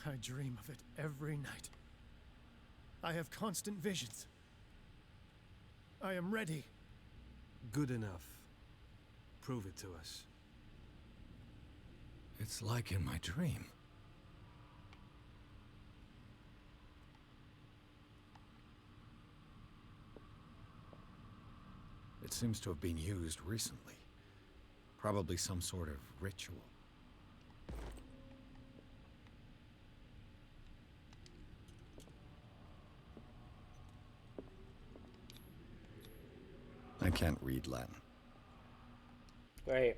I dream of it every night. I have constant visions. I am ready. Good enough. Prove it to us. It's like in my dream. It seems to have been used recently. Probably some sort of ritual. I can't read Latin. Right.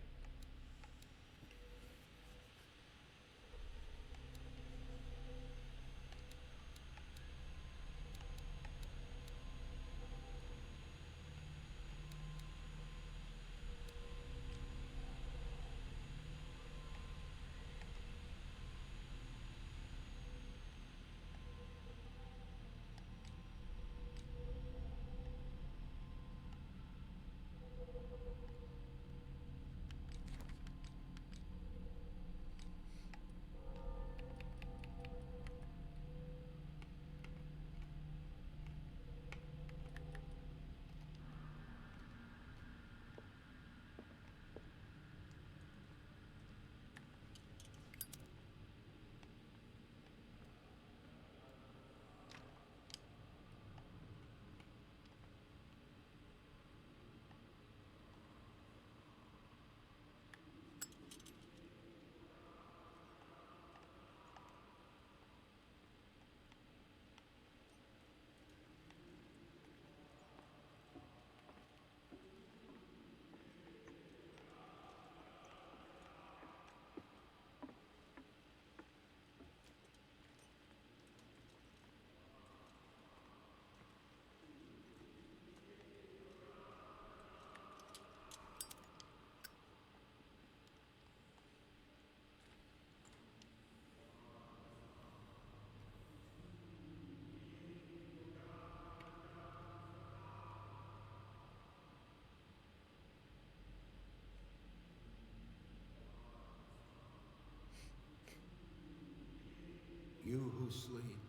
You who sleep,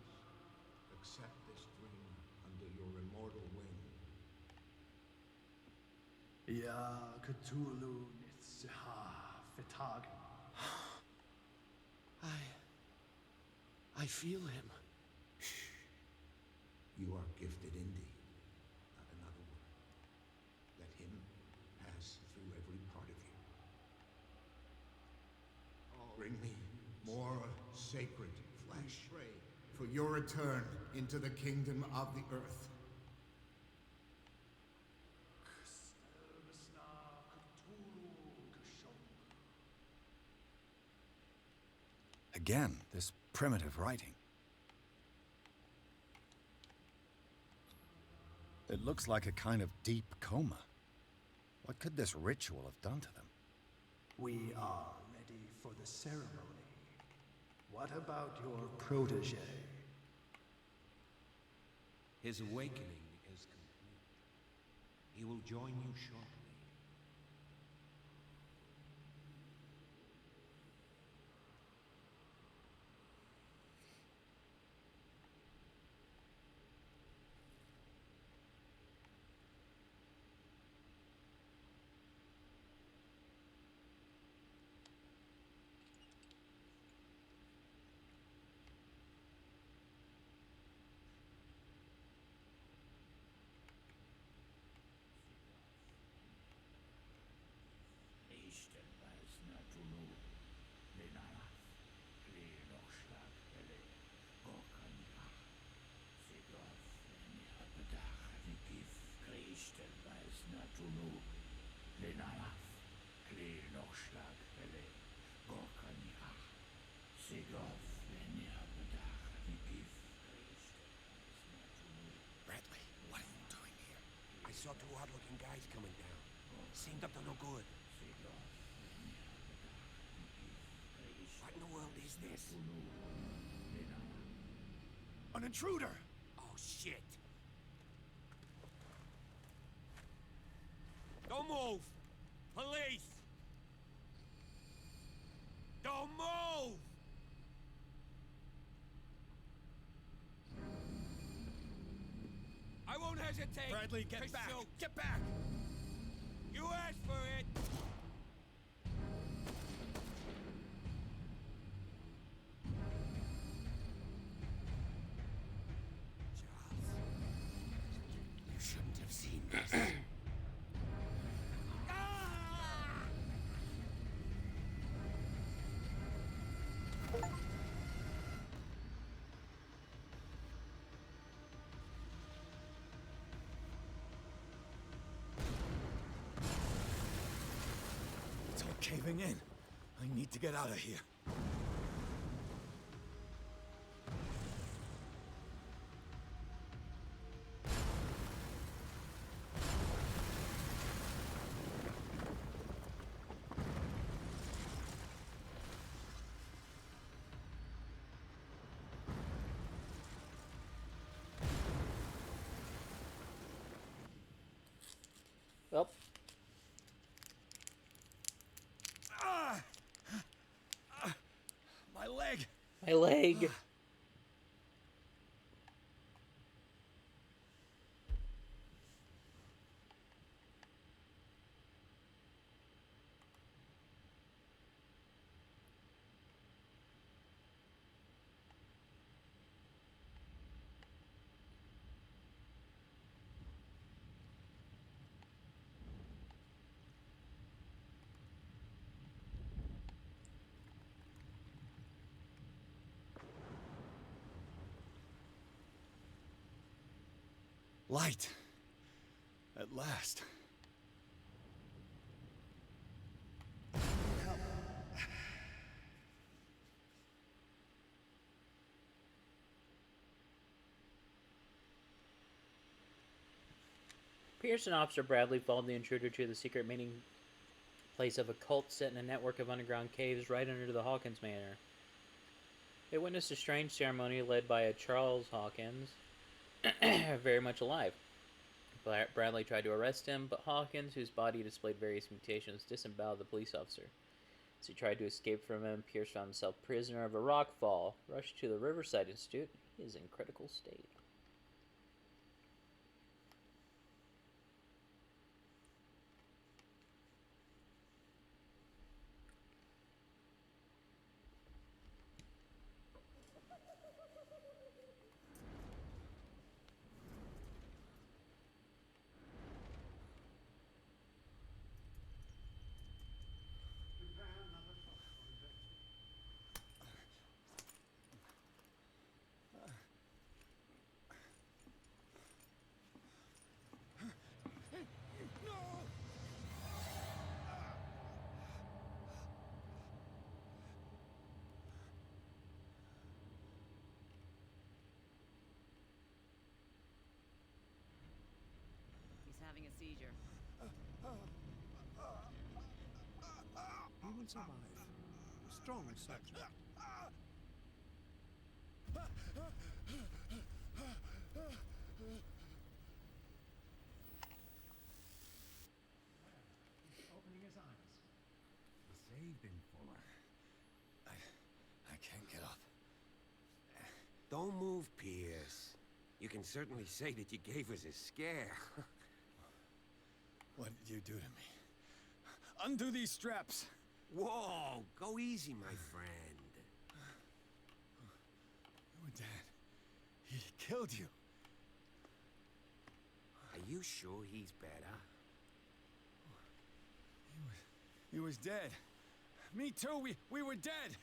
accept this dream under your immortal wing. Ya Cthulhu Nitziha Fitag. I feel him. You are gifted indeed, not another word. Let him pass through every part of you. Bring me more sacred flesh for your return into the kingdom of the earth. Again, this primitive writing. It looks like a kind of deep coma. What could this ritual have done to them? We are ready for the ceremony. What about your protege? His awakening is complete. He will join you shortly. Bradley, what are you doing here? I saw two odd-looking guys coming down. Seemed up to no good. What in the world is this? An intruder! Oh, shit! Don't move! Police! Don't move! I won't hesitate. Bradley, get to back! shoot. Get back! You asked for it. Charles, you shouldn't have seen this. It's all caving in. I need to get out of here. Well, My leg! my leg. Light. At last. Pierce and Officer Bradley followed the intruder to the secret meeting place of a cult set in a network of underground caves right under the Hawkins Manor. They witnessed a strange ceremony led by a Charles Hawkins, very much alive. Bradley tried to arrest him, but Hawkins, whose body displayed various mutations, disemboweled the police officer. As he tried to escape from him, Pierce found himself prisoner of a rock fall. Rushed to the Riverside Institute. He is in critical state. He's having a seizure. He will survive. Strong subject. Opening his eyes. Saved him, Fuller. I can't get up. Don't move, Pierce. You can certainly say that you gave us a scare. What did you do to me? Undo these straps! Whoa! Go easy, my friend. You were dead. He killed you. Are you sure he's better? He was dead. Me too. We were dead.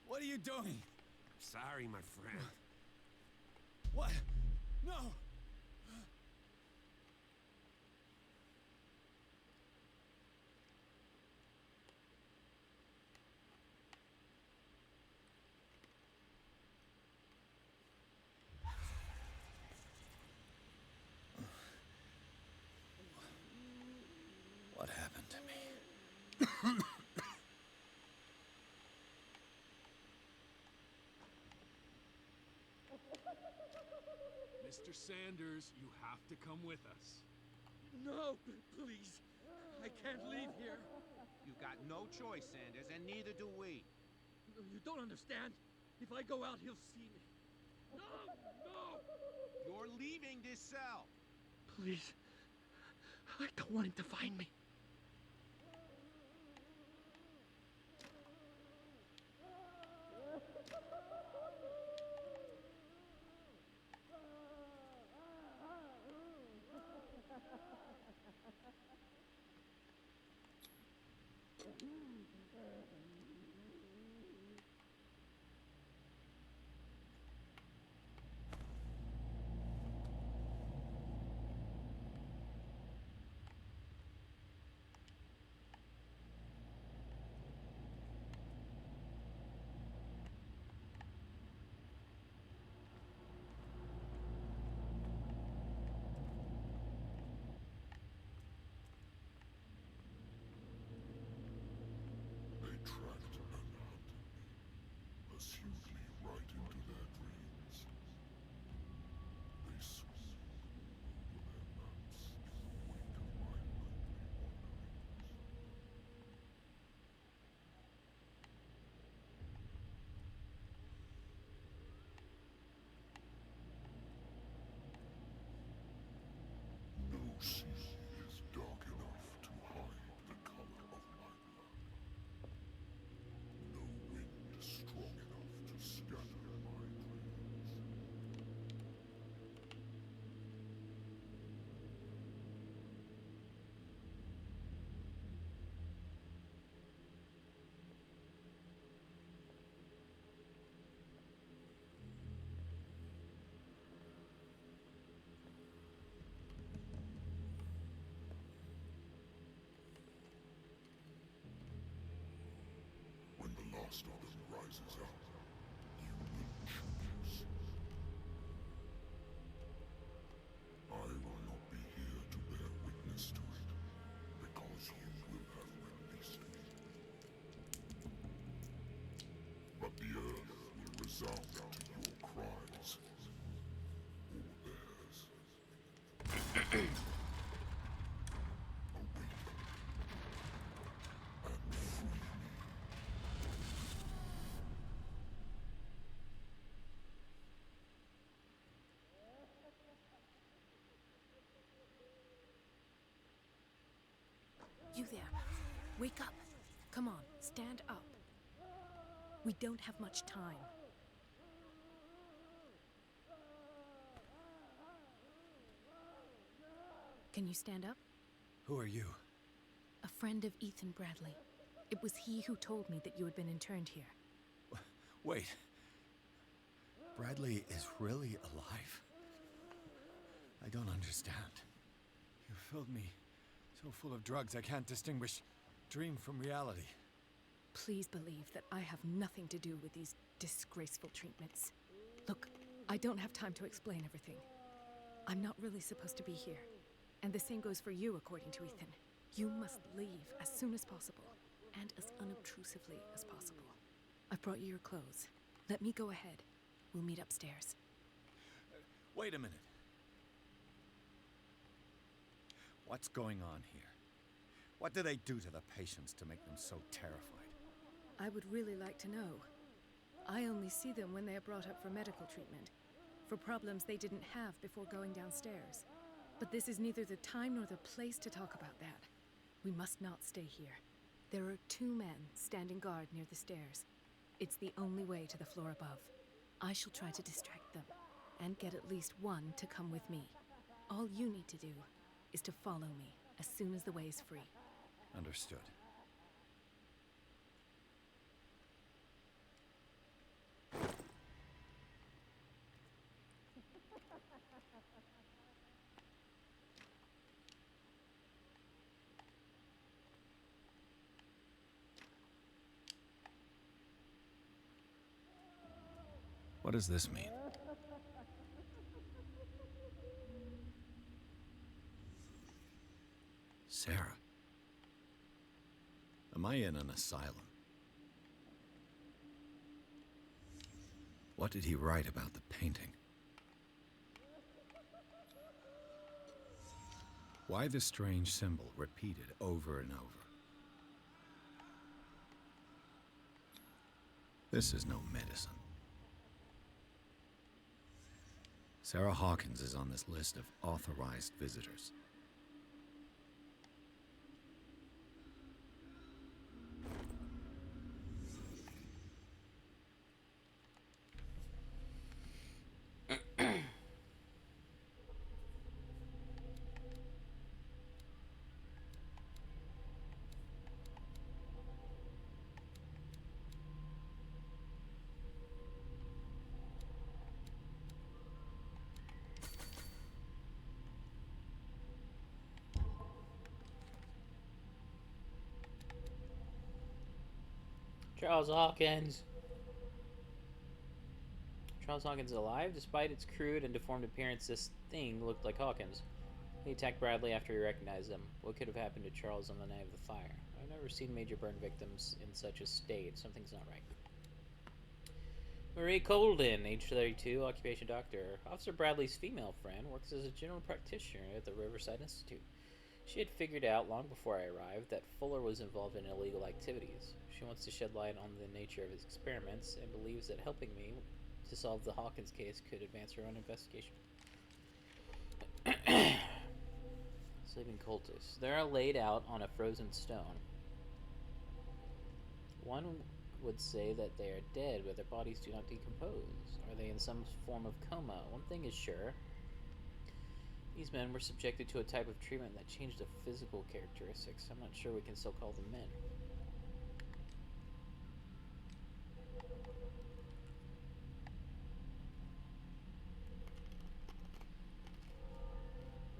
What are you doing? Sorry, my friend. What? No! What happened to me? Mr. Sanders, you have to come with us. No, please. I can't leave here. You got no choice, Sanders, and neither do we. No, you don't understand. If I go out, he'll see me. No! No! You're leaving this cell. Please. I don't want him to find me. They tracked and hunted me, pursued me right into their dreams. They swooped over their nuts in the wake of my lonely wanderings. No sea is dark enough to hide the color of my blood. No wind strong enough to scatter my dreams. When the last of them rises up, you will choose. I will not be here to bear witness to it, because you will have released me. But the earth will resound to your cries, or theirs. Awake and free me. You there. Wake up. Come on, stand up. We don't have much time. Can you stand up? Who are you? A friend of Ethan Bradley. It was he who told me that you had been interned here. Wait. Bradley is really alive? I don't understand. You filled me so full of drugs I can't distinguish dream from reality. Please believe that I have nothing to do with these disgraceful treatments. Look, I don't have time to explain everything. I'm not really supposed to be here. And the same goes for you, according to Ethan. You must leave as soon as possible, and as unobtrusively as possible. I've brought you your clothes. Let me go ahead. We'll meet upstairs. Wait a minute. What's going on here? What do they do to the patients to make them so terrified? I would really like to know. I only see them when they are brought up for medical treatment, for problems they didn't have before going downstairs. But this is neither the time nor the place to talk about that. We must not stay here. There are 2 men standing guard near the stairs. It's the only way to the floor above. I shall try to distract them, and get at least one to come with me. All you need to do is to follow me as soon as the way is free. Understood. What does this mean? Sarah. Am I in an asylum? What did he write about the painting? Why the strange symbol repeated over and over? This is no medicine. Sarah Hawkins is on this list of authorized visitors. Charles Hawkins. Charles Hawkins is alive. Despite its crude and deformed appearance, this thing looked like Hawkins. He attacked Bradley after he recognized him. What could have happened to Charles on the night of the fire? I've never seen major burn victims in such a state. Something's not right. Marie Colden, age 32, occupation doctor. Officer Bradley's female friend works as a general practitioner at the Riverside Institute. She had figured out long before I arrived that Fuller was involved in illegal activities. She wants to shed light on the nature of his experiments and believes that helping me to solve the Hawkins case could advance her own investigation. Sleeping cultists. They are laid out on a frozen stone. One would say that they are dead, but their bodies do not decompose. Are they in some form of coma? One thing is sure. These men were subjected to a type of treatment that changed their physical characteristics. I'm not sure we can still call them men.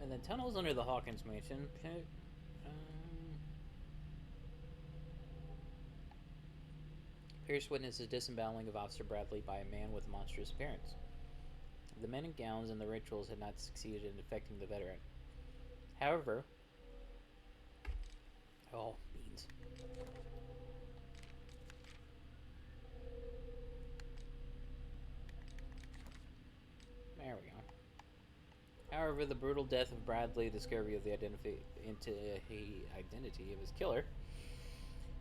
And the tunnels under the Hawkins Mansion. Pierce witnesses disemboweling of Officer Bradley by a man with a monstrous appearance. The men in gowns and the rituals had not succeeded in affecting the veteran. However, beans. There we go. However, the brutal death of Bradley, discovery of the identity of his killer,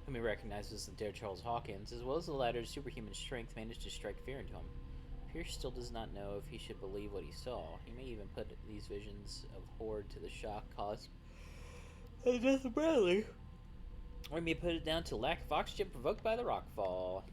whom he recognizes as the dead Charles Hawkins, as well as the latter's superhuman strength, managed to strike fear into him. Pierce still does not know if he should believe what he saw. He may even put these visions of horror to the shock caused by the death of Bradley. Or you may put it down to lack of oxygen provoked by the rockfall.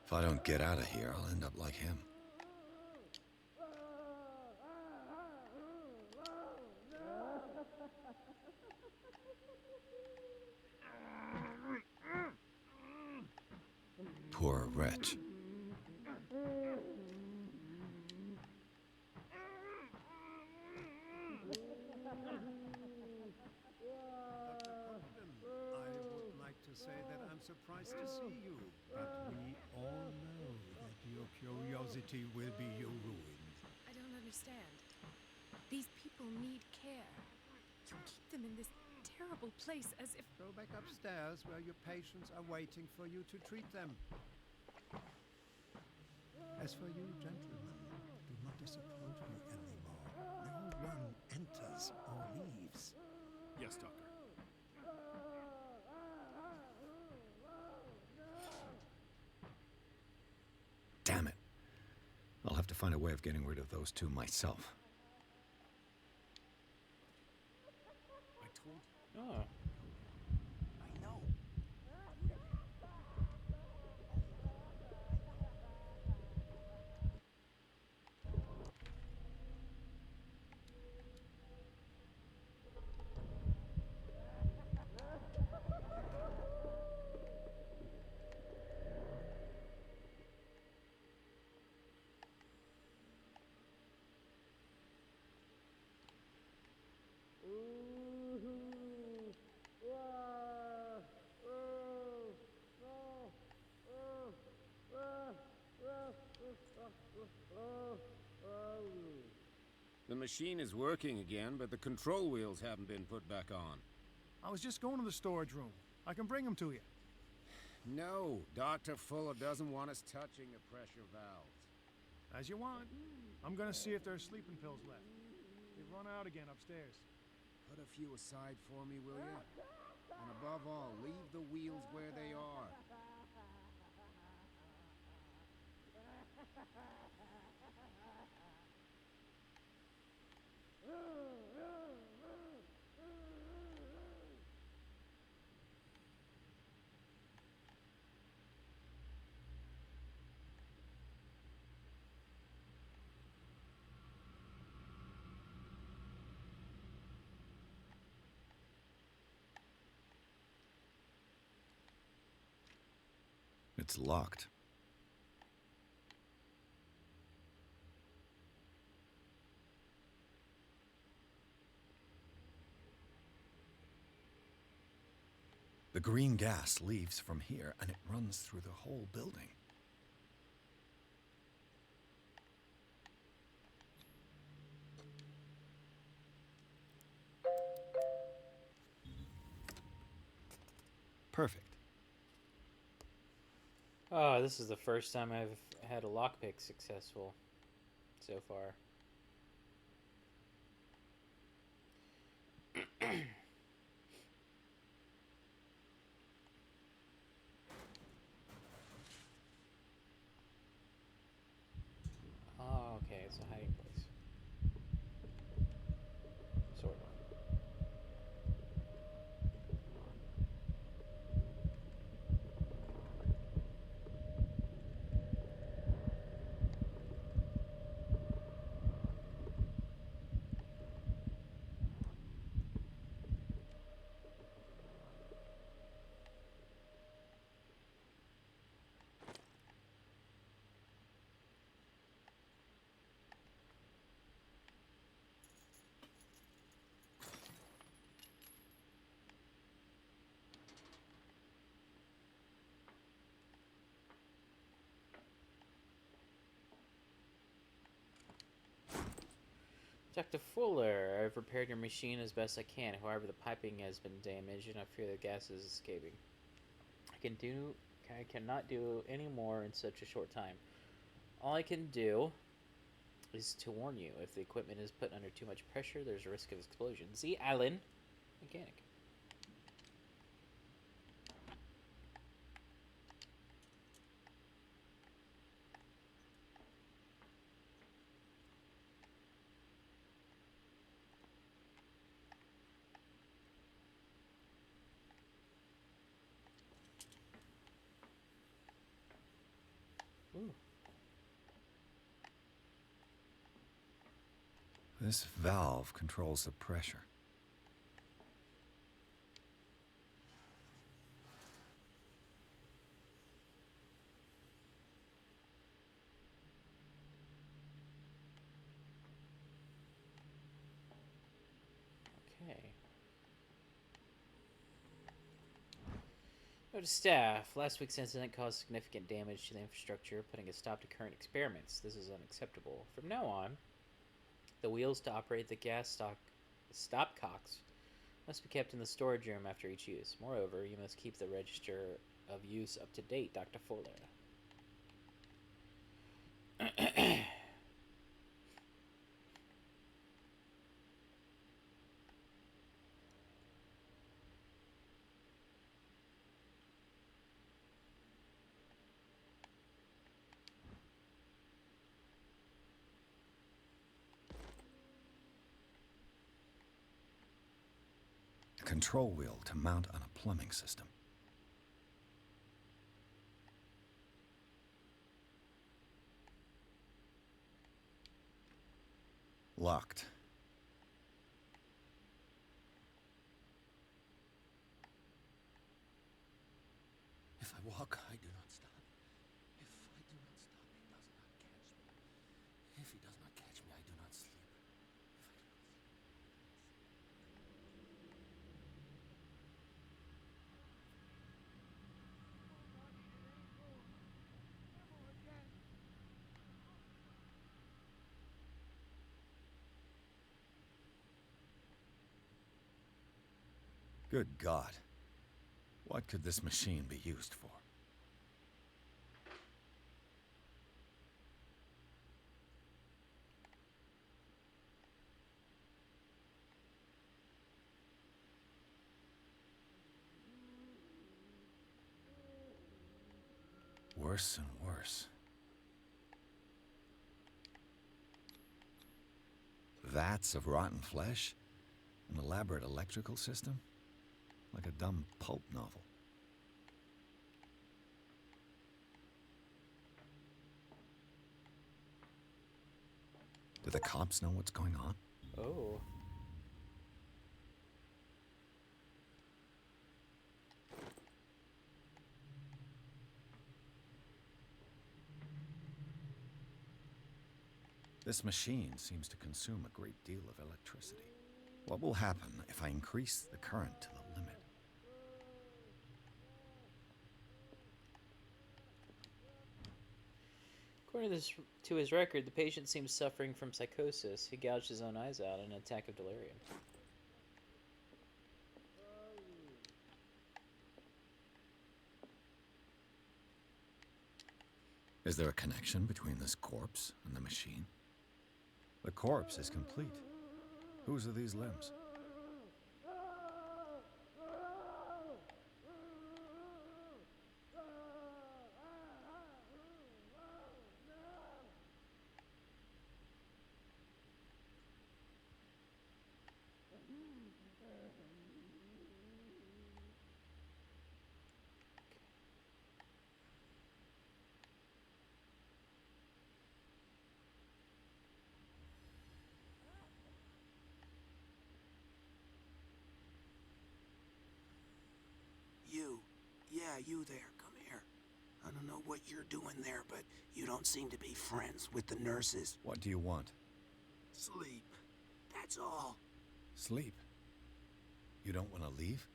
If I don't get out of here, I'll end up like him. Poor wretch. Surprised to see you, but we all know that your curiosity will be your ruin. I don't understand. These people need care. You keep them in this terrible place as if... Go back upstairs where your patients are waiting for you to treat them. As for you, gentlemen, do not disappoint me anymore. No one enters or leaves. Yes, Doctor. Damn it. I'll have to find a way of getting rid of those two myself. I told you. Oh. I know. The machine is working again, but the control wheels haven't been put back on. I was just going to the storage room. I can bring them to you. No, Dr. Fuller doesn't want us touching the pressure valves. As you want. I'm gonna see if there's sleeping pills left. They've run out again upstairs. Put a few aside for me, will you? And above all, leave the wheels where they are. It's locked. The green gas leaves from here and it runs through the whole building. Perfect. Oh, this is the first time I've had a lockpick successful so far. Oh, okay, it's a hiding place. Sort of. Dr. Fuller, I've repaired your machine as best I can. However, the piping has been damaged, and I fear the gas is escaping. I cannot do any more in such a short time. All I can do is to warn you. If the equipment is put under too much pressure, there's a risk of explosion. See, Alan, mechanic. Ooh. This valve controls the pressure. Okay. Go to staff. Last week's incident caused significant damage to the infrastructure, putting a stop to current experiments. This is unacceptable. From now on, the wheels to operate the gas stopcocks must be kept in the storage room after each use. Moreover, you must keep the register of use up to date, Dr. Fuller. A control wheel to mount on a plumbing system. Locked. If I walk, I do not stop. If I do not stop, he does not catch me. If he does not catch me, I do not sleep. Good God. What could this machine be used for? Worse and worse. Vats of rotten flesh? An elaborate electrical system? Like a dumb pulp novel. Do the cops know what's going on? Oh. This machine seems to consume a great deal of electricity. What will happen if I increase the current to the limit? According to his record, the patient seems suffering from psychosis. He gouged his own eyes out in an attack of delirium. Is there a connection between this corpse and the machine? The corpse is complete. Whose are these limbs? You there, come here. I don't know what you're doing there, but you don't seem to be friends with the nurses. What do you want? Sleep. That's all. Sleep? You don't want to leave?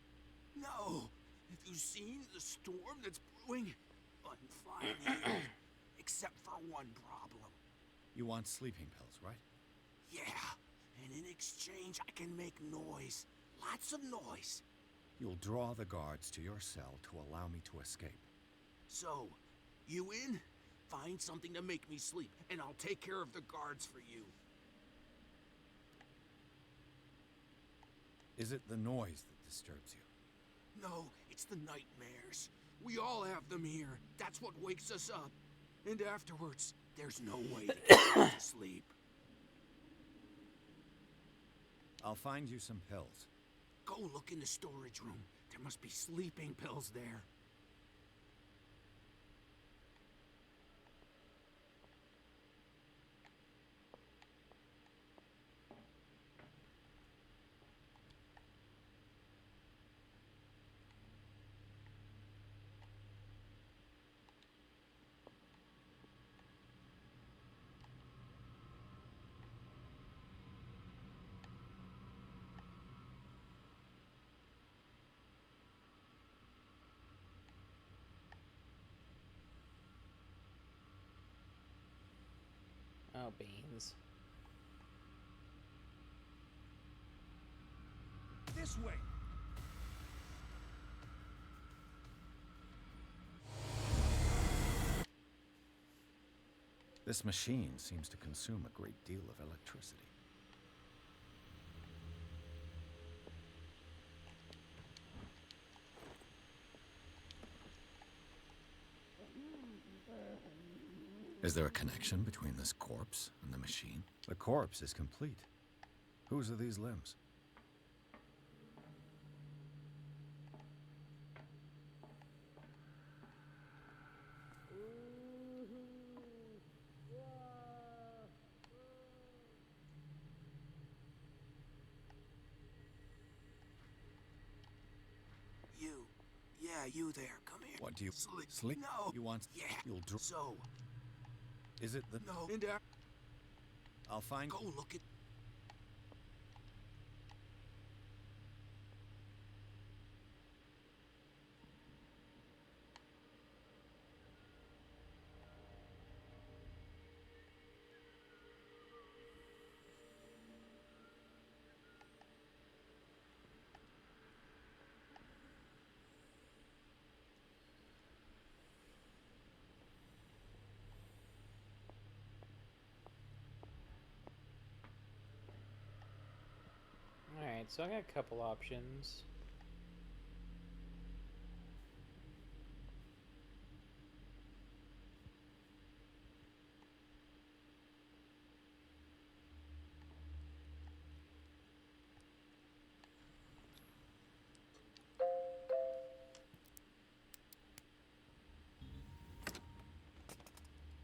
No. Have you seen the storm that's brewing? I'm fine here, except for one problem. You want sleeping pills, right? Yeah, and in exchange I can make noise. Lots of noise. You'll draw the guards to your cell to allow me to escape. So, you in? Find something to make me sleep, and I'll take care of the guards for you. Is it the noise that disturbs you? No, it's the nightmares. We all have them here. That's what wakes us up. And afterwards, there's no way to get back to sleep. I'll find you some pills. Go look in the storage room. There must be sleeping pills there. Oh, beans. This way. This machine seems to consume a great deal of electricity. Is there a connection between this corpse and the machine? The corpse is complete. Whose are these limbs? You. Yeah, you there. Come here. What do you... Sleep. Sleep? No. You want... Yeah. You'll... So. Is it the... No. And I'll find... Go look at... Alright, so I got a couple options.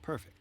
Perfect.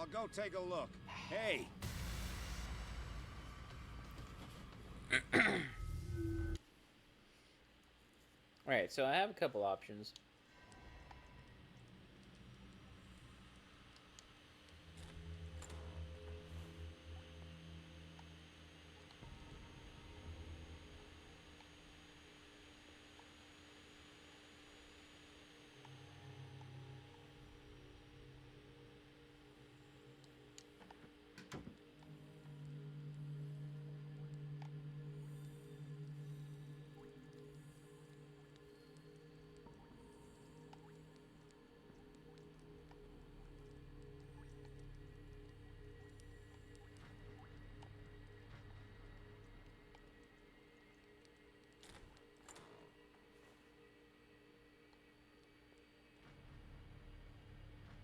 I'll go take a look. Hey! Alright, so I have a couple options.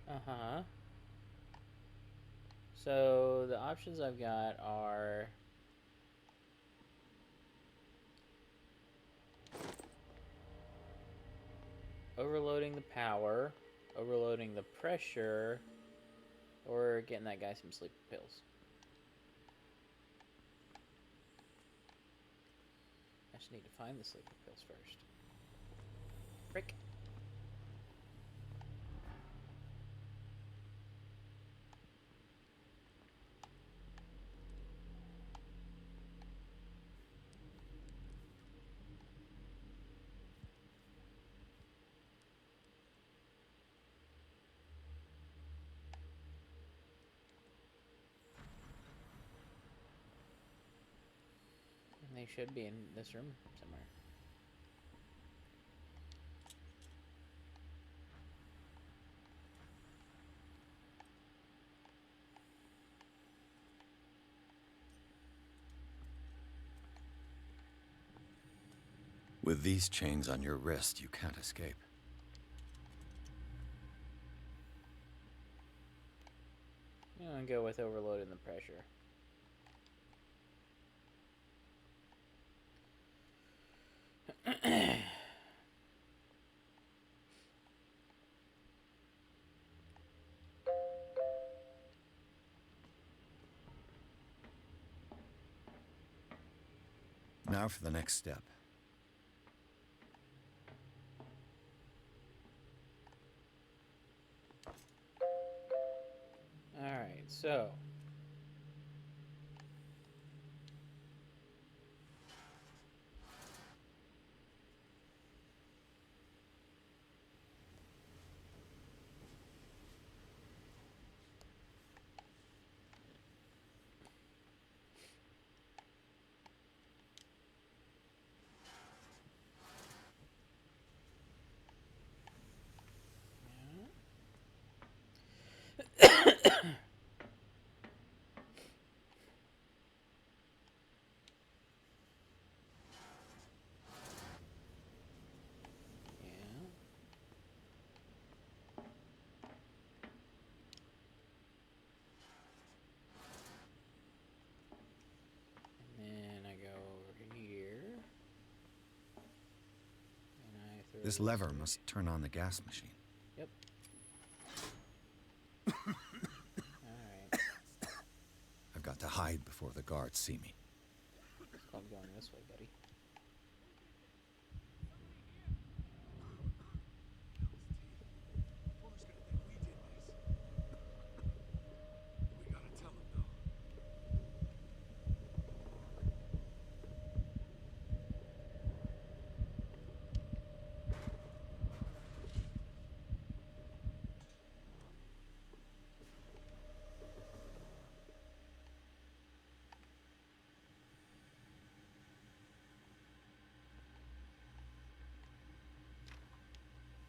Uh-huh. So the options I've got are overloading the power, overloading the pressure, or getting that guy some sleeping pills. I just need to find the sleeping pills first. Frick. And they should be in this room somewhere. With these chains on your wrist, you can't escape. I'm gonna go with overloading the pressure. Now for the next step. Alright, so. This lever must turn on the gas machine. Yep. Alright. I've got to hide before the guards see me. It's called going this way, buddy.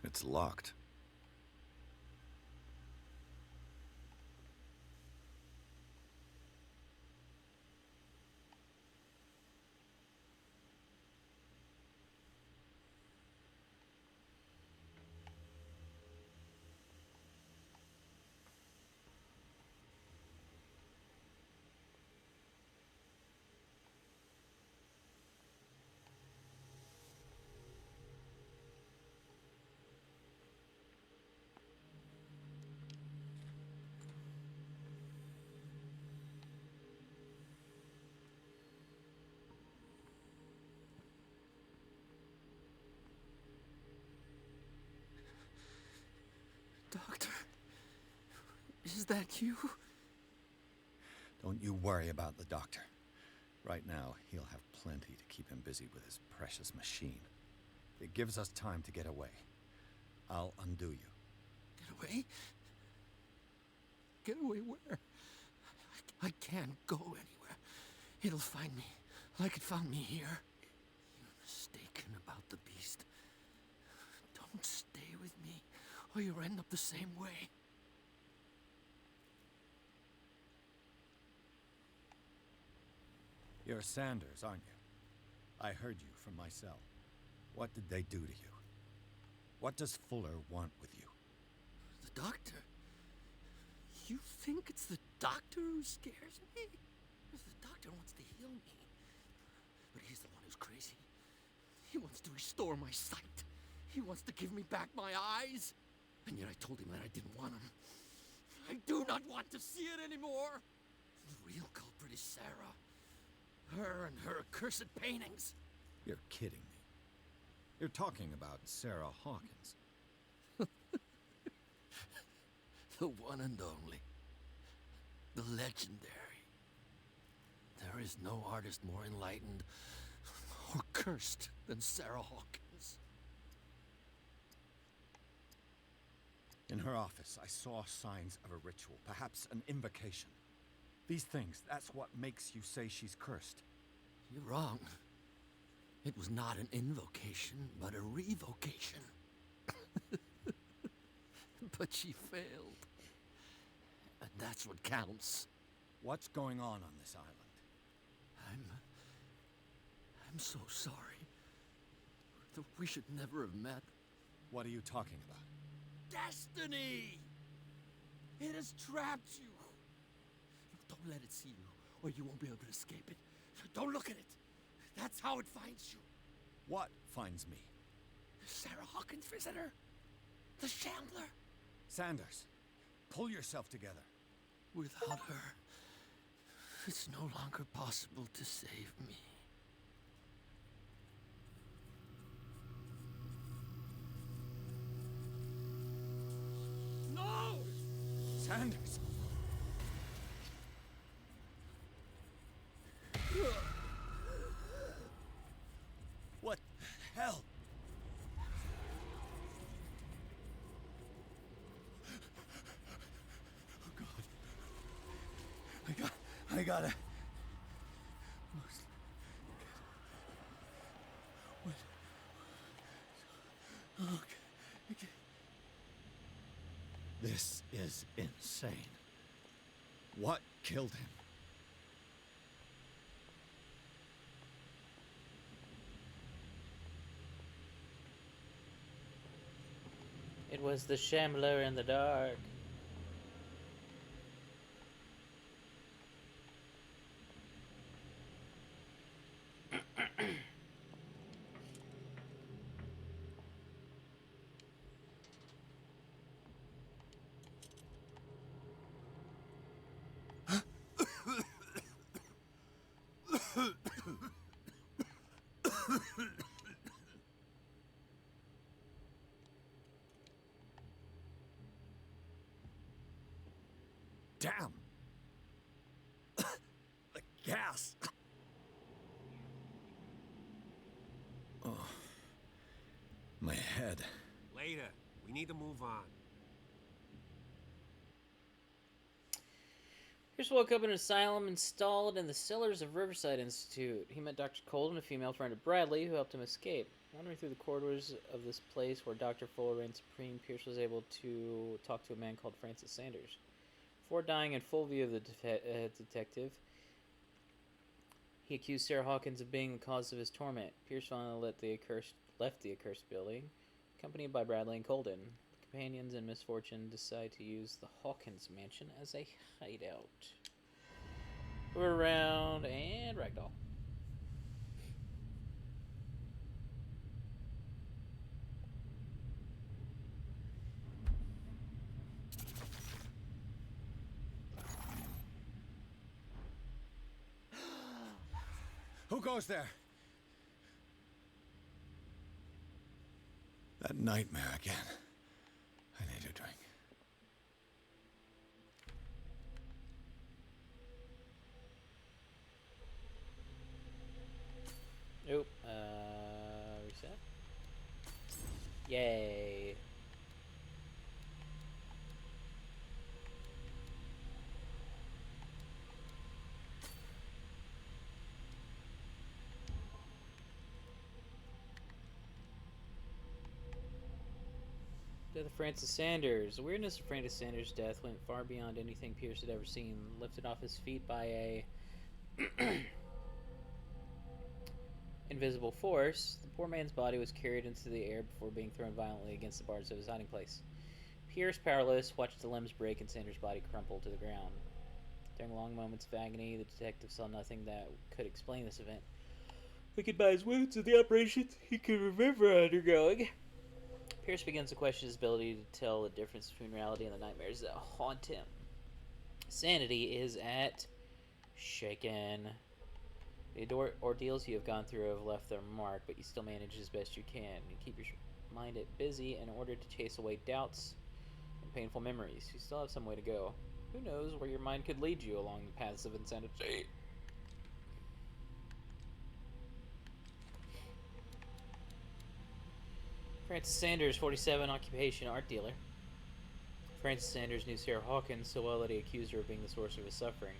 It's locked. Doctor, is that you? Don't you worry about the doctor. Right now, he'll have plenty to keep him busy with his precious machine. It gives us time to get away. I'll undo you. Get away? Get away where? I can't go anywhere. It'll find me, like it found me here. You're mistaken about the beast. Don't stay with me, or you'll end up the same way. You're Sanders, aren't you? I heard you from my cell. What did they do to you? What does Fuller want with you? The doctor? You think it's the doctor who scares me? The doctor wants to heal me. But he's the one who's crazy. He wants to restore my sight. He wants to give me back my eyes. And yet I told him that I didn't want him. I do not want to see it anymore. The real culprit is Sarah. Her and her accursed paintings. You're kidding me. You're talking about Sarah Hawkins. The one and only. The legendary. There is no artist more enlightened or cursed than Sarah Hawkins. In her office, I saw signs of a ritual, perhaps an invocation. These things, that's what makes you say she's cursed. You're wrong. It was not an invocation, but a revocation. But she failed. And that's what counts. What's going on this island? I'm so sorry. We should never have met. What are you talking about? Destiny! It has trapped you. Don't let it see you, or you won't be able to escape it. Don't look at it. That's how it finds you. What finds me? Sarah Hawkins' visitor. The Shambler. Sanders, pull yourself together. Without her, it's no longer possible to save me. No! Sanders! What the hell? Oh God. I gotta... Okay. This is insane. What killed him? It was the Shambler in the dark. Damn! The gas! Oh. My head. Later. We need to move on. Pierce woke up in an asylum installed in the cellars of Riverside Institute. He met Dr. Colden, a female friend of Bradley, who helped him escape. Wandering through the corridors of this place where Dr. Fuller reigned supreme, Pierce was able to talk to a man called Francis Sanders. Before dying in full view of the detective, he accused Sarah Hawkins of being the cause of his torment. Pierce finally left the accursed building, accompanied by Bradley and Colden. The companions in misfortune decide to use the Hawkins mansion as a hideout. We're around and ragdoll. Who goes there? That nightmare again. I need a drink. Nope. Reset. Yay. Death of Francis Sanders. The weirdness of Francis Sanders' death went far beyond anything Pierce had ever seen. Lifted off his feet by a invisible force, the poor man's body was carried into the air before being thrown violently against the bars of his hiding place. Pierce, powerless, watched the limbs break and Sanders' body crumple to the ground. During long moments of agony, the detective saw nothing that could explain this event. Looking by his wounds and the operations he could remember undergoing, Pierce begins to question his ability to tell the difference between reality and the nightmares that haunt him. Sanity is at shaken. The ordeals you have gone through have left their mark, but you still manage as best you can. You keep your mind busy in order to chase away doubts and painful memories. You still have some way to go. Who knows where your mind could lead you along the paths of insanity? Francis Sanders, 47, occupation, art dealer. Francis Sanders knew Sarah Hawkins so well that he accused her of being the source of his suffering.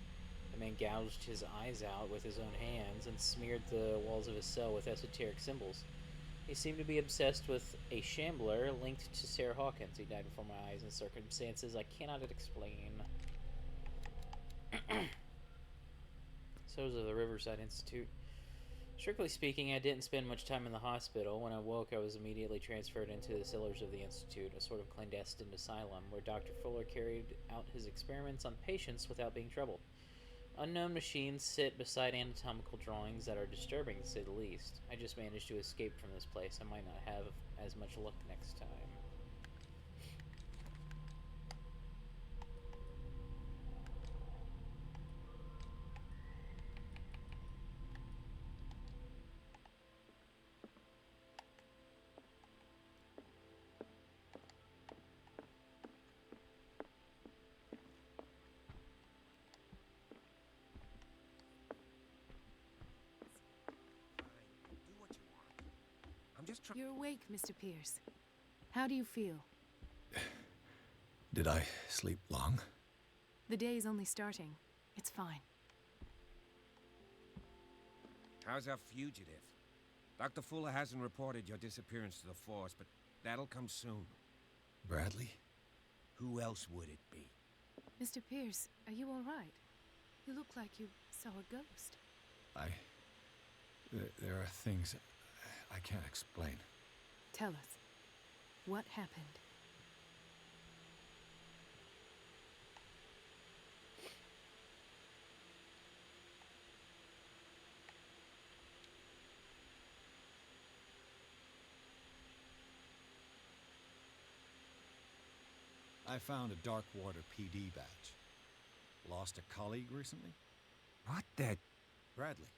The man gouged his eyes out with his own hands and smeared the walls of his cell with esoteric symbols. He seemed to be obsessed with a shambler linked to Sarah Hawkins. He died before my eyes in circumstances I cannot explain. Souls of the Riverside Institute. Strictly speaking, I didn't spend much time in the hospital. When I woke, I was immediately transferred into the cellars of the Institute, a sort of clandestine asylum where Dr. Fuller carried out his experiments on patients without being troubled. Unknown machines sit beside anatomical drawings that are disturbing, to say the least. I just managed to escape from this place. I might not have as much luck next time. You're awake, Mr. Pierce. How do you feel? Did I sleep long? The day is only starting. It's fine. How's our fugitive? Dr. Fuller hasn't reported your disappearance to the force, but that'll come soon. Bradley? Who else would it be? Mr. Pierce, are you all right? You look like you saw a ghost. There are things I can't explain. Tell us. What happened? I found a Darkwater PD badge. Lost a colleague recently? What the? Bradley.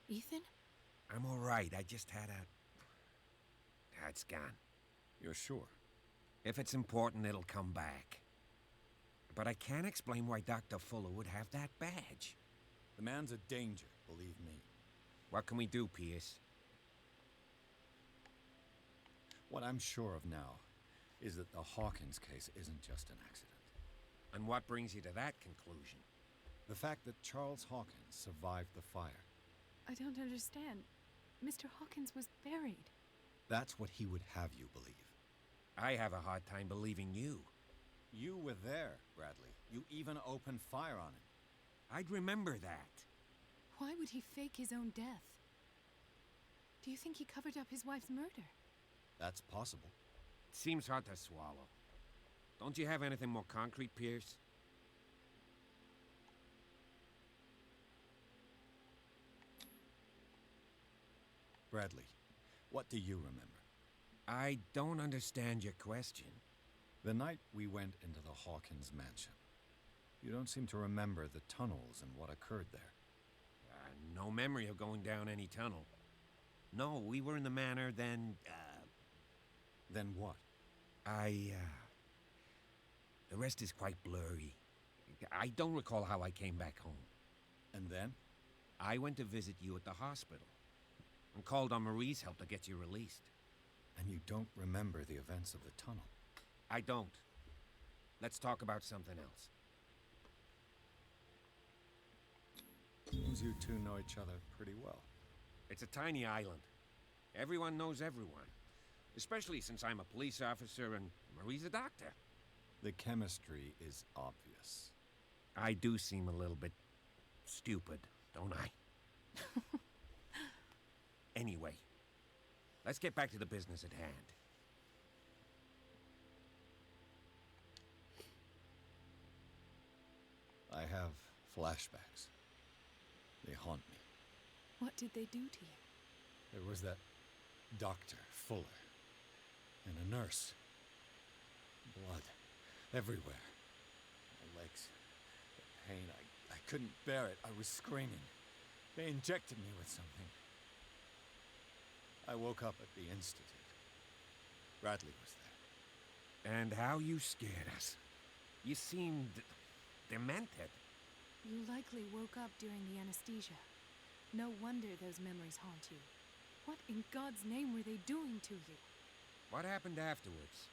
Ethan? I'm all right. I just had a... It's gone. You're sure? If it's important, it'll come back. But I can't explain why Dr. Fuller would have that badge. The man's a danger, believe me. What can we do, Pierce? What I'm sure of now is that the Hawkins case isn't just an accident. And what brings you to that conclusion? The fact that Charles Hawkins survived the fire. I don't understand. Mr. Hawkins was buried. That's what he would have you believe. I have a hard time believing you. You were there, Bradley. You even opened fire on him. I'd remember that. Why would he fake his own death? Do you think he covered up his wife's murder? That's possible. Seems hard to swallow. Don't you have anything more concrete, Pierce? Bradley, what do you remember? I don't understand your question. The night we went into the Hawkins mansion. You don't seem to remember the tunnels and what occurred there. No memory of going down any tunnel. No, we were in the manor, then, Then what? The rest is quite blurry. I don't recall how I came back home. And then? I went to visit you at the hospital. And called on Marie's help to get you released. And you don't remember the events of the tunnel? I don't. Let's talk about something else. Seems you two know each other pretty well. It's a tiny island. Everyone knows everyone. Especially since I'm a police officer and Marie's a doctor. The chemistry is obvious. I do seem a little bit stupid, don't I? Anyway, let's get back to the business at hand. I have flashbacks. They haunt me. What did they do to you? There was that Dr. Fuller and a nurse. Blood everywhere. My legs, the pain, I couldn't bear it. I was screaming. They injected me with something. I woke up at the Institute. Bradley was there. And how you scared us. You seemed demented. You likely woke up during the anesthesia. No wonder those memories haunt you. What in God's name were they doing to you? What happened afterwards?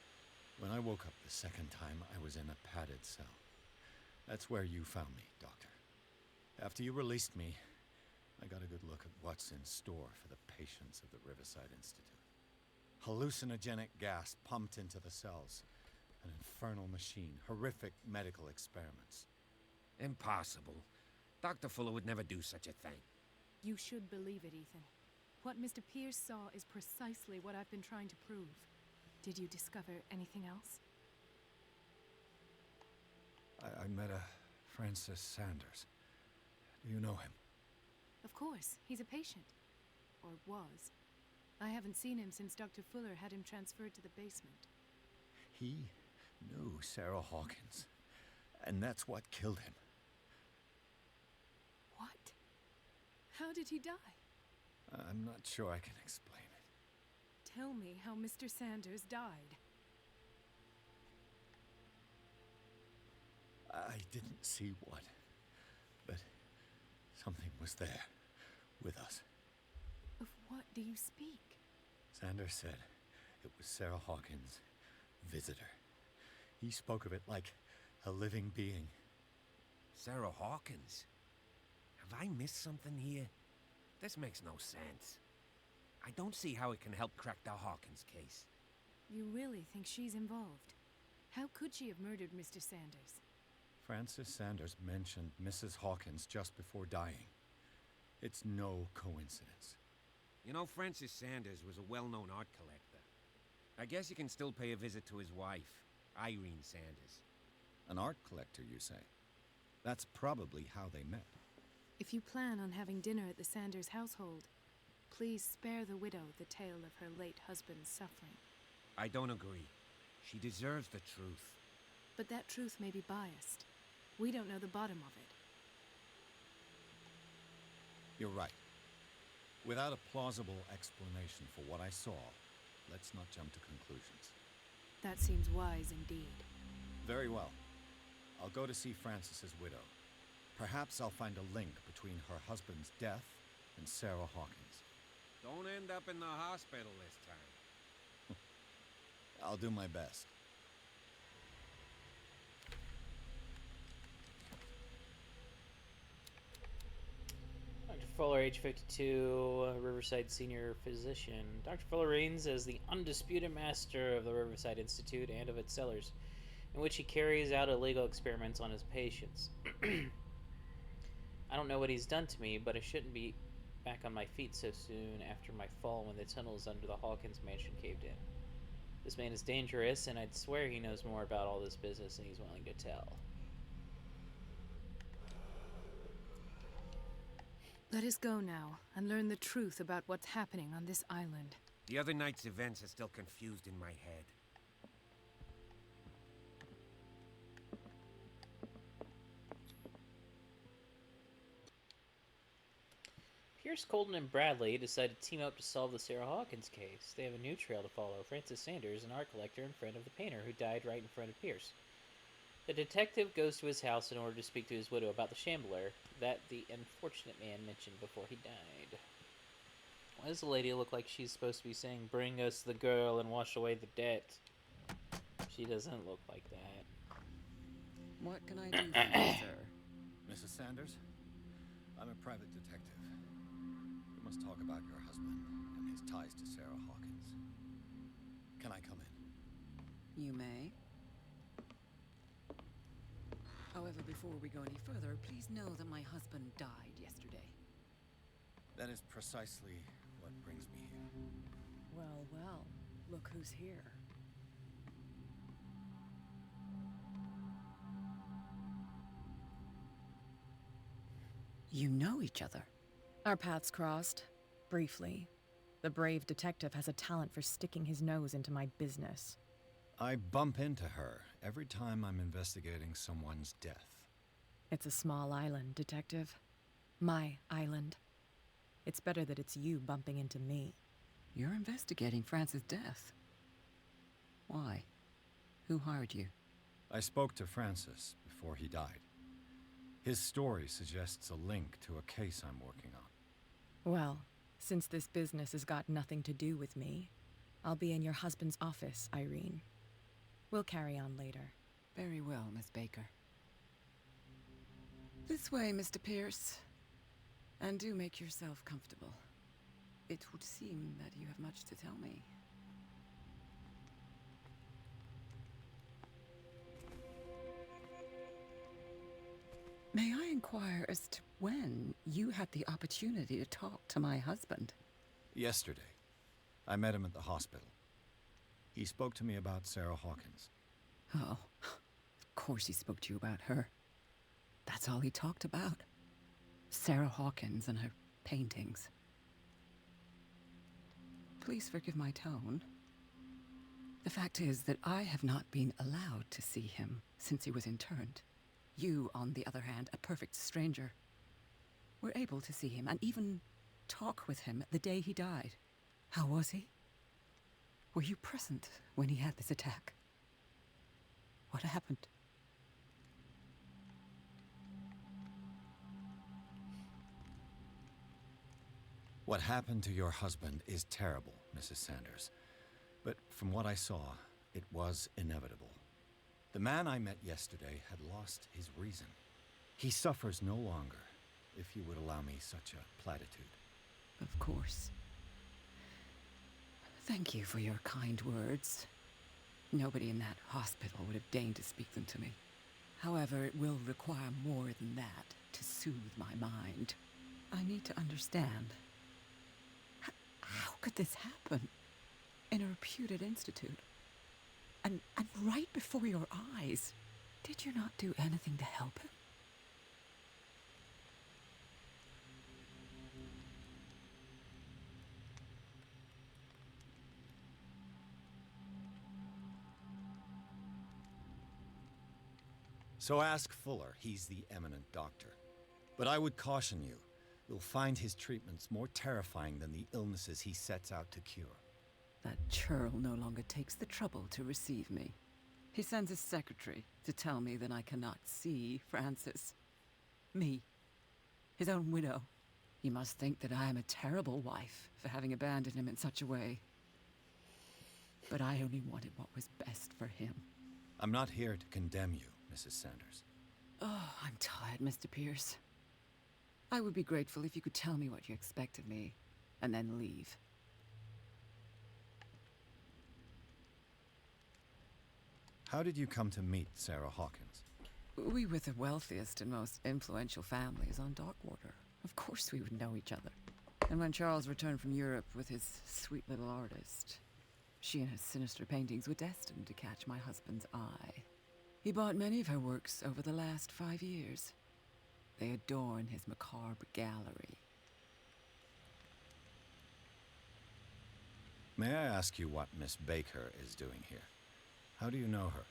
When I woke up the second time, I was in a padded cell. That's where you found me, Doctor. After you released me, I got a good look at what's in store for the patients of the Riverside Institute. Hallucinogenic gas pumped into the cells. An infernal machine. Horrific medical experiments. Impossible. Dr. Fuller would never do such a thing. You should believe it, Ethan. What Mr. Pierce saw is precisely what I've been trying to prove. Did you discover anything else? I met a Francis Sanders. Do you know him? Of course, he's a patient. Or was. I haven't seen him since Dr. Fuller had him transferred to the basement. He knew Sarah Hawkins, and that's what killed him. What? How did he die? I'm not sure I can explain it. Tell me how Mr. Sanders died. I didn't see what, but something was there with us. Of what do you speak? Sanders said it was Sarah Hawkins' visitor. He spoke of it like a living being. Sarah Hawkins? Have I missed something here? This makes no sense. I don't see how it can help crack the Hawkins case. You really think she's involved? How could she have murdered Mr. Sanders? Francis Sanders mentioned Mrs. Hawkins just before dying. It's no coincidence. You know, Francis Sanders was a well-known art collector. I guess you can still pay a visit to his wife, Irene Sanders. An art collector, you say? That's probably how they met. If you plan on having dinner at the Sanders household, please spare the widow the tale of her late husband's suffering. I don't agree. She deserves the truth. But that truth may be biased. We don't know the bottom of it. You're right. Without a plausible explanation for what I saw, let's not jump to conclusions. That seems wise indeed. Very well. I'll go to see Francis's widow. Perhaps I'll find a link between her husband's death and Sarah Hawkins. Don't end up in the hospital this time. I'll do my best. Dr. Fuller, age 52, Riverside senior physician. Dr. Fuller reigns as the undisputed master of the Riverside Institute and of its cellars, in which he carries out illegal experiments on his patients. I don't know what he's done to me, but I shouldn't be back on my feet so soon after my fall when the tunnels under the Hawkins mansion caved in. This man is dangerous, and I'd swear he knows more about all this business than he's willing to tell. Let us go now and learn the truth about what's happening on this island. The other night's events are still confused in my head. Pierce, Colton, and Bradley decide to team up to solve the Sarah Hawkins case. They have a new trail to follow. Francis Sanders, an art collector and friend of the painter who died right in front of Pierce. The detective goes to his house in order to speak to his widow about the shambler that the unfortunate man mentioned before he died. Why does the lady look like she's supposed to be saying, "Bring us the girl and wash away the debt"? She doesn't look like that. What can I do for you, sir? Mrs. Sanders, I'm a private detective. We must talk about your husband and his ties to Sarah Hawkins. Can I come in? You may. However, before we go any further, please know that my husband died yesterday. That is precisely what brings me here. Well, well, look who's here. You know each other. Our paths crossed, briefly. The brave detective has a talent for sticking his nose into my business. I bump into her every time I'm investigating someone's death. It's a small island, Detective. My island. It's better that it's you bumping into me. You're investigating Francis' death. Why? Who hired you? I spoke to Francis before he died. His story suggests a link to a case I'm working on. Well, since this business has got nothing to do with me, I'll be in your husband's office, Irene. We'll carry on later. Very well, Miss Baker. This way, Mr. Pierce. And do make yourself comfortable. It would seem that you have much to tell me. May I inquire as to when you had the opportunity to talk to my husband? Yesterday. I met him at the hospital. He spoke to me about Sarah Hawkins. Oh, of course he spoke to you about her. That's all he talked about. Sarah Hawkins and her paintings. Please forgive my tone. The fact is that I have not been allowed to see him since he was interned. You, on the other hand, a perfect stranger, were able to see him and even talk with him the day he died. How was he? Were you present when he had this attack? What happened? What happened to your husband is terrible, Mrs. Sanders. But from what I saw, it was inevitable. The man I met yesterday had lost his reason. He suffers no longer, if you would allow me such a platitude. Of course. Thank you for your kind words. Nobody in that hospital would have deigned to speak them to me. However, it will require more than that to soothe my mind. I need to understand. How could this happen? In a reputed institute? And right before your eyes? Did you not do anything to help him? So ask Fuller. He's the eminent doctor. But I would caution you, you'll find his treatments more terrifying than the illnesses he sets out to cure. That churl no longer takes the trouble to receive me. He sends his secretary to tell me that I cannot see Francis. Me. His own widow. He must think that I am a terrible wife for having abandoned him in such a way. But I only wanted what was best for him. I'm not here to condemn you, Mrs. Sanders. Oh, I'm tired, Mr. Pierce. I would be grateful if you could tell me what you expect of me, and then leave. How did you come to meet Sarah Hawkins? We were the wealthiest and most influential families on Darkwater. Of course we would know each other. And when Charles returned from Europe with his sweet little artist, she and her sinister paintings were destined to catch my husband's eye. He bought many of her works over the last 5 years. They adorn his macabre gallery. May I ask you what Miss Baker is doing here? How do you know her?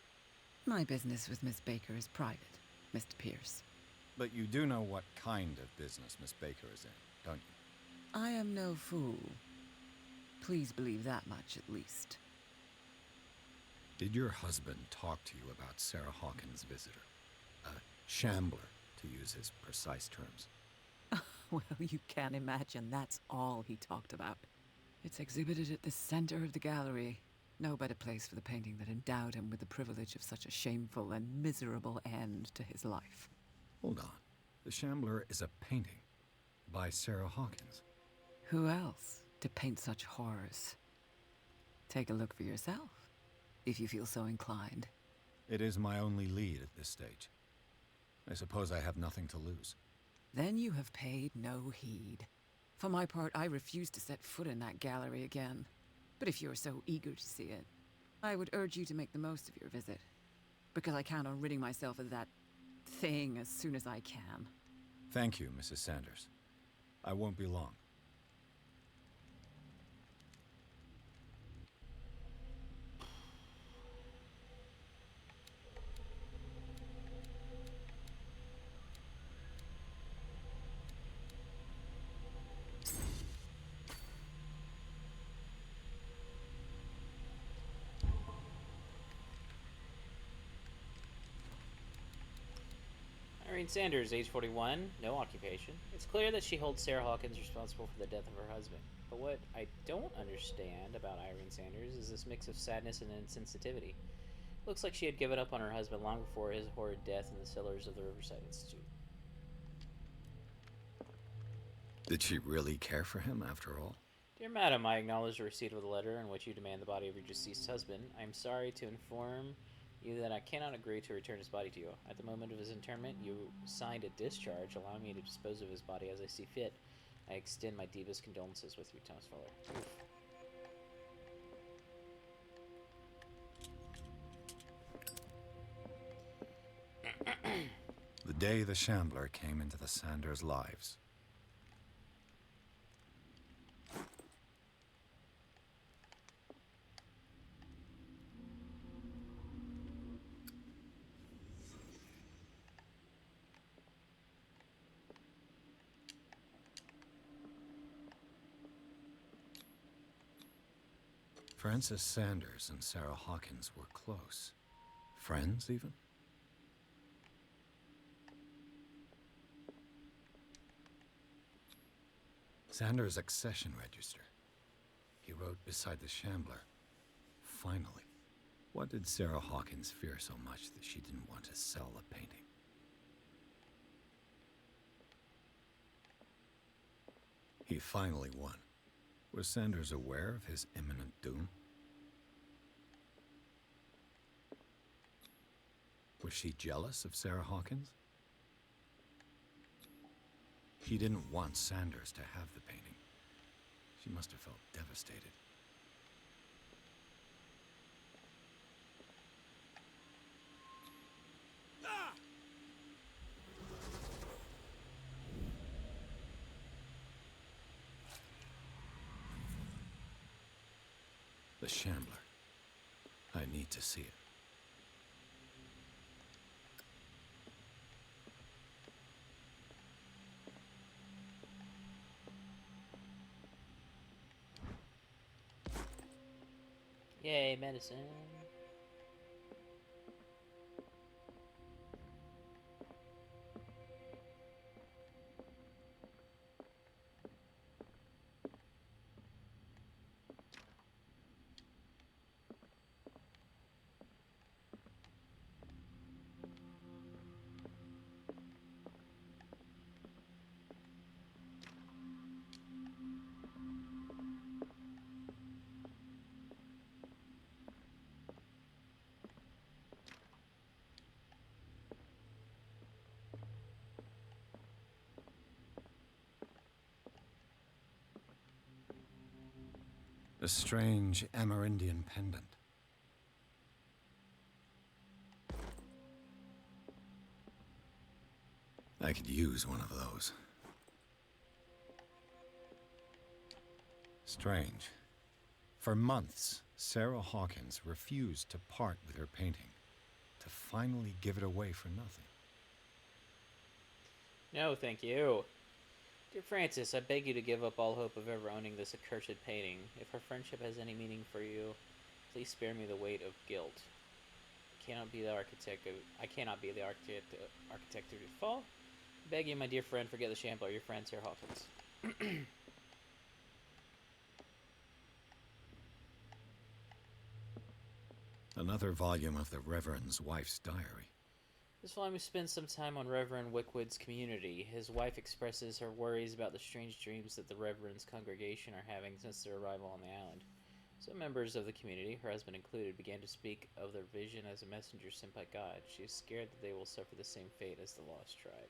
My business with Miss Baker is private, Mr. Pierce. But you do know what kind of business Miss Baker is in, don't you? I am no fool. Please believe that much, at least. Did your husband talk to you about Sarah Hawkins' visitor? A shambler, to use his precise terms. Well, you can imagine that's all he talked about. It's exhibited at the center of the gallery. No better place for the painting that endowed him with the privilege of such a shameful and miserable end to his life. Hold on. The Shambler is a painting by Sarah Hawkins. Who else to paint such horrors? Take a look for yourself, if you feel so inclined. It is my only lead at this stage. I suppose I have nothing to lose. Then you have paid no heed. For my part, I refuse to set foot in that gallery again. But if you're so eager to see it, I would urge you to make the most of your visit. Because I count on ridding myself of that thing as soon as I can. Thank you, Mrs. Sanders. I won't be long. Irene Sanders, age 41, no occupation. It's clear that she holds Sarah Hawkins responsible for the death of her husband. But what I don't understand about Irene Sanders is this mix of sadness and insensitivity. Looks like she had given up on her husband long before his horrid death in the cellars of the Riverside Institute. Did she really care for him, after all? Dear Madam, I acknowledge the receipt of the letter in which you demand the body of your deceased husband. I am sorry to inform you that I cannot agree to return his body to you. At the moment of his interment, you signed a discharge allowing me to dispose of his body as I see fit. I extend my deepest condolences with you, Thomas Fuller. Oof. The day the Shambler came into the Sanders' lives. Francis Sanders and Sarah Hawkins were close. Friends, even? Sanders' accession register. He wrote beside the Shambler, "Finally." What did Sarah Hawkins fear so much that she didn't want to sell the painting? He finally won. Was Sanders aware of his imminent doom? Was she jealous of Sarah Hawkins? She didn't want Sanders to have the painting. She must have felt devastated. The Shambler. I need to see it. Yay, medicine. A strange Amerindian pendant. I could use one of those. Strange. For months, Sarah Hawkins refused to part with her painting, to finally give it away for nothing. No, thank you. Dear Francis, I beg you to give up all hope of ever owning this accursed painting. If our friendship has any meaning for you, please spare me the weight of guilt. I cannot be the architect of your fall. I beg you, my dear friend, forget the Shambler, your friend, Sarah Hawkins. Another volume of the Reverend's wife's diary. This volume spends some time on Reverend Wickwood's community. His wife expresses her worries about the strange dreams that the Reverend's congregation are having since their arrival on the island. Some members of the community, her husband included, began to speak of their vision as a messenger sent by God. She is scared that they will suffer the same fate as the lost tribe.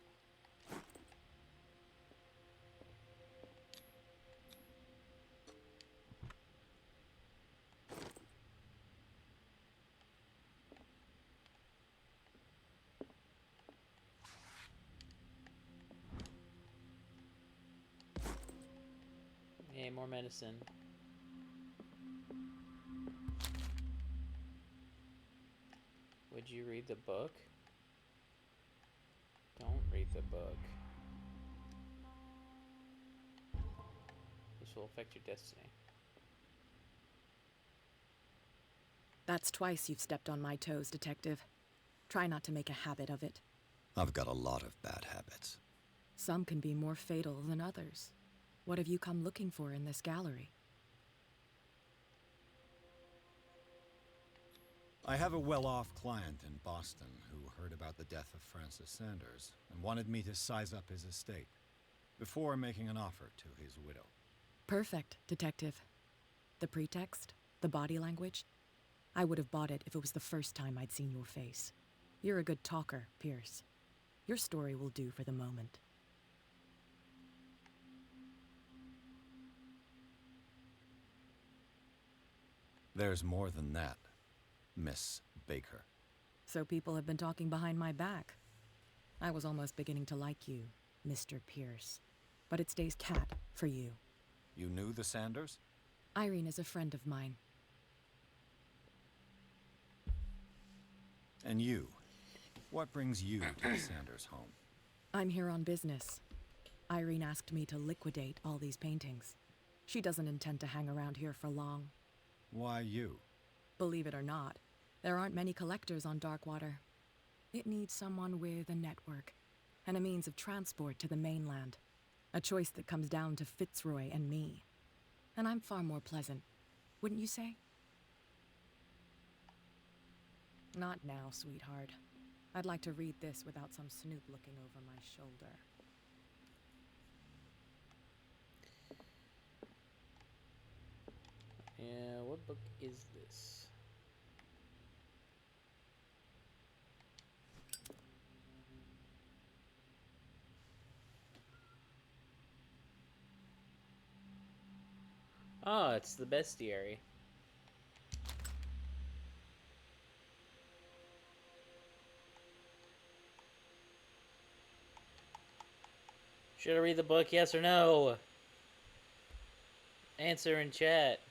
Yay, more medicine. Would you read the book? Don't read the book. This will affect your destiny. That's twice you've stepped on my toes, Detective. Try not to make a habit of it. I've got a lot of bad habits. Some can be more fatal than others. What have you come looking for in this gallery? I have a well-off client in Boston who heard about the death of Francis Sanders and wanted me to size up his estate before making an offer to his widow. Perfect, Detective. The pretext, the body language, I would have bought it if it was the first time I'd seen your face. You're a good talker, Pierce. Your story will do for the moment. There's more than that, Miss Baker. So people have been talking behind my back. I was almost beginning to like you, Mr. Pierce. But it stays Cat for you. You knew the Sanders? Irene is a friend of mine. And you? What brings you to the Sanders home? I'm here on business. Irene asked me to liquidate all these paintings. She doesn't intend to hang around here for long. Why you? Believe it or not, there aren't many collectors on Darkwater. It needs someone with a network and a means of transport to the mainland. A choice that comes down to Fitzroy and me. And I'm far more pleasant, wouldn't you say? Not now, sweetheart. I'd like to read this without some snoop looking over my shoulder. Yeah, what book is this? Oh, it's the bestiary. Should I read the book, yes or no? Answer in chat.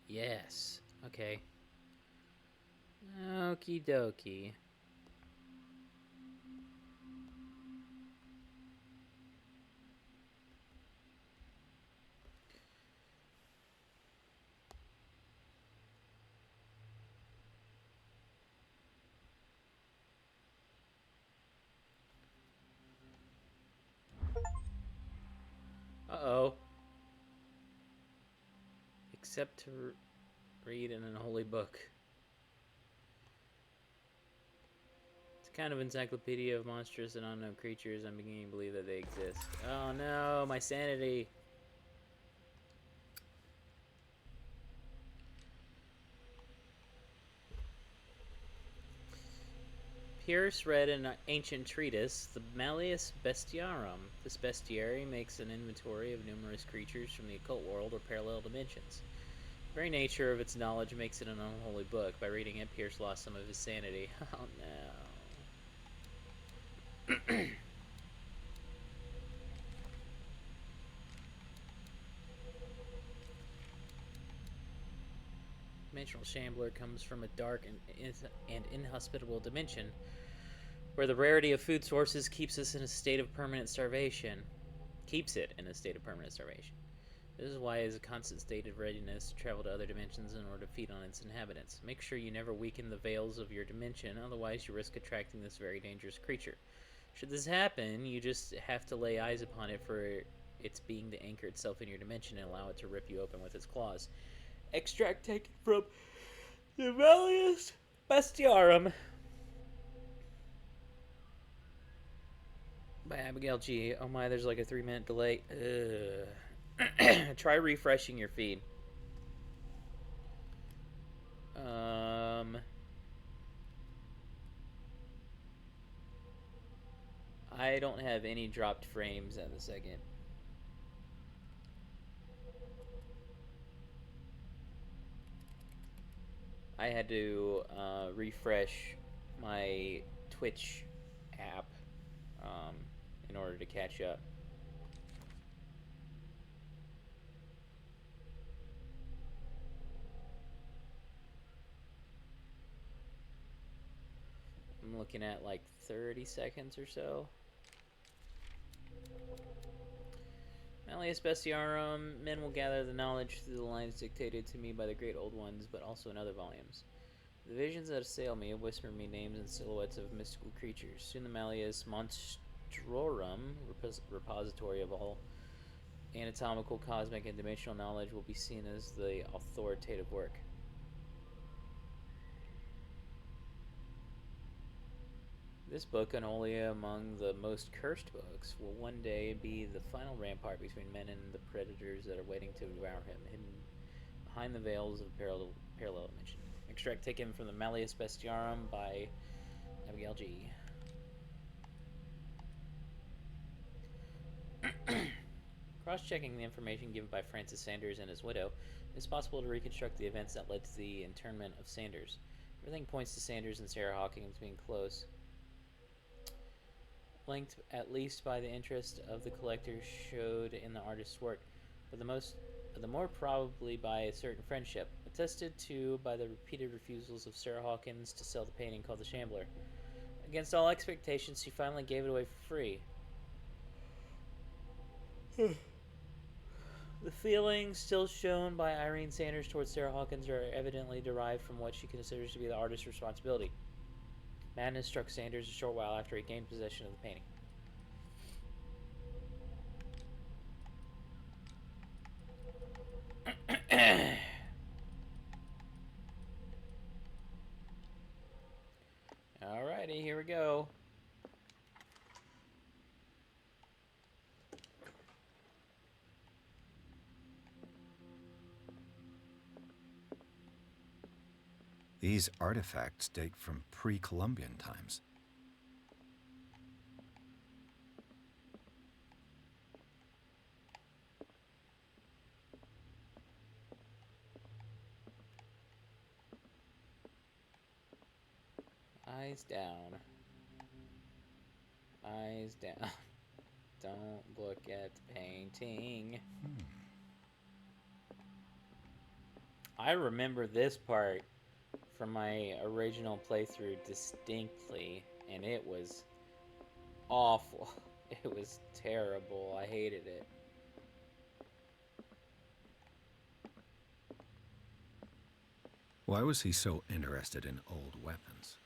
Yes. Okay. Okie dokie. Uh-oh. Except to read in an holy book. It's kind of encyclopedia of monstrous and unknown creatures. I'm beginning to believe that they exist. Oh no, my sanity. Pierce read an ancient treatise, the Malleus Bestiarum. This bestiary makes an inventory of numerous creatures from the occult world or parallel dimensions. The very nature of its knowledge makes it an unholy book. By reading it, Pierce lost some of his sanity. Oh no. Dimensional Shambler comes from a dark and inhospitable dimension, where the rarity of food sources keeps it in a state of permanent starvation. This is why it is a constant state of readiness to travel to other dimensions in order to feed on its inhabitants. Make sure you never weaken the veils of your dimension, otherwise you risk attracting this very dangerous creature. Should this happen, you just have to lay eyes upon it for its being to anchor itself in your dimension and allow it to rip you open with its claws. Extract taken from the Malleus Bestiarum by Abigail G. Oh my, there's like a 3-minute delay. Try refreshing your feed. I don't have any dropped frames at the second. I had to refresh my Twitch app in order to catch up. looking at like 30 seconds or so. Malleus Bestiarum, men will gather the knowledge through the lines dictated to me by the great old ones, but also in other volumes. The visions that assail me whisper me names and silhouettes of mystical creatures. Soon the Malleus Monstrorum, repository of all anatomical, cosmic, and dimensional knowledge, will be seen as the authoritative work. This book, unholy among the most cursed books, will one day be the final rampart between men and the predators that are waiting to devour him, hidden behind the veils of parallel dimension. Extract taken from the Malleus Bestiarum by Abigail G. Cross-checking the information given by Francis Sanders and his widow, it is possible to reconstruct the events that led to the internment of Sanders. Everything points to Sanders and Sarah Hawkins being close, linked at least by the interest of the collector showed in the artist's work, but the more probably by a certain friendship, attested to by the repeated refusals of Sarah Hawkins to sell the painting called The Shambler. Against all expectations, she finally gave it away for free. The feelings still shown by Irene Sanders towards Sarah Hawkins are evidently derived from what she considers to be the artist's responsibility. Madness struck Sanders a short while after he gained possession of the painting. Alrighty, here we go. These artifacts date from pre-Columbian times. Eyes down. Eyes down. Don't look at the painting. I remember this part from my original playthrough distinctly, and it was awful. It was terrible. I hated it. Why was he so interested in old weapons?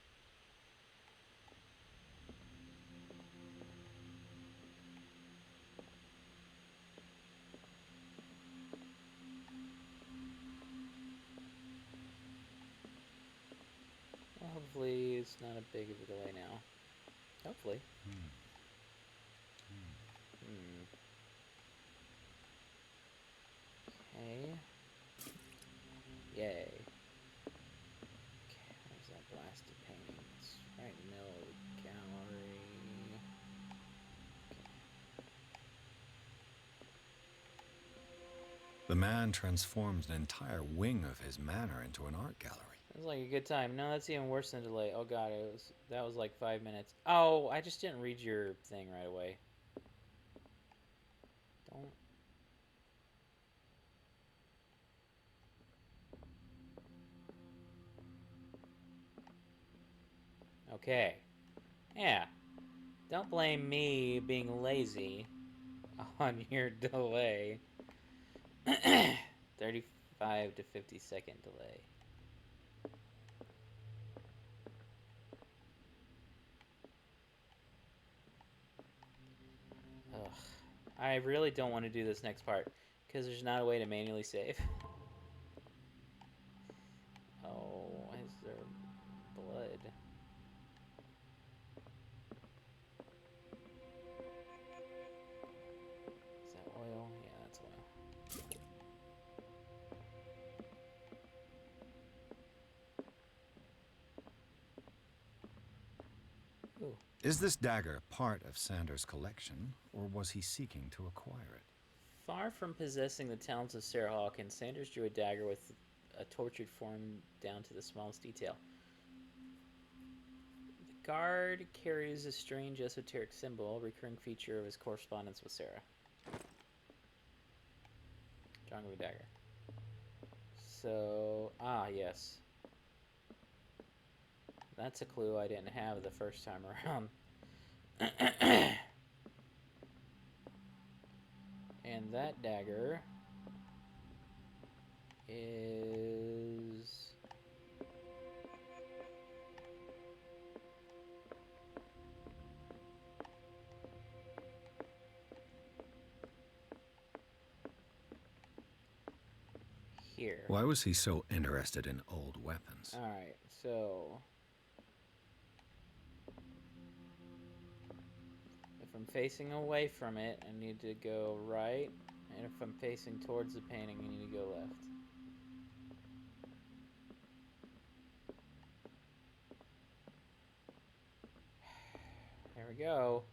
Well, hopefully it's not a big of a delay now. Hopefully. Okay. Yay. Okay, where's that blasted painting? It's right in the middle of the gallery. The man transforms an entire wing of his manor into an art gallery. Sounds like a good time. No, that's even worse than delay. Oh god, that was like 5 minutes. Oh, I just didn't read your thing right away. Don't. Okay. Yeah. Don't blame me being lazy on your delay. 35 to 50 second delay. Ugh. I really don't want to do this next part because there's not a way to manually save. Oh, is there blood? Is that oil? Yeah, that's oil. Ooh. Is this dagger part of Sanders' collection, or was he seeking to acquire it? Far from possessing the talents of Sarah Hawkins, Sanders drew a dagger with a tortured form down to the smallest detail. The guard carries a strange esoteric symbol, a recurring feature of his correspondence with Sarah. Drawing of a dagger. So, yes. That's a clue I didn't have the first time around. And that dagger is... here. Why was he so interested in old weapons? Alright, so... if I'm facing away from it, I need to go right. And if I'm facing towards the painting, I need to go left. There we go.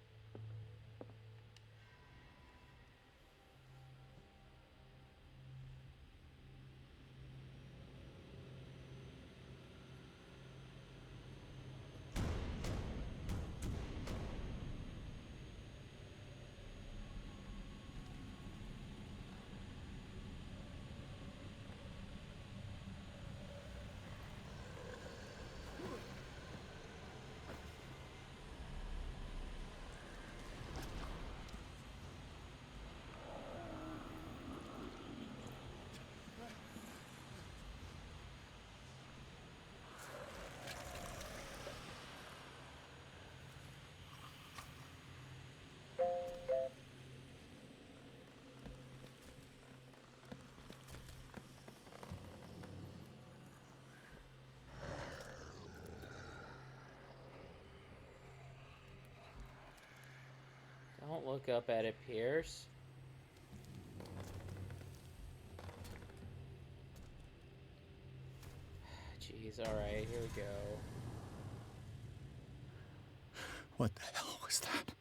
Don't look up at it, Pierce. Jeez, alright, here we go. What the hell was that?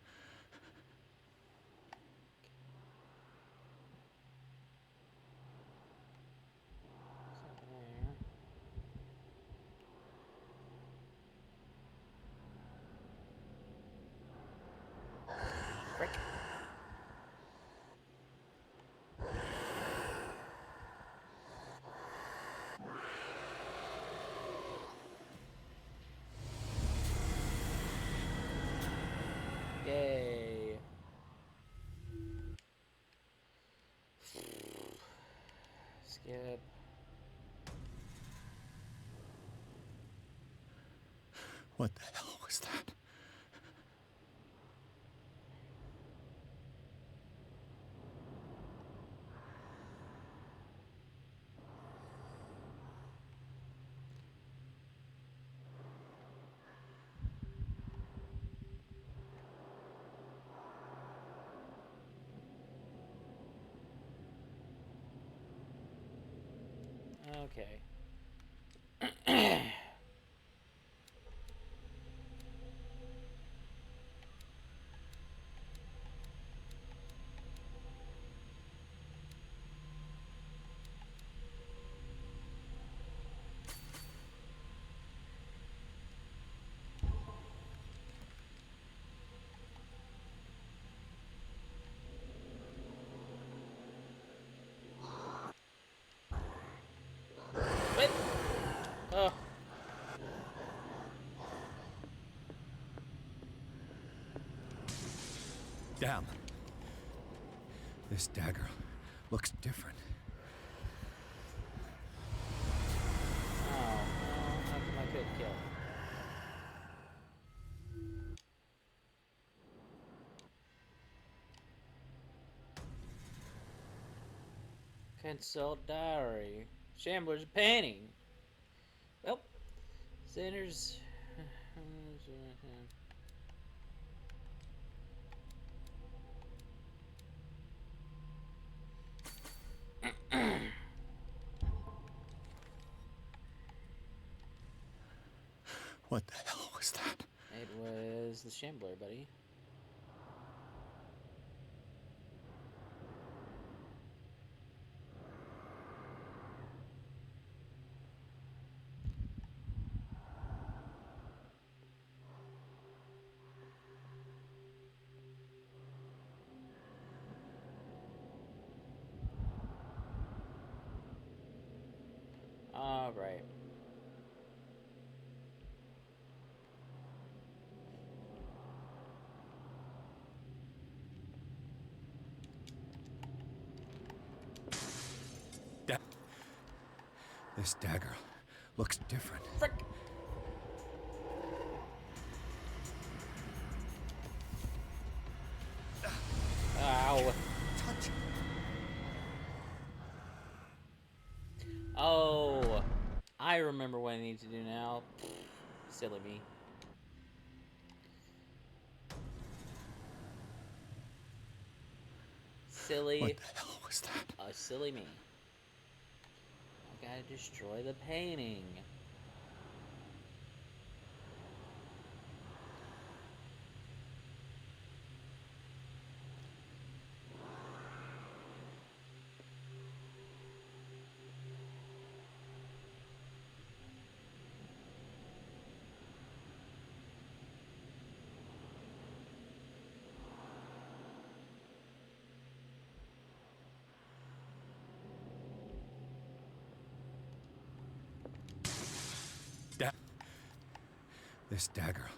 Frick. Yay. Skip. What the hell was that? Okay. What? Oh. Damn. This dagger looks different. Oh, no. How come I couldn't kill him? Consult diary. Shambler's painting. Well, Sanders. What the hell was that? It was the Shambler, buddy. All right. This dagger looks different. Frick! Ow. Touch it. Oh, I remember what I need to do now. Silly me. Silly. What the hell was that? Silly me. I gotta destroy the painting. This dagger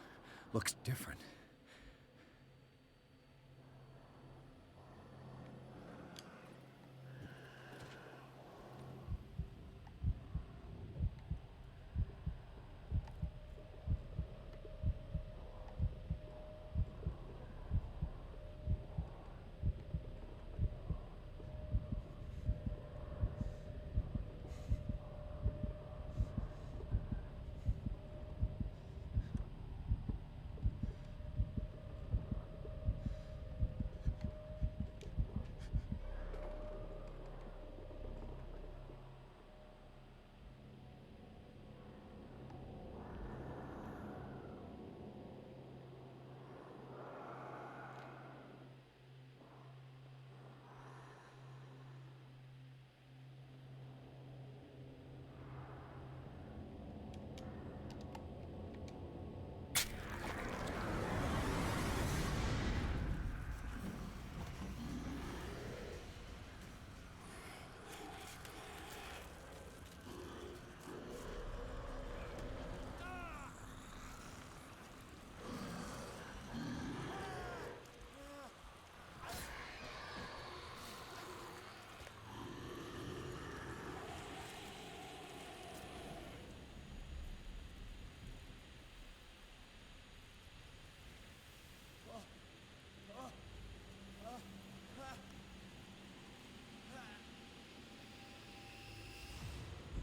looks different.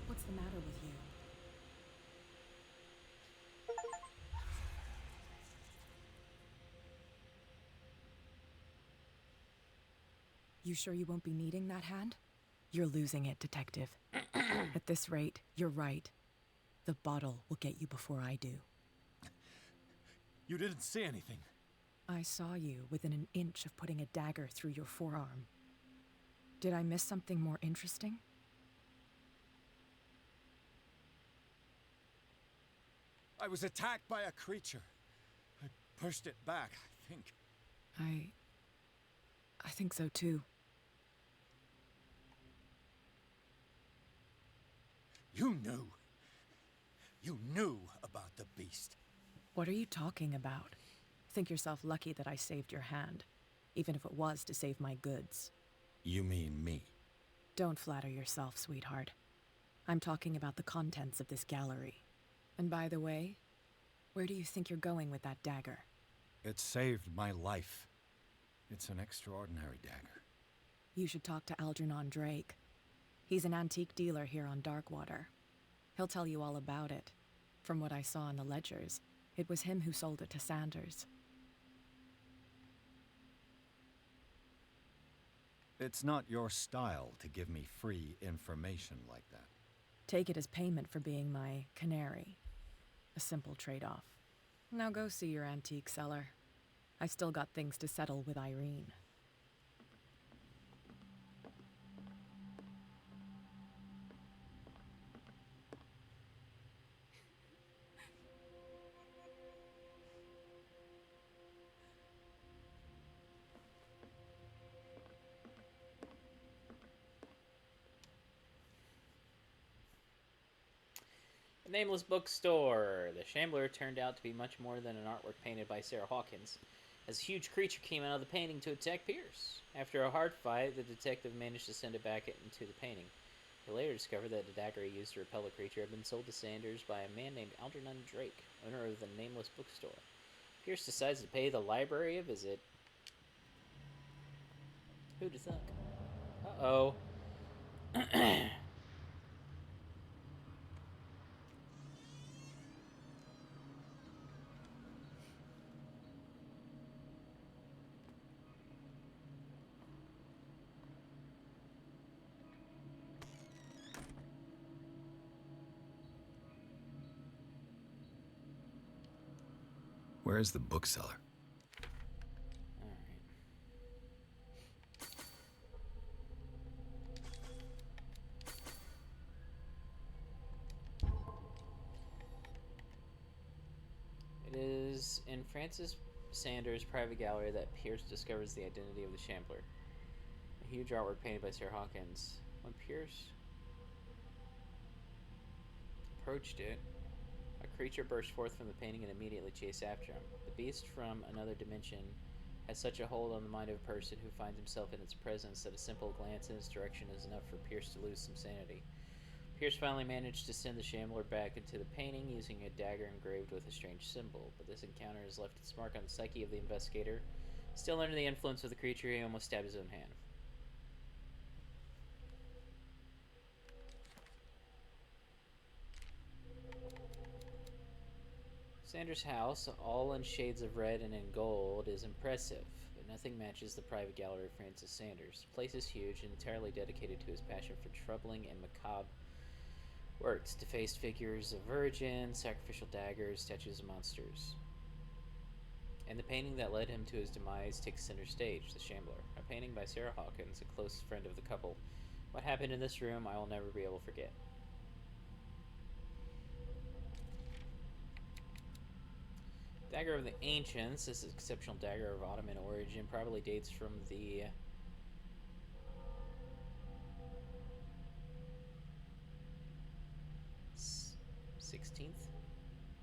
What's the matter with you? You sure you won't be needing that hand? You're losing it, Detective. At this rate, you're right. The bottle will get you before I do. You didn't see anything. I saw you within an inch of putting a dagger through your forearm. Did I miss something more interesting? I was attacked by a creature. I pushed it back, I think. I think so too. You knew. You knew about the beast. What are you talking about? Think yourself lucky that I saved your hand, even if it was to save my goods. You mean me? Don't flatter yourself, sweetheart. I'm talking about the contents of this gallery. And by the way, where do you think you're going with that dagger? It saved my life. It's an extraordinary dagger. You should talk to Algernon Drake. He's an antique dealer here on Darkwater. He'll tell you all about it. From what I saw in the ledgers, it was him who sold it to Sanders. It's not your style to give me free information like that. Take it as payment for being my canary. A simple trade-off. Now go see your antique seller. I still got things to settle with Irene. Nameless Bookstore. The Shambler turned out to be much more than an artwork painted by Sarah Hawkins, as a huge creature came out of the painting to attack Pierce. After a hard fight, the detective managed to send it back into the painting. He later discovered that the dagger he used to repel the creature had been sold to Sanders by a man named Algernon Drake, owner of the nameless bookstore. Pierce decides to pay the library a visit. Who'd have thunk? Uh-oh. Where is the bookseller? It is in Francis Sanders' private gallery that Pierce discovers the identity of the Shambler. A huge artwork painted by Sarah Hawkins. When Pierce approached it, a creature burst forth from the painting and immediately chased after him. The beast from another dimension has such a hold on the mind of a person who finds himself in its presence that a simple glance in its direction is enough for Pierce to lose some sanity. Pierce finally managed to send the Shambler back into the painting using a dagger engraved with a strange symbol, but this encounter has left its mark on the psyche of the investigator. Still under the influence of the creature, he almost stabbed his own hand. Sanders' house, all in shades of red and in gold, is impressive, but nothing matches the private gallery of Francis Sanders. The place is huge and entirely dedicated to his passion for troubling and macabre works, defaced figures of virgins, sacrificial daggers, statues of monsters. And the painting that led him to his demise takes center stage, The Shambler, a painting by Sarah Hawkins, a close friend of the couple. What happened in this room, I will never be able to forget. Dagger of the Ancients, this exceptional dagger of Ottoman origin, probably dates from the th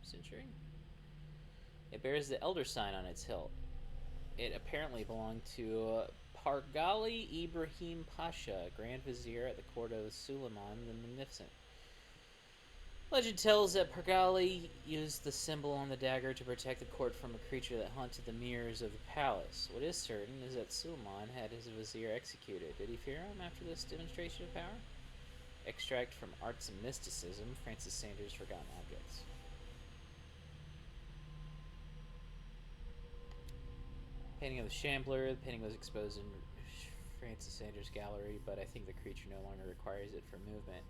century. It bears the Elder Sign on its hilt. It apparently belonged to Pargali Ibrahim Pasha, Grand Vizier at the court of Suleiman the Magnificent. Legend tells that Pargali used the symbol on the dagger to protect the court from a creature that haunted the mirrors of the palace. What is certain is that Suleiman had his vizier executed. Did he fear him after this demonstration of power? Extract from Arts and Mysticism, Francis Sanders' Forgotten Objects. Painting of the Shambler. The painting was exposed in Francis Sanders' gallery, but I think the creature no longer requires it for movement.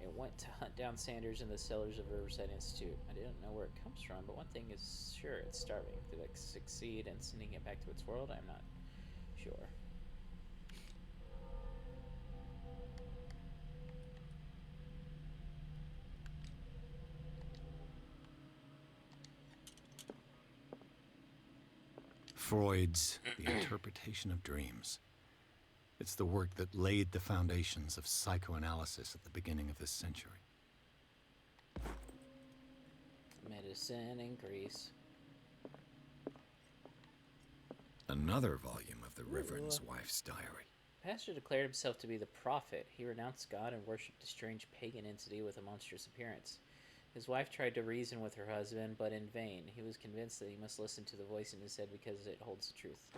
It went to hunt down Sanders in the cellars of Riverside Institute. I didn't know where it comes from, but one thing is sure, it's starving. Did it succeed in sending it back to its world? I'm not sure. Freud's The Interpretation of Dreams. It's the work that laid the foundations of psychoanalysis at the beginning of this century. Medicine in Greece. Another volume of the Reverend's wife's diary. The pastor declared himself to be the prophet. He renounced God and worshipped a strange pagan entity with a monstrous appearance. His wife tried to reason with her husband, but in vain. He was convinced that he must listen to the voice in his head because it holds the truth.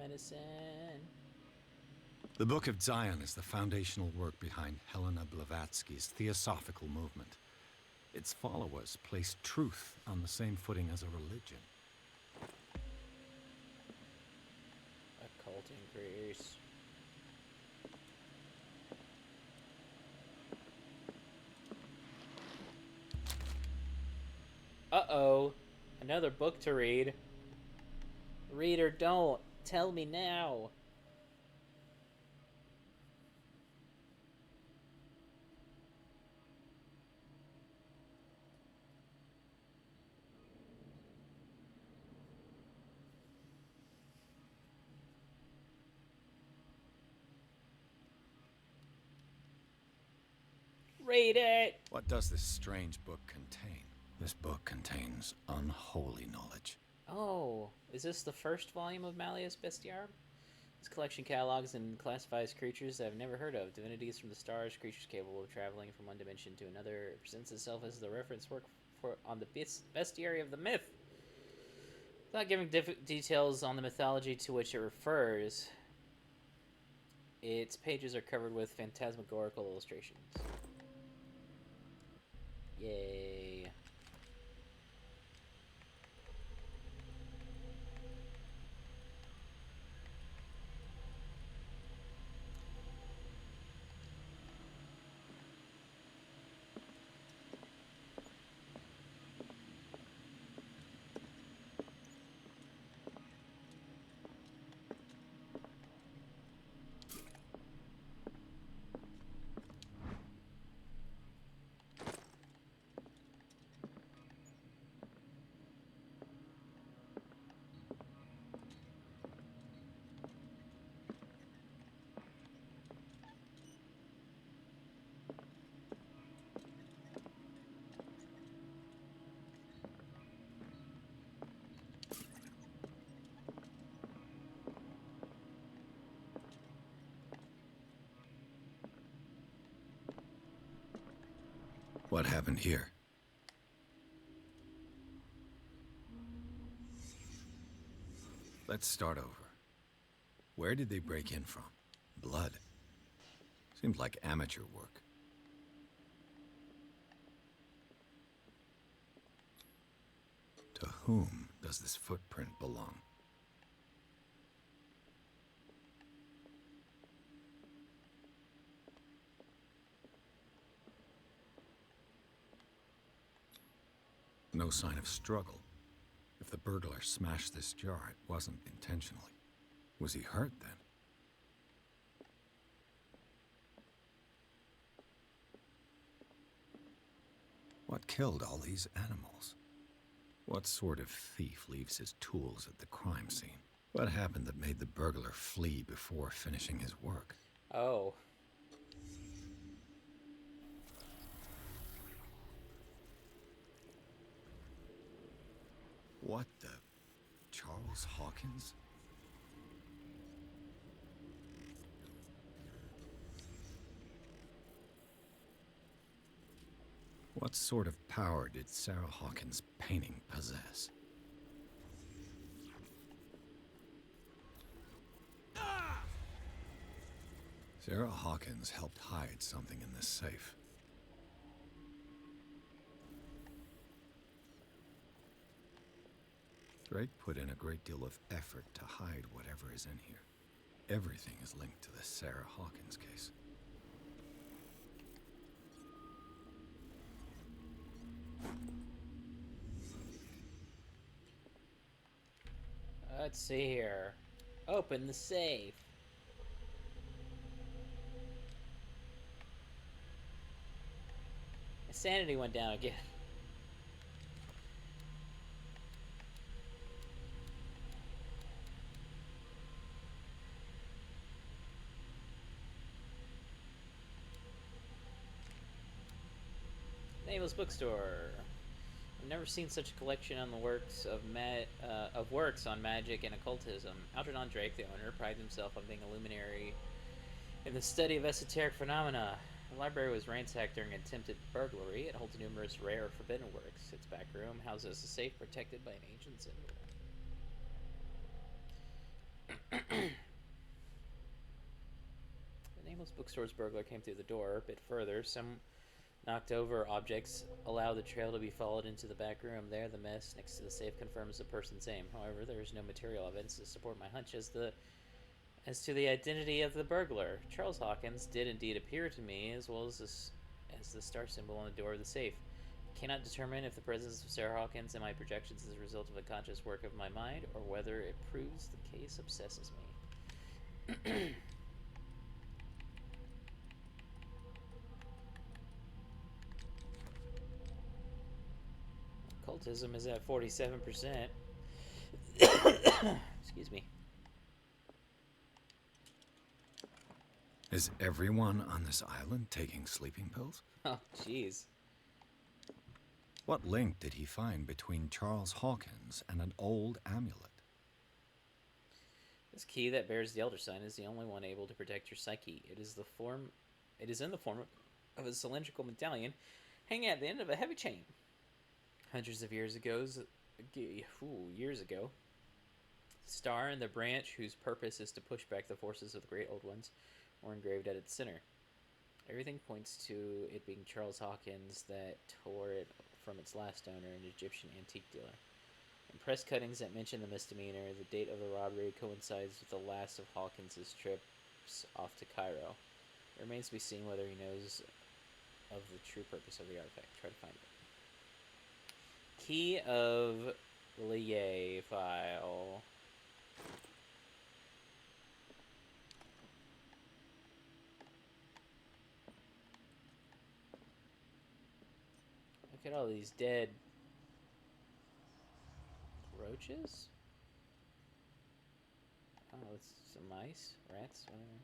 Medicine. The Book of Zion is the foundational work behind Helena Blavatsky's Theosophical movement. Its followers place truth on the same footing as a religion. Occult increase. Uh-oh. Another book to read. Read or don't. Tell me now. Read it! What does this strange book contain? This book contains unholy knowledge. Oh, is this the first volume of Malleus Bestiarum? This collection catalogs and classifies creatures that I've never heard of, divinities from the stars, creatures capable of traveling from one dimension to another. It presents itself as the reference work on the bestiary of the myth. Without giving details on the mythology to which it refers, its pages are covered with phantasmagorical illustrations. Yay. What happened here? Let's start over. Where did they break in from? Blood. Seems like amateur work. To whom does this footprint belong? No sign of struggle. If the burglar smashed this jar, it wasn't intentionally. Was he hurt then? What killed all these animals? What sort of thief leaves his tools at the crime scene? What happened that made the burglar flee before finishing his work? Oh. What the... Charles Hawkins? What sort of power did Sarah Hawkins' painting possess? Sarah Hawkins helped hide something in this safe. Drake put in a great deal of effort to hide whatever is in here. Everything is linked to the Sarah Hawkins case. Let's see here. Open the safe. My sanity went down again. Nameless Bookstore. I've never seen such a collection on the works of works on magic and occultism. Algernon Drake, the owner, prides himself on being a luminary in the study of esoteric phenomena. The library was ransacked during an attempted burglary. It holds numerous rare forbidden works. Its back room houses a safe protected by an ancient symbol. The Nameless Bookstore's burglar came through the door a bit further. Some knocked over objects allow the trail to be followed into the back room. There, the mess next to the safe confirms the person's name. However, there is no material evidence to support my hunch as to the identity of the burglar. Charles Hawkins did indeed appear to me, as well as the star symbol on the door of the safe. I cannot determine if the presence of Sarah Hawkins in my projections is a result of a conscious work of my mind, or whether it proves the case obsesses me. Occultism is at 47%. Excuse me. Is everyone on this island taking sleeping pills? Oh, jeez. What link did he find between Charles Hawkins and an old amulet? This key that bears the Elder Sign is the only one able to protect your psyche. It is in the form of a cylindrical medallion hanging at the end of a heavy chain. Hundreds of years ago, Star and the branch, whose purpose is to push back the forces of the Great Old Ones, were engraved at its center. Everything points to it being Charles Hawkins that tore it from its last owner, an Egyptian antique dealer. In press cuttings that mention the misdemeanor, the date of the robbery coincides with the last of Hawkins' trips off to Cairo. It remains to be seen whether he knows of the true purpose of the artifact. Try to find it. Key of Lié file. Look at all these dead roaches? Oh, it's some mice, rats, whatever.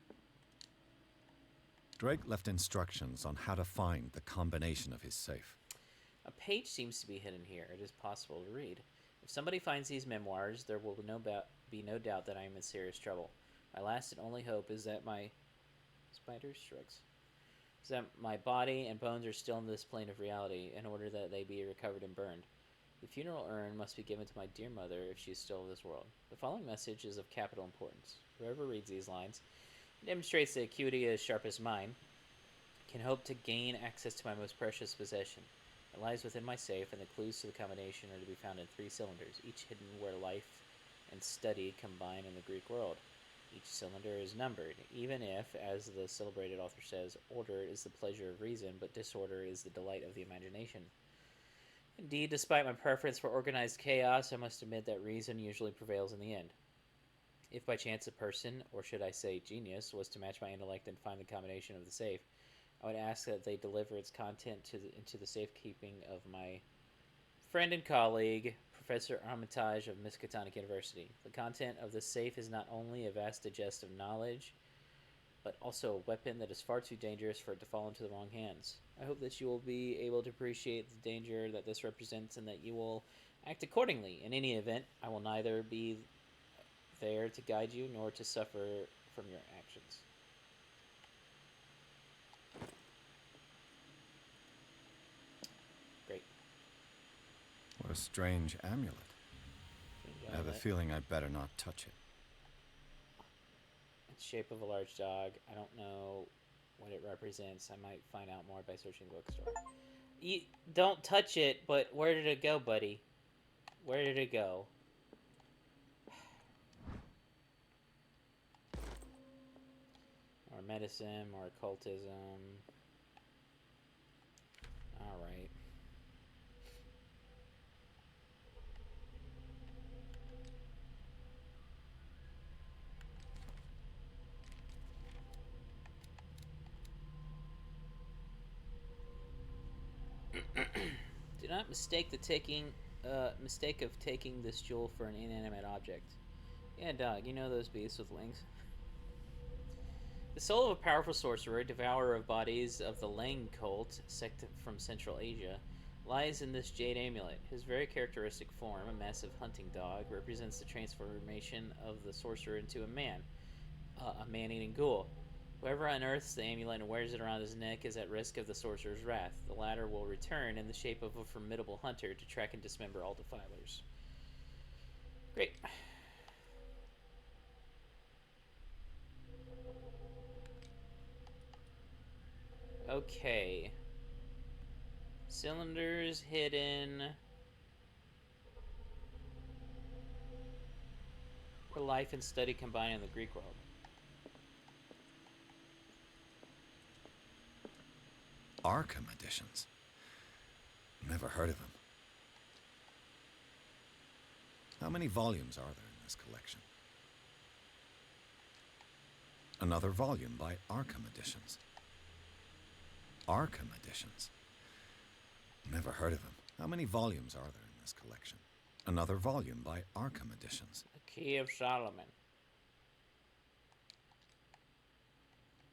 Drake left instructions on how to find the combination of his safe. A page seems to be hidden here. It is possible to read. If somebody finds these memoirs, there will be no doubt that I am in serious trouble. My last and only hope is that my my body and bones are still in this plane of reality, in order that they be recovered and burned. The funeral urn must be given to my dear mother if she is still of this world. The following message is of capital importance. Whoever reads these lines demonstrates the acuity as sharp as mine, can hope to gain access to my most precious possession. It lies within my safe, and the clues to the combination are to be found in 3 cylinders, each hidden where life and study combine in the Greek world. Each cylinder is numbered, even if, as the celebrated author says, order is the pleasure of reason, but disorder is the delight of the imagination. Indeed, despite my preference for organized chaos, I must admit that reason usually prevails in the end. If by chance a person, or should I say genius, was to match my intellect and find the combination of the safe, I would ask that they deliver its content into the safekeeping of my friend and colleague, Professor Armitage of Miskatonic University. The content of the safe is not only a vast digest of knowledge, but also a weapon that is far too dangerous for it to fall into the wrong hands. I hope that you will be able to appreciate the danger that this represents and that you will act accordingly. In any event, I will neither be there to guide you nor to suffer from your actions. Great. What a strange amulet. I have a feeling I better not touch it. It's shape of a large dog. I don't know what it represents. I might find out more by searching the bookstore. You don't touch it, but where did it go, buddy? Where did it go? More medicine, more occultism. Alright. Do not mistake mistake of taking this jewel for an inanimate object. Yeah, dog, you know those beasts with wings. The soul of a powerful sorcerer, devourer of bodies of the Lang cult, sect from Central Asia, lies in this jade amulet. His very characteristic form, a massive hunting dog, represents the transformation of the sorcerer into a man-eating ghoul. Whoever unearths the amulet and wears it around his neck is at risk of the sorcerer's wrath. The latter will return in the shape of a formidable hunter to track and dismember all defilers. Great. Okay. Cylinders hidden. For life and study combined in the Greek world. Arkham editions. Never heard of them. How many volumes are there in this collection? Another volume by Arkham Editions. Arkham Editions. Never heard of them. How many volumes are there in this collection? Another volume by Arkham Editions. The Key of Solomon.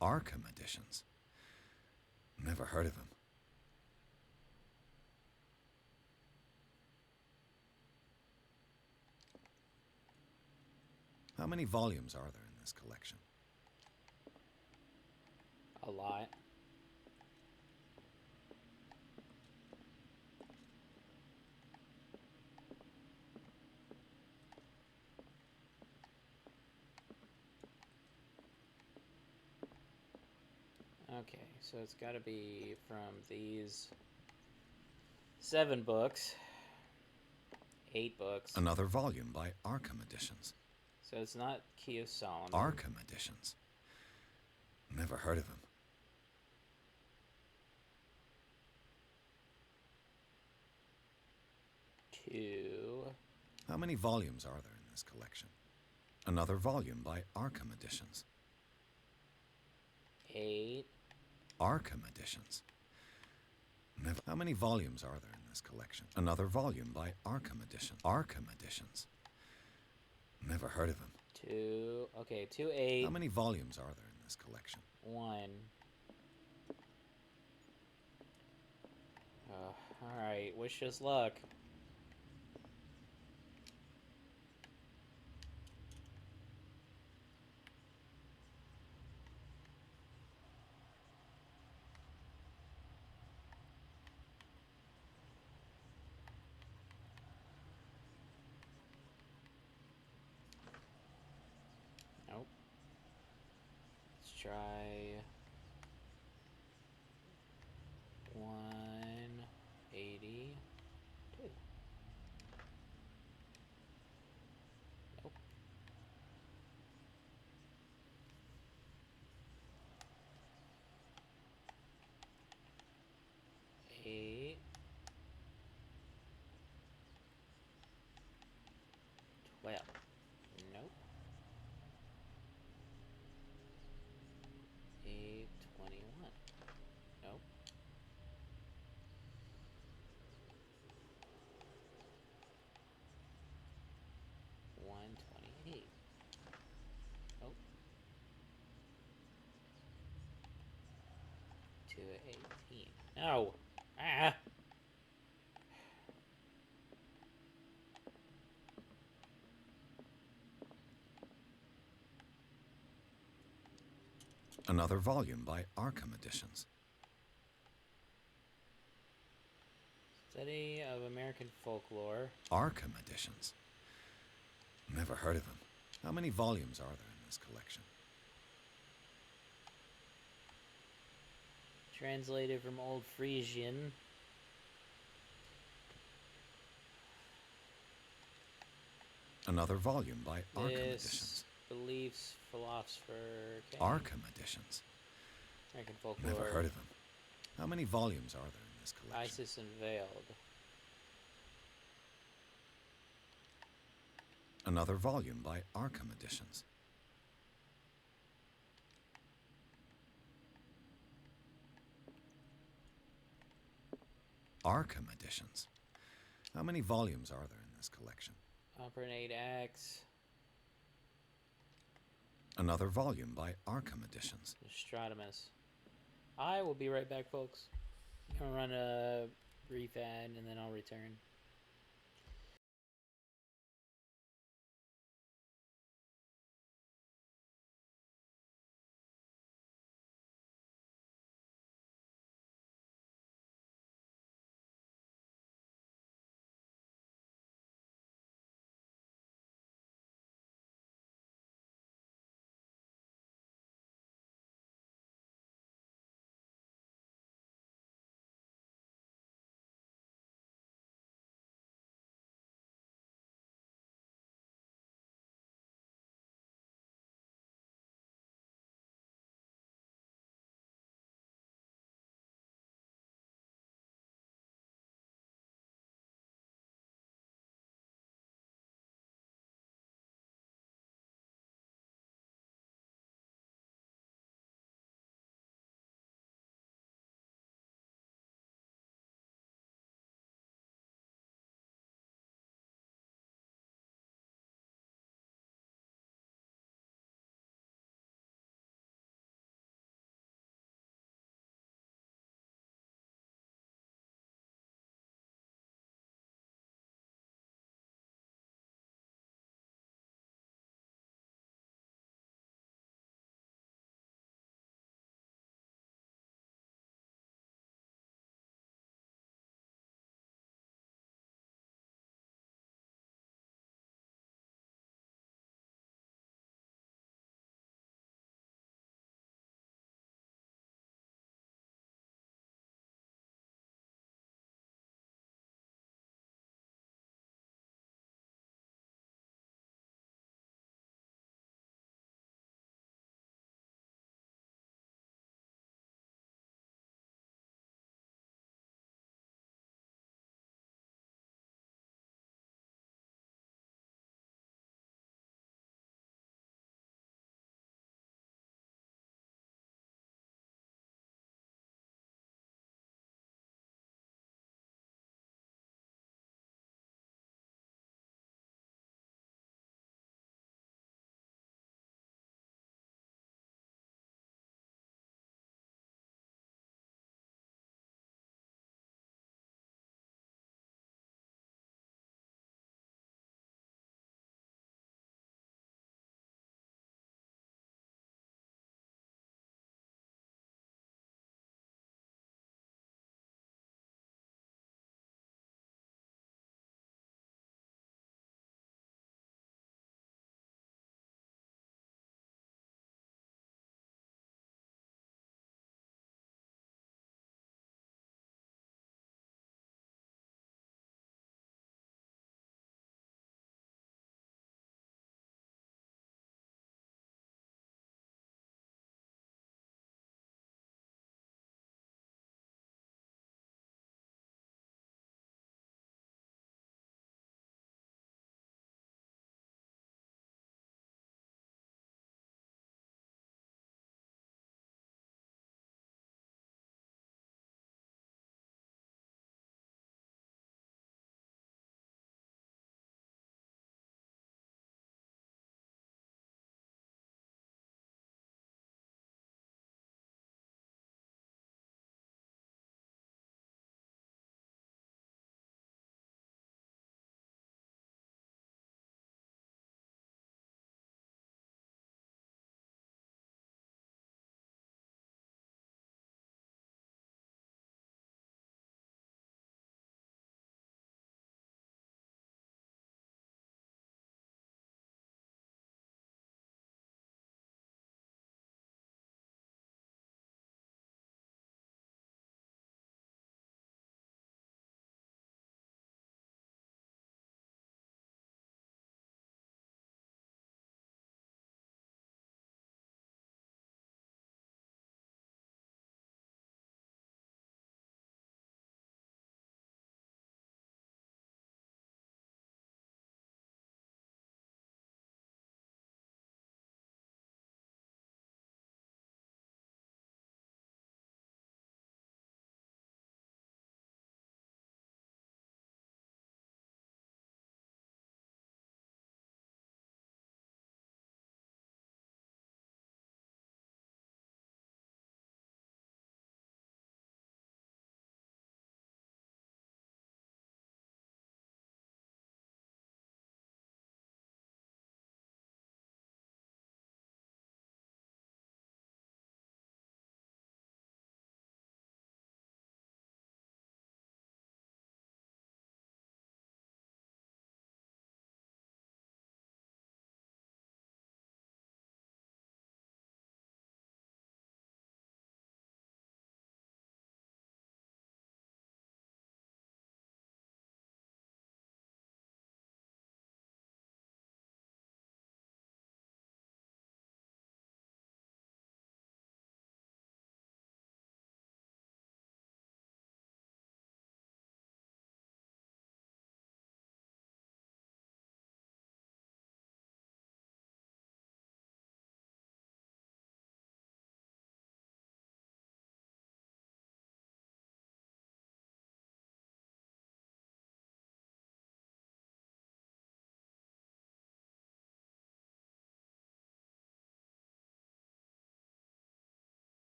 Arkham editions. Never heard of him. How many volumes are there in this collection? A lot. Okay, so it's got to be from these 7 books, 8 books. Another volume by Arkham Editions. So it's not Key of Solomon. Arkham Editions. Never heard of him. Two. How many volumes are there in this collection? Another volume by Arkham Editions. 8. Arkham Editions. Never. How many volumes are there in this collection? Another volume by Arkham Editions. Arkham Editions. Never heard of him. 2. Okay, 2, 8. How many volumes are there in this collection? 1. Alright, wish us luck. Nope. Let's try 182. Nope. Eight. 12. Nope. 821. Nope. 128. Nope. 218. No. Ah. Another volume by Arkham Editions. Study of American folklore. Arkham Editions. Never heard of him. How many volumes are there in this collection? Translated from Old Frisian. Another volume by Arkham Editions. Beliefs Philosopher. Okay. Arkham Editions. American folklore. Never heard of him. How many volumes are there in this collection? Isis Unveiled. Another volume by Arkham Editions. Arkham Editions. How many volumes are there in this collection? Operate Acts. Another volume by Arkham Editions. Nostradamus. I will be right back, folks. I'm gonna run a brief ad and then I'll return.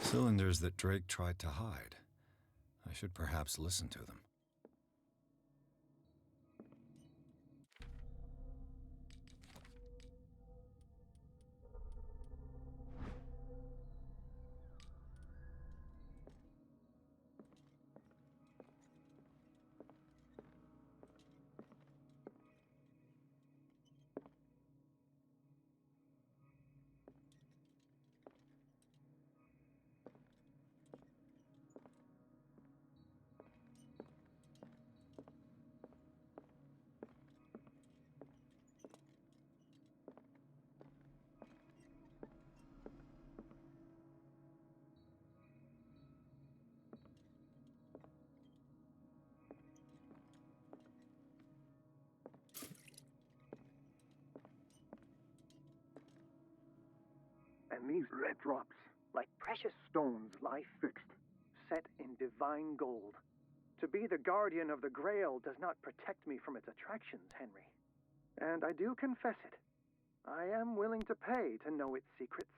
Cylinders that Drake tried to hide. I should perhaps listen to them. And these red drops, like precious stones, lie fixed, set in divine gold. To be the guardian of the Grail does not protect me from its attractions, Henry. And I do confess it. I am willing to pay to know its secrets.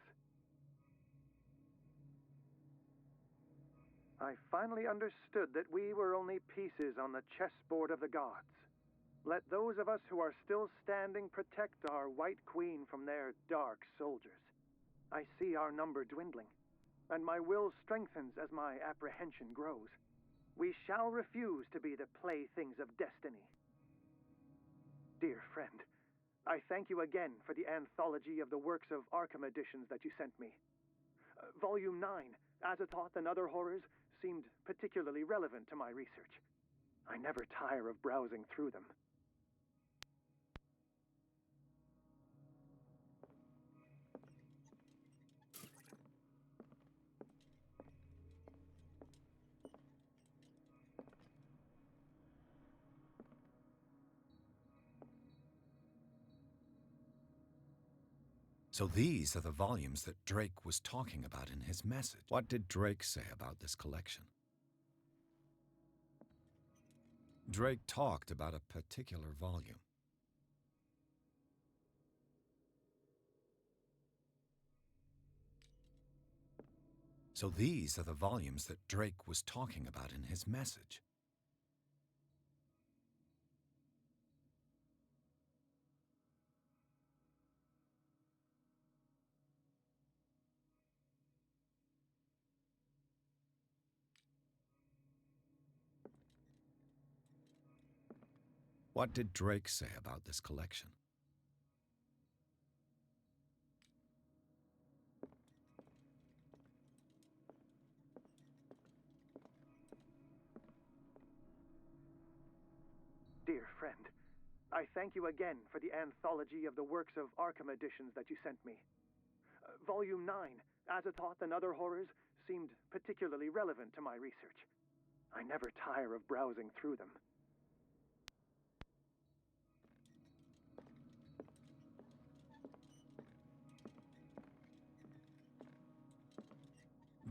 I finally understood that we were only pieces on the chessboard of the gods. Let those of us who are still standing protect our White Queen from their dark soldiers. I see our number dwindling, and my will strengthens as my apprehension grows. We shall refuse to be the playthings of destiny. Dear friend, I thank you again for the anthology of the works of Arkham editions that you sent me. Volume 9, Azathoth and Other Horrors, seemed particularly relevant to my research. I never tire of browsing through them. So these are the volumes that Drake was talking about in his message. What did Drake say about this collection? Drake talked about a particular volume. So these are the volumes that Drake was talking about in his message. What did Drake say about this collection? Dear friend, I thank you again for the anthology of the works of Arkham editions that you sent me. Volume 9, Azathoth and Other Horrors, seemed particularly relevant to my research. I never tire of browsing through them.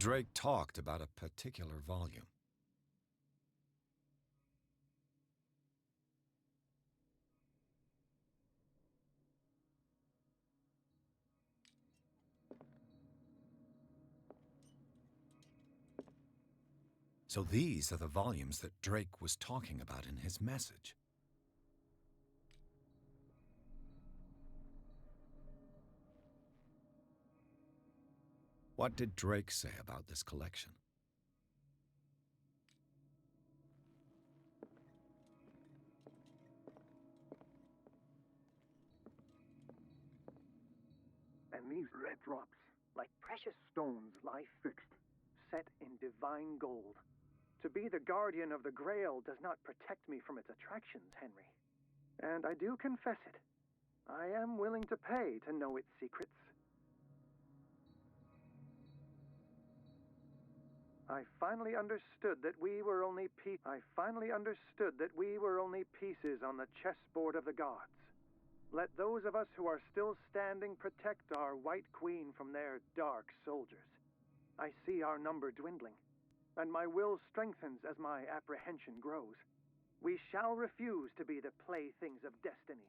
Drake talked about a particular volume. So these are the volumes that Drake was talking about in his message. What did Drake say about this collection? And these red drops, like precious stones, lie fixed, set in divine gold. To be the guardian of the Grail does not protect me from its attractions, Henry. And I do confess it. I am willing to pay to know its secrets. I finally understood that we were only pieces on the chessboard of the gods. Let those of us who are still standing protect our White Queen from their dark soldiers. I see our number dwindling, and my will strengthens as my apprehension grows. We shall refuse to be the playthings of destiny.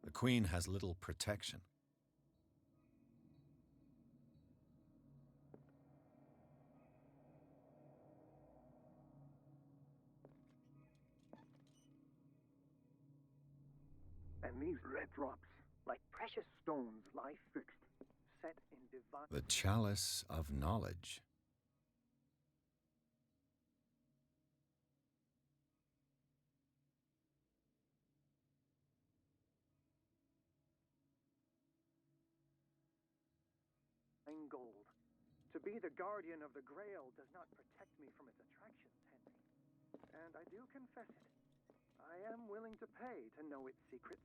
The Queen has little protection. And these red drops, like precious stones, lie fixed, set in divine... The chalice of knowledge. gold. To be the guardian of the Grail does not protect me from its attractions, Henry. And I do confess it. I am willing to pay to know its secrets.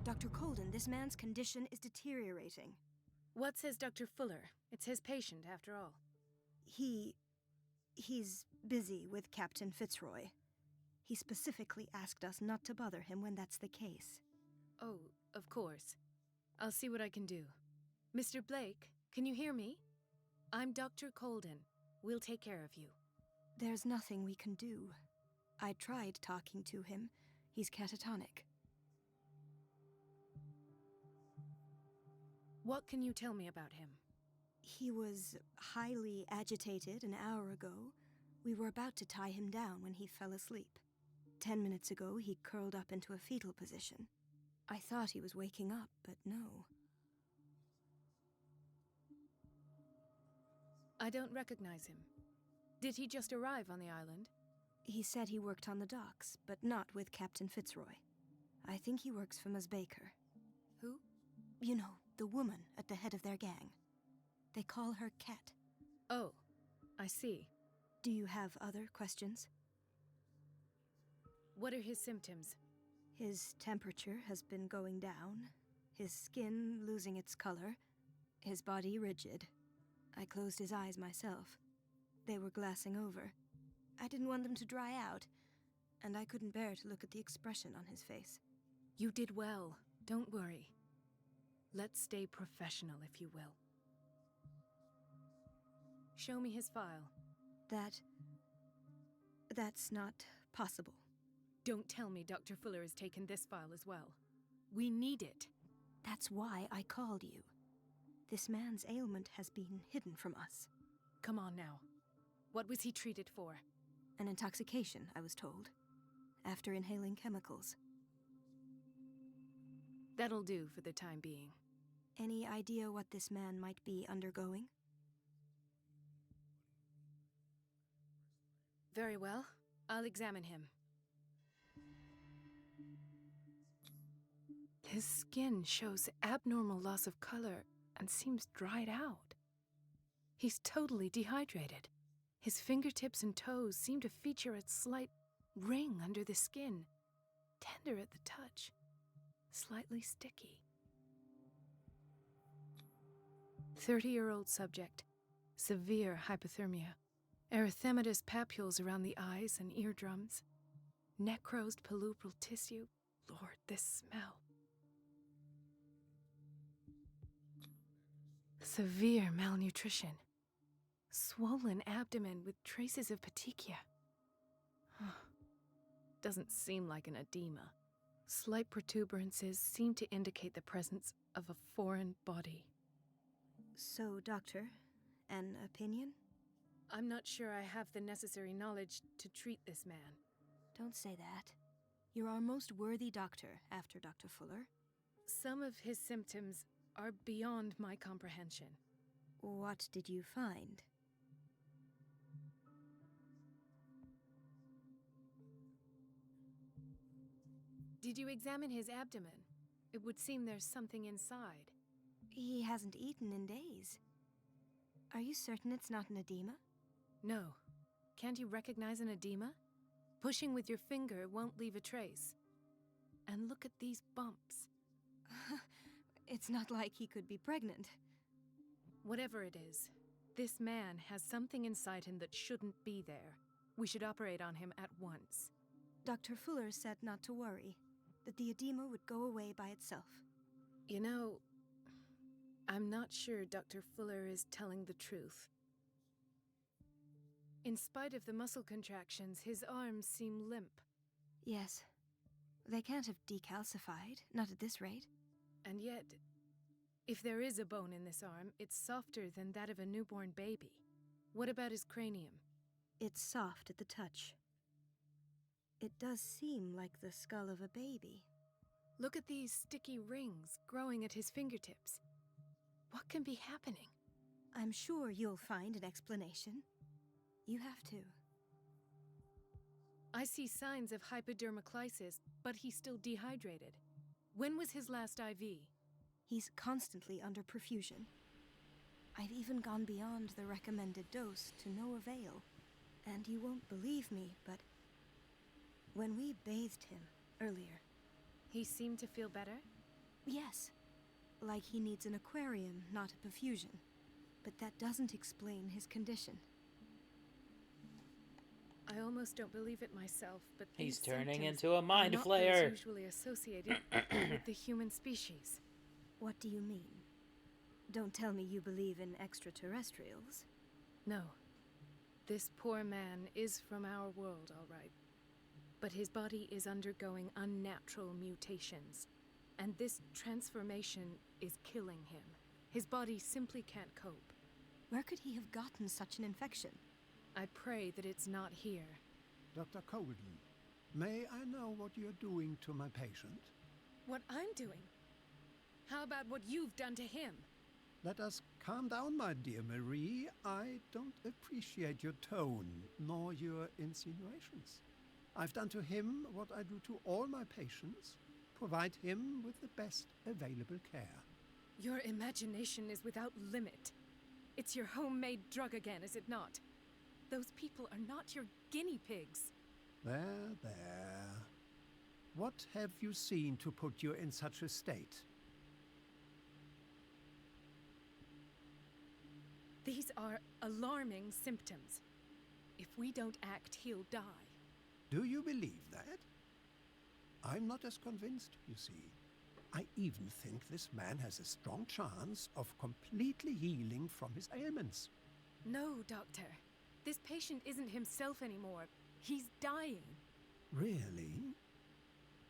Dr. Colden, this man's condition is deteriorating. What says Dr. Fuller? It's his patient, after all. He's busy with Captain Fitzroy. He specifically asked us not to bother him when that's the case. Oh, of course. I'll see what I can do. Mr. Blake, can you hear me? I'm Dr. Colden. We'll take care of you. There's nothing we can do. I tried talking to him. He's catatonic. What can you tell me about him? He was highly agitated an hour ago. We were about to tie him down when he fell asleep. 10 minutes ago, he curled up into a fetal position. I thought he was waking up, but no. I don't recognize him. Did he just arrive on the island? He said he worked on the docks, but not with Captain Fitzroy. I think he works for Ms. Baker. Who? You know, the woman at the head of their gang. They call her Cat. Oh, I see. Do you have other questions? What are his symptoms? His temperature has been going down, his skin losing its color, his body rigid. I closed his eyes myself. They were glassing over. I didn't want them to dry out, and I couldn't bear to look at the expression on his face. You did well. Don't worry. Let's stay professional, if you will. Show me his file. That's not possible. Don't tell me Dr. Fuller has taken this file as well. We need it. That's why I called you. This man's ailment has been hidden from us. Come on now. What was he treated for? An intoxication, I was told. After inhaling chemicals. That'll do for the time being. Any idea what this man might be undergoing? Very well. I'll examine him. His skin shows abnormal loss of color and seems dried out. He's totally dehydrated. His fingertips and toes seem to feature a slight ring under the skin, tender at the touch, slightly sticky. 30-year-old subject, severe hypothermia. Erythematous papules around the eyes and eardrums. Necrosed palpebral tissue. Lord, this smell. Severe malnutrition. Swollen abdomen with traces of petechia. Doesn't seem like an edema. Slight protuberances seem to indicate the presence of a foreign body. So, Doctor, an opinion? I'm not sure I have the necessary knowledge to treat this man. Don't say that. You're our most worthy doctor after Dr. Fuller. Some of his symptoms are beyond my comprehension. What did you find? Did you examine his abdomen? It would seem there's something inside. He hasn't eaten in days. Are you certain it's not an edema? No. Can't you recognize an edema? Pushing with your finger won't leave a trace. And look at these bumps. It's not like he could be pregnant. Whatever it is, this man has something inside him that shouldn't be there. We should operate on him at once. Dr. Fuller said not to worry, that the edema would go away by itself. You know, I'm not sure Dr. Fuller is telling the truth. In spite of the muscle contractions, his arms seem limp. Yes. They can't have decalcified, not at this rate. And yet, if there is a bone in this arm, it's softer than that of a newborn baby. What about his cranium? It's soft at the touch. It does seem like the skull of a baby. Look at these sticky rings growing at his fingertips. What can be happening? I'm sure you'll find an explanation. You have to. I see signs of hypodermoclysis, but he's still dehydrated. When was his last IV? He's constantly under perfusion. I've even gone beyond the recommended dose to no avail. And you won't believe me, but when we bathed him earlier... He seemed to feel better? Yes. Like he needs an aquarium, not a perfusion. But that doesn't explain his condition. I almost don't believe it myself, but he's these turning symptoms into a mind are not flayer. those usually associated with the human species. What do you mean? Don't tell me you believe in extraterrestrials. No. This poor man is from our world, all right. But his body is undergoing unnatural mutations, and this transformation is killing him. His body simply can't cope. Where could he have gotten such an infection? I pray that it's not here. Dr. Colden, may I know what you're doing to my patient? What I'm doing? How about what you've done to him? Let us calm down, my dear Marie. I don't appreciate your tone, nor your insinuations. I've done to him what I do to all my patients, provide him with the best available care. Your imagination is without limit. It's your homemade drug again, is it not? Those people are not your guinea pigs. There, there. What have you seen to put you in such a state? These are alarming symptoms. If we don't act, he'll die. Do you believe that? I'm not as convinced, you see. I even think this man has a strong chance of completely healing from his ailments. No, Doctor. This patient isn't himself anymore. He's dying. Really?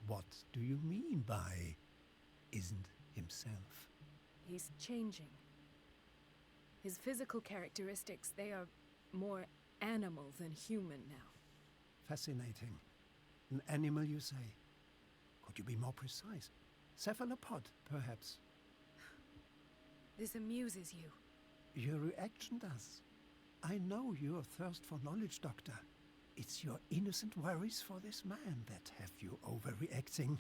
What do you mean by isn't himself? He's changing. His physical characteristics, they are more animal than human now. Fascinating. An animal, you say? Could you be more precise? Cephalopod, perhaps? This amuses you. Your reaction does. I know your thirst for knowledge, Doctor. It's your innocent worries for this man that have you overreacting.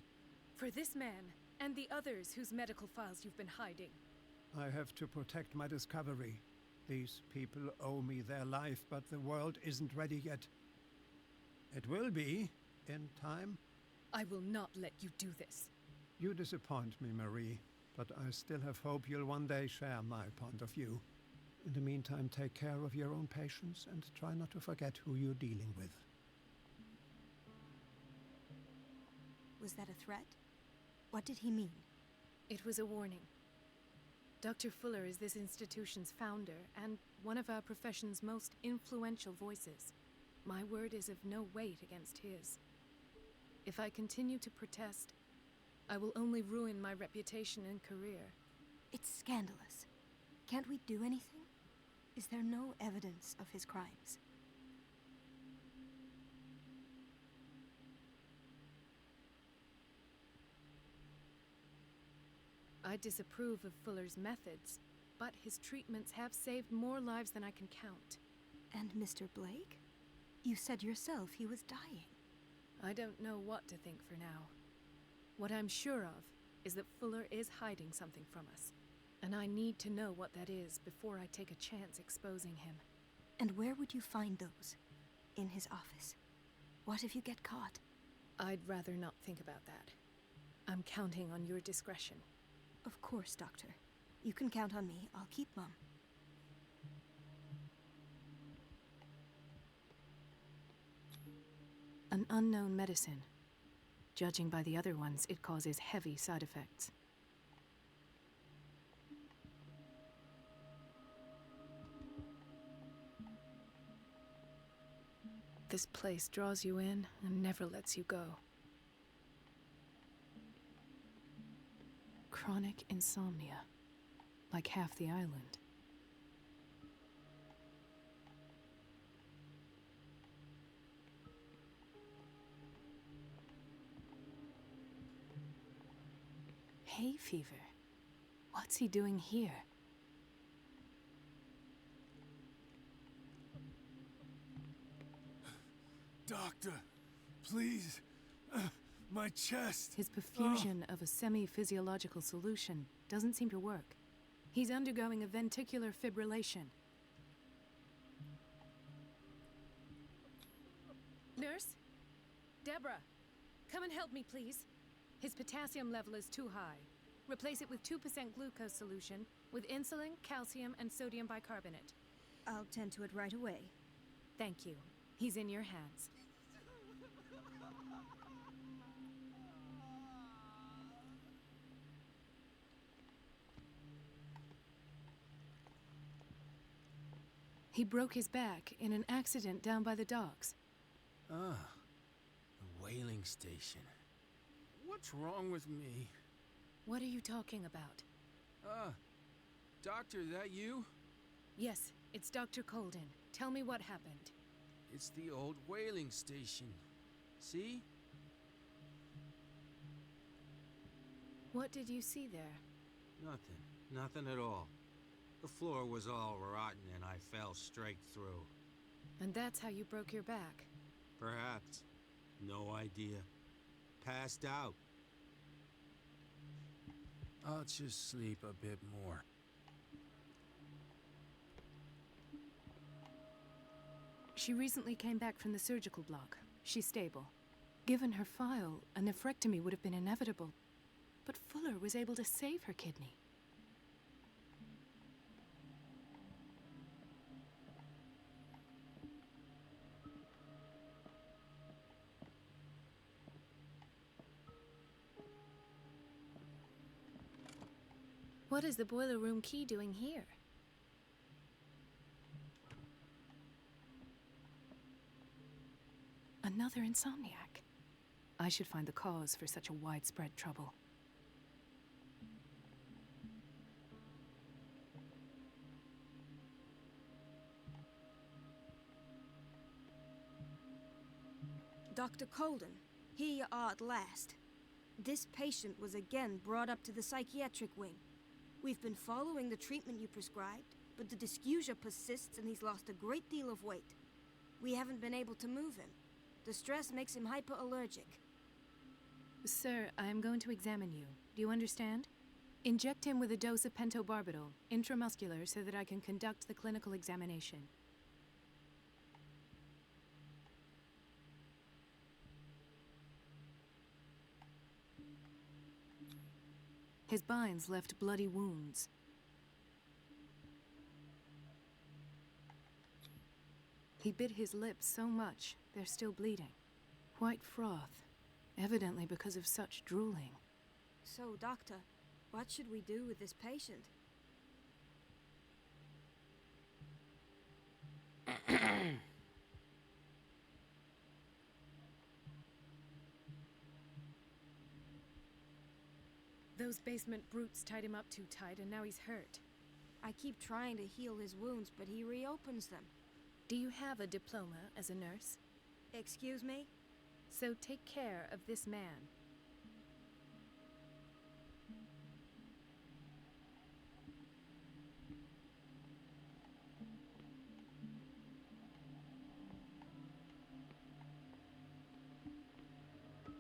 For this man, and the others whose medical files you've been hiding. I have to protect my discovery. These people owe me their life, but the world isn't ready yet. It will be, in time. I will not let you do this. You disappoint me, Marie, but I still have hope you'll one day share my point of view. In the meantime, take care of your own patients and try not to forget who you're dealing with. Was that a threat? What did he mean? It was a warning. Dr. Fuller is this institution's founder and one of our profession's most influential voices. My word is of no weight against his. If I continue to protest, I will only ruin my reputation and career. It's scandalous. Can't we do anything? Is there no evidence of his crimes? I disapprove of Fuller's methods, but his treatments have saved more lives than I can count. And Mr. Blake? You said yourself he was dying. I don't know what to think for now. What I'm sure of is that Fuller is hiding something from us, and I need to know what that is before I take a chance exposing him. And where would you find those? In his office? What if you get caught? I'd rather not think about that. I'm counting on your discretion. Of course, Doctor. You can count on me. I'll keep mum. An unknown medicine. Judging by the other ones, it causes heavy side effects. This place draws you in and never lets you go. Chronic insomnia, like half the island. Hay fever. What's he doing here? Doctor, please. My chest. His perfusion of a semi-physiological solution doesn't seem to work. He's undergoing a ventricular fibrillation. Nurse? Deborah, come and help me, please. His potassium level is too high. Replace it with 2% glucose solution with insulin, calcium, and sodium bicarbonate. I'll tend to it right away. Thank you. He's in your hands. He broke his back in an accident down by the docks. Ah, the whaling station. What's wrong with me? What are you talking about? Doctor, that you? Yes, it's Dr. Colden. Tell me what happened. It's the old whaling station. See? What did you see there? Nothing. Nothing at all. The floor was all rotten and I fell straight through. And that's how you broke your back? Perhaps. No idea. Passed out. I'll just sleep a bit more. She recently came back from the surgical block. She's stable. Given her file, a nephrectomy would have been inevitable. But Fuller was able to save her kidney. What is the boiler room key doing here? Another insomniac. I should find the cause for such a widespread trouble. Dr. Colden, here you are at last. This patient was again brought up to the psychiatric wing. We've been following the treatment you prescribed, but the dysgeusia persists and he's lost a great deal of weight. We haven't been able to move him. The stress makes him hyperallergic. Sir, I am going to examine you. Do you understand? Inject him with a dose of pentobarbital, intramuscular, so that I can conduct the clinical examination. His binds left bloody wounds. He bit his lips so much, they're still bleeding. White froth, evidently because of such drooling. So, Doctor, what should we do with this patient? Those basement brutes tied him up too tight, and now he's hurt. I keep trying to heal his wounds, but he reopens them. Do you have a diploma as a nurse? Excuse me? So take care of this man.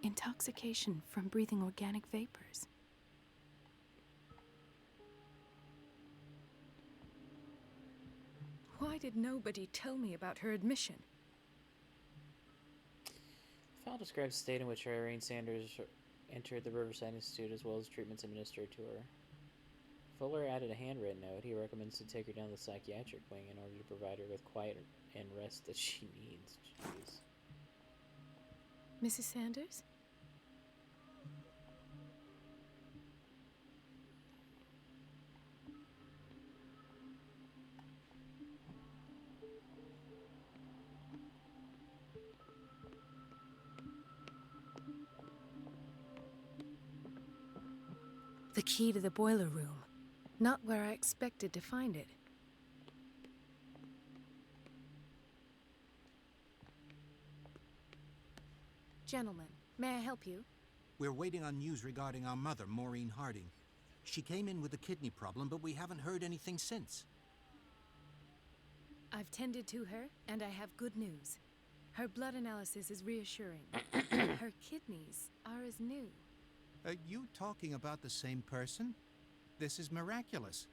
Intoxication from breathing organic vapors. Why did nobody tell me about her admission? The file describes the state in which Irene Sanders entered the Riverside Institute as well as treatments administered to her. Fuller added a handwritten note. He recommends to take her down to the psychiatric wing in order to provide her with quiet and rest that she needs. Jeez. Mrs. Sanders? The key to the boiler room. Not where I expected to find it. Gentlemen, may I help you? We're waiting on news regarding our mother, Maureen Harding. She came in with a kidney problem, but we haven't heard anything since. I've tended to her, and I have good news. Her blood analysis is reassuring. Her kidneys are as new. Are you talking about the same person? This is miraculous.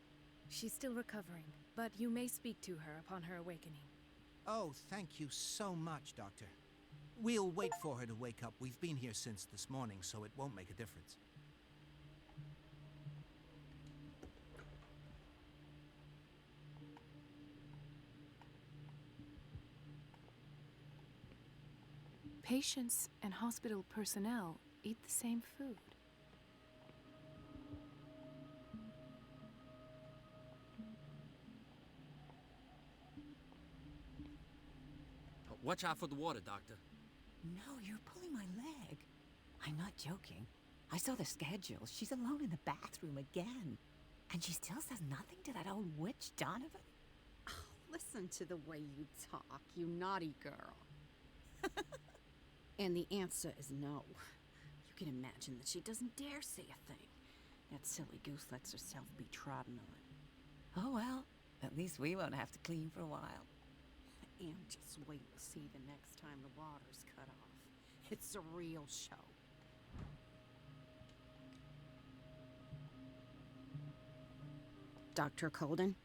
She's still recovering, but you may speak to her upon her awakening. Oh, thank you so much, Doctor. We'll wait for her to wake up. We've been here since this morning, so it won't make a difference. Patients and hospital personnel eat the same food. Watch out for the water, Doctor. No, you're pulling my leg. I'm not joking. I saw the schedule. She's alone in the bathroom again. And she still says nothing to that old witch, Donovan. Oh, listen to the way you talk, you naughty girl. And the answer is no. You can imagine that she doesn't dare say a thing. That silly goose lets herself be trodden on. Oh well, at least we won't have to clean for a while. And just wait and see the next time the water's cut off. It's a real show. Dr. Colden?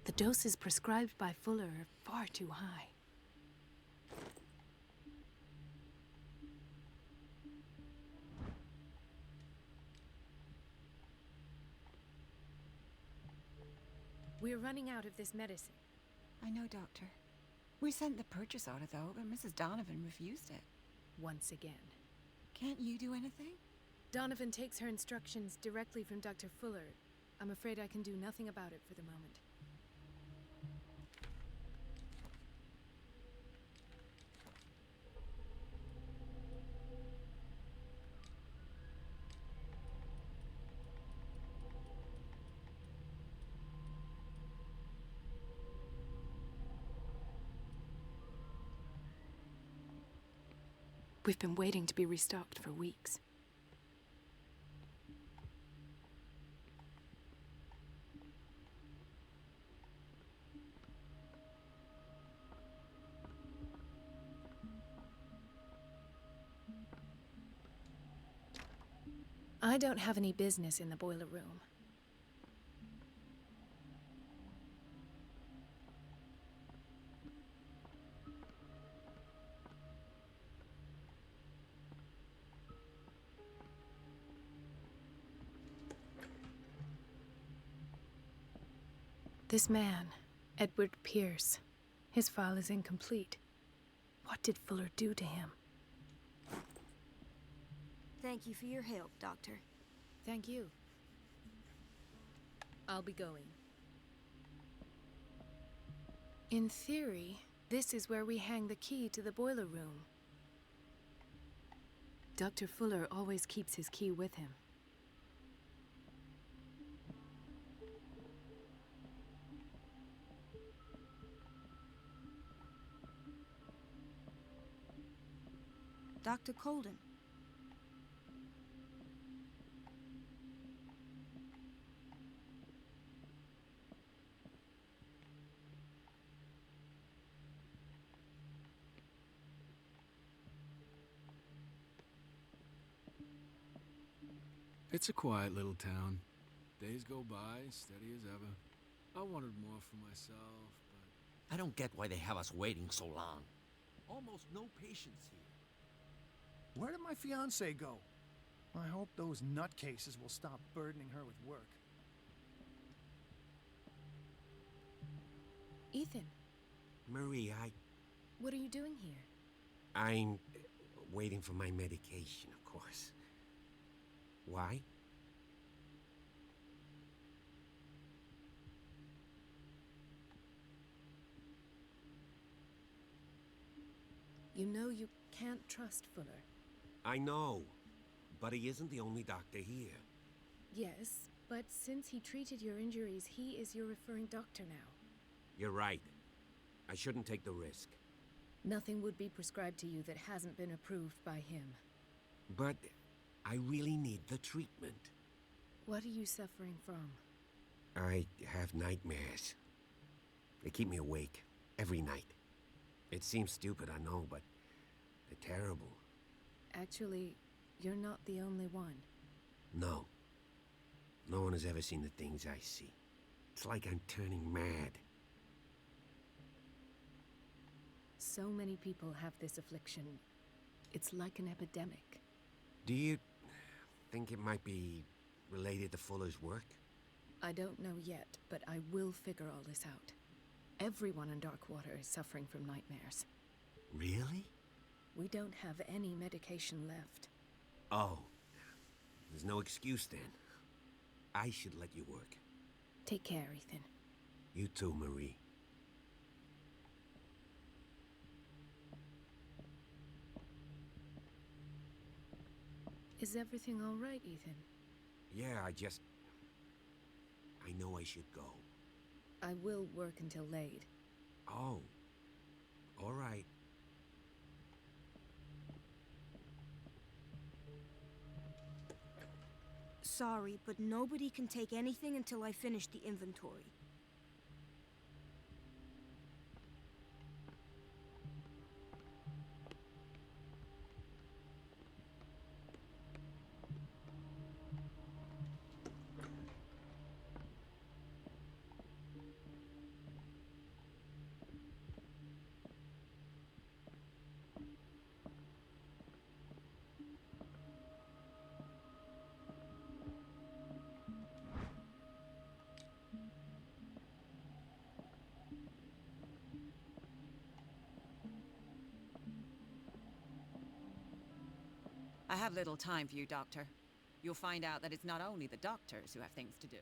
The doses prescribed by Fuller are far too high. We're running out of this medicine. I know, Doctor. We sent the purchase order, though, but Mrs. Donovan refused it. Once again. Can't you do anything? Donovan takes her instructions directly from Dr. Fuller. I'm afraid I can do nothing about it for the moment. We've been waiting to be restocked for weeks. I don't have any business in the boiler room. This man, Edward Pierce, his file is incomplete. What did Fuller do to him? Thank you for your help, Doctor. Thank you. I'll be going. In theory, this is where we hang the key to the boiler room. Dr. Fuller always keeps his key with him. Dr. Colden. It's a quiet little town. Days go by, steady as ever. I wanted more for myself, but... I don't get why they have us waiting so long. Almost no patience here. Where did my fiancée go? I hope those nutcases will stop burdening her with work. Ethan, Marie, what are you doing here? I'm waiting for my medication, of course. Why? You know you can't trust Fuller. I know, but he isn't the only doctor here. Yes, but since he treated your injuries, he is your referring doctor now. You're right. I shouldn't take the risk. Nothing would be prescribed to you that hasn't been approved by him. But I really need the treatment. What are you suffering from? I have nightmares. They keep me awake every night. It seems stupid, I know, but they're terrible. Actually, you're not the only one. No. No one has ever seen the things I see. It's like I'm turning mad. So many people have this affliction. It's like an epidemic. Do you think it might be related to Fuller's work? I don't know yet, but I will figure all this out. Everyone in Darkwater is suffering from nightmares. Really? We don't have any medication left. Oh. There's no excuse then. I should let you work. Take care, Ethan. You too, Marie. Is everything all right, Ethan? Yeah, I know I should go. I will work until late. Oh. All right. Sorry, but nobody can take anything until I finish the inventory. I have little time for you, Doctor. You'll find out that it's not only the doctors who have things to do.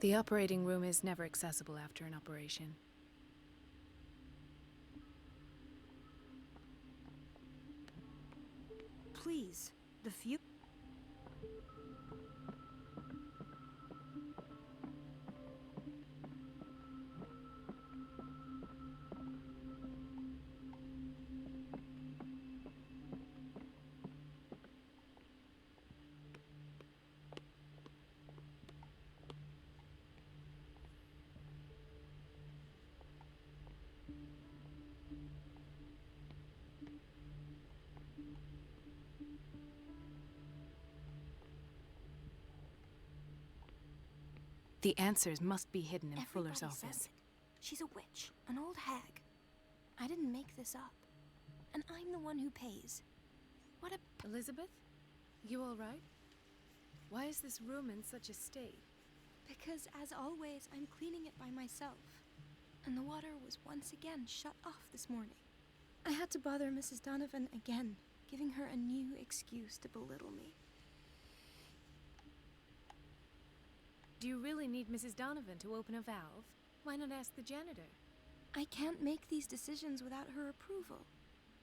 The operating room is never accessible after an operation. Please, the few... The answers must be hidden in Everybody Fuller's says office. it. She's a witch, an old hag. I didn't make this up. And I'm the one who pays. What a... Elizabeth? You all right? Why is this room in such a state? Because, as always, I'm cleaning it by myself. And the water was once again shut off this morning. I had to bother Mrs. Donovan again, giving her a new excuse to belittle me. Do you really need Mrs. Donovan to open a valve? Why not ask the janitor? I can't make these decisions without her approval.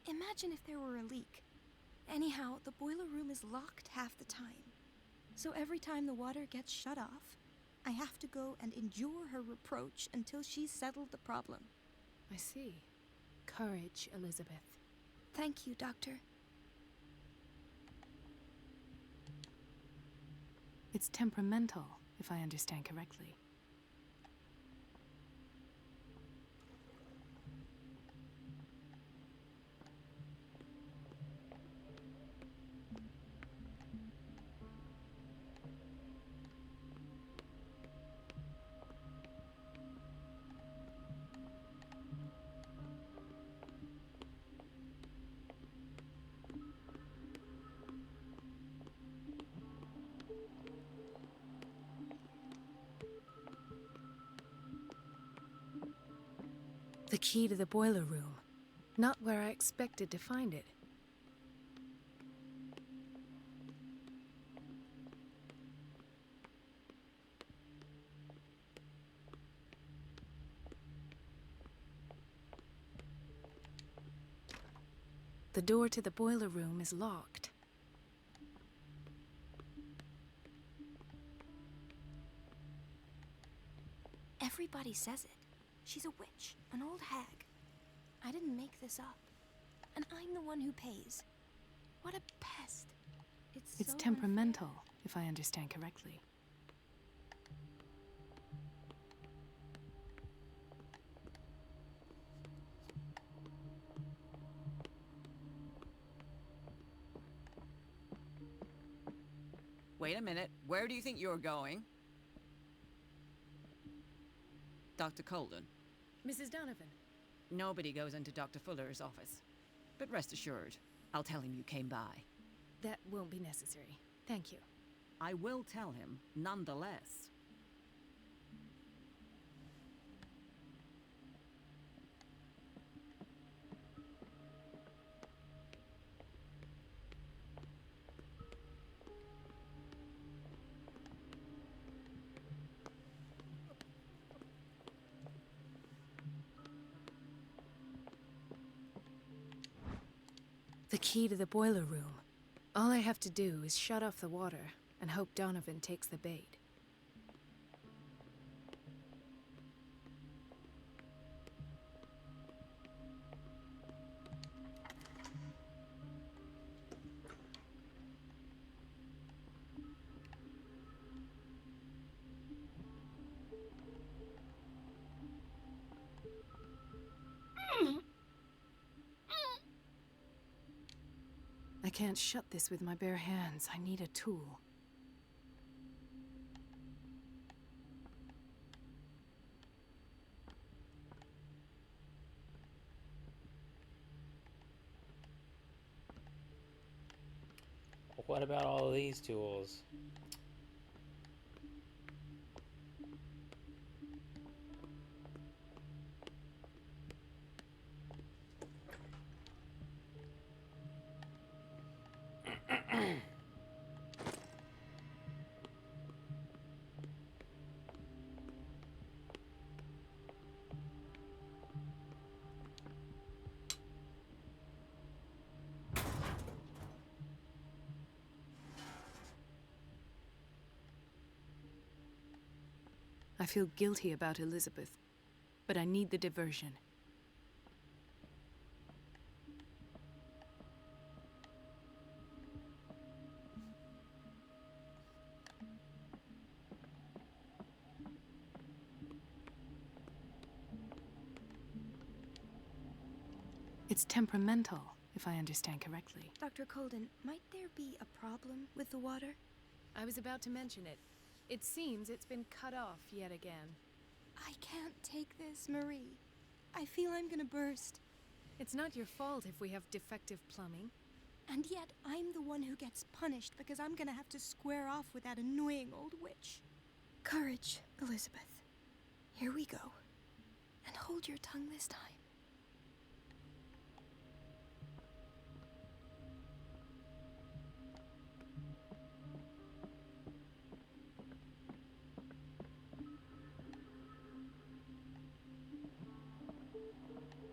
Imagine if there were a leak. Anyhow, the boiler room is locked half the time. So every time the water gets shut off, I have to go and endure her reproach until she's settled the problem. I see. Courage, Elizabeth. Thank you, Doctor. It's temperamental, if I understand correctly. The key to the boiler room. Not where I expected to find it. The door to the boiler room is locked. Everybody says it. She's a witch, an old hag. I didn't make this up. And I'm the one who pays. What a pest. It's so temperamental, if I understand correctly. Wait a minute. Where do you think you're going? Dr. Colden. Mrs. Donovan. Nobody goes into Dr. Fuller's office. But rest assured, I'll tell him you came by. That won't be necessary. Thank you. I will tell him, nonetheless. The key to the boiler room. All I have to do is shut off the water and hope Donovan takes the bait. I can't shut this with my bare hands. I need a tool. What about all of these tools? I feel guilty about Elizabeth, but I need the diversion. It's temperamental, if I understand correctly. Dr. Colden, might there be a problem with the water? I was about to mention it. It seems it's been cut off yet again. I can't take this, Marie. I feel I'm gonna burst. It's not your fault if we have defective plumbing. And yet, I'm the one who gets punished because I'm gonna have to square off with that annoying old witch. Courage, Elizabeth. Here we go. And hold your tongue this time.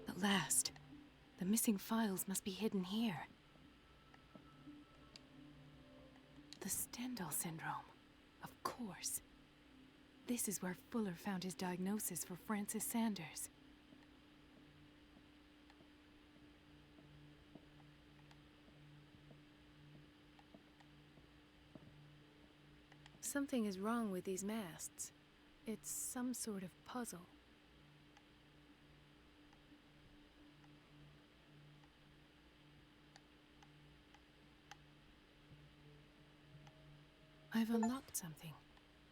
At last. The missing files must be hidden here. The Stendhal syndrome. Of course. This is where Fuller found his diagnosis for Francis Sanders. Something is wrong with these masts. It's some sort of puzzle. I've unlocked something.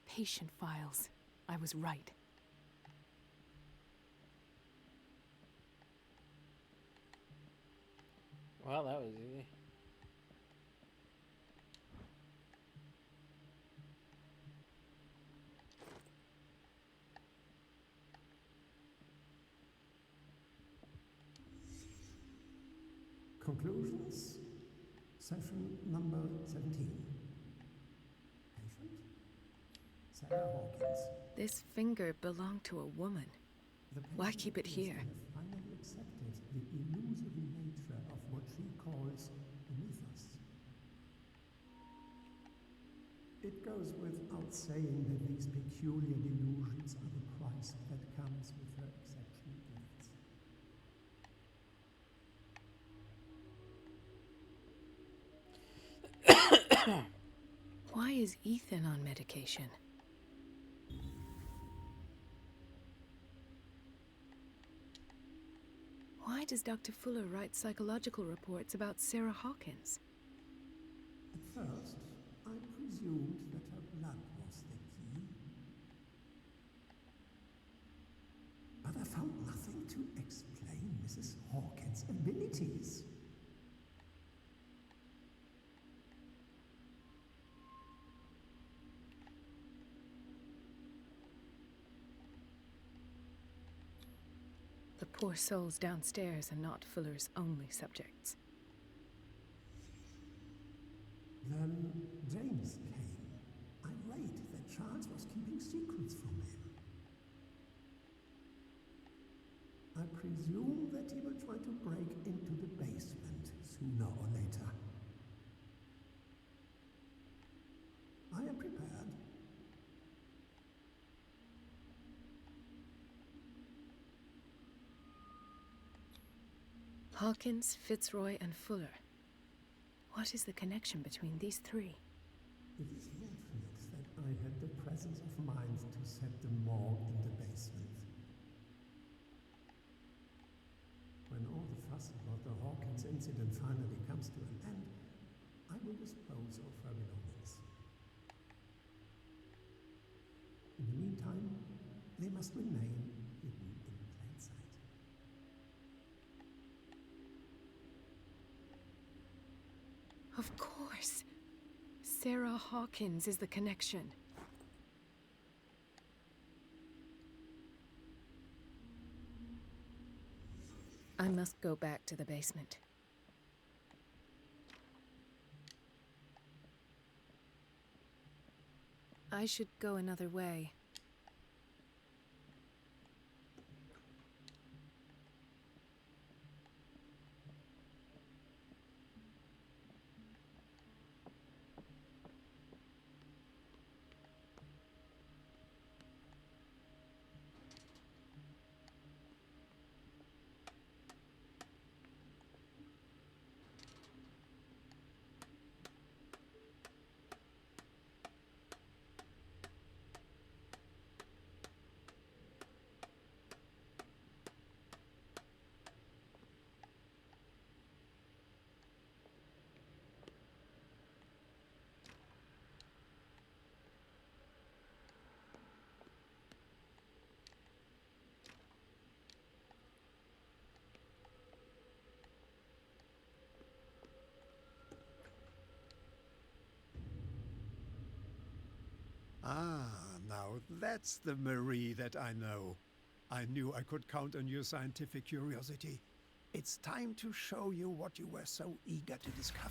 Patient files. I was right. Well, that was easy. Conclusions. Session number 17. Patient? Sarah Hawkins. This finger belonged to a woman. Why keep it here? Finally accepted the illusory nature of what she calls the mythos. It goes without saying that these peculiar delusions are the price that comes with her exceptional gifts. Why is Ethan on medication? Why does Dr. Fuller write psychological reports about Sarah Hawkins? At first, I presumed that her blood was the key. But I found nothing to explain Mrs. Hawkins' abilities. The poor souls downstairs are not Fuller's only subjects. Then James came, irate that Charles was keeping secrets from him. I presume that he will try to break into the basement sooner or later. I am prepared. Hawkins, Fitzroy, and Fuller. What is the connection between these three? It is fortunate that I had the presence of mind to set the morgue in the basement. When all the fuss about the Hawkins incident finally comes to an end, I will dispose of her belongings. In the meantime, they must remain hidden in plain sight. Of course. Sarah Hawkins is the connection. I must go back to the basement. I should go another way. Ah, now that's the Marie that I know. I knew I could count on your scientific curiosity. It's time to show you what you were so eager to discover.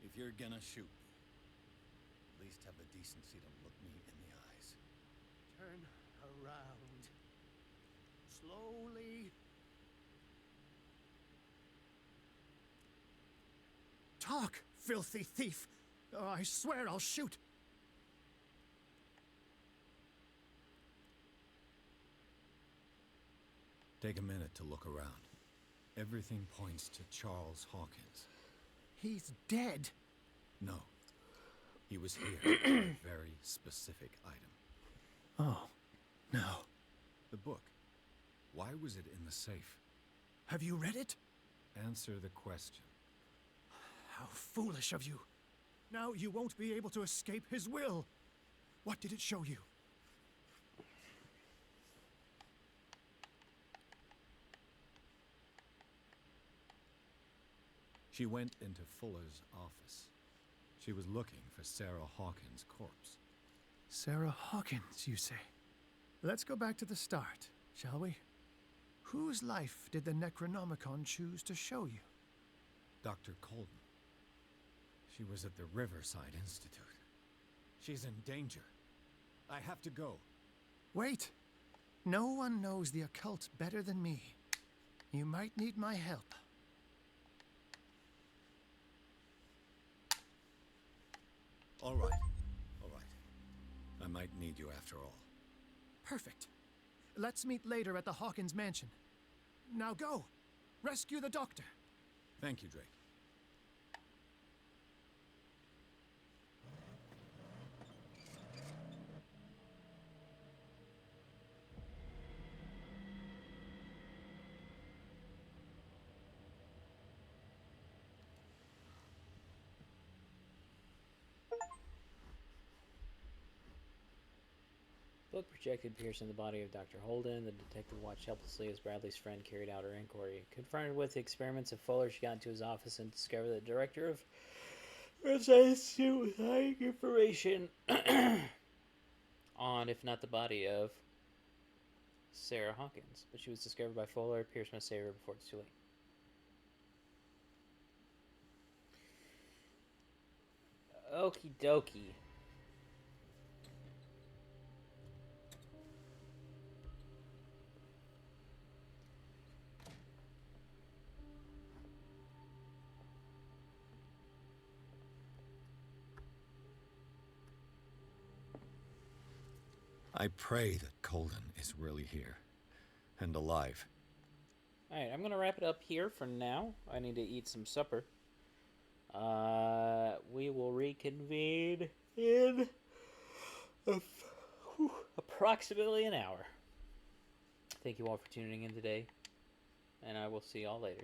If you're gonna shoot me, at least have the decency to look me in the eyes. Turn around. Slowly. Talk, filthy thief! Oh, I swear I'll shoot! Take a minute to look around. Everything points to Charles Hawkins. He's dead. No. He was here for a very specific item. Oh, no. The book. Why was it in the safe? Have you read it? Answer the question. How foolish of you. Now you won't be able to escape his will. What did it show you? She went into Fuller's office. She was looking for Sarah Hawkins' corpse. Sarah Hawkins, you say? Let's go back to the start, shall we? Whose life did the Necronomicon choose to show you? Dr. Colden. She was at the Riverside Institute. She's in danger. I have to go. Wait. No one knows the occult better than me. You might need my help. All right. All right. I might need you after all. Perfect. Let's meet later at the Hawkins mansion. Now go. Rescue the doctor. Thank you, Drake. Book projected Pearson the body of Dr. Holden. The detective watched helplessly as Bradley's friend carried out her inquiry. Confronted with the experiments of Fuller, she got into his office and discovered that the director of Riverside was hiding information on, if not the body of, Sarah Hawkins. But she was discovered by Fuller. Pierce must save her before it's too late. Okie dokie. I pray that Colden is really here. And alive. Alright, I'm going to wrap it up here for now. I need to eat some supper. We will reconvene in approximately an hour. Thank you all for tuning in today. And I will see y'all later.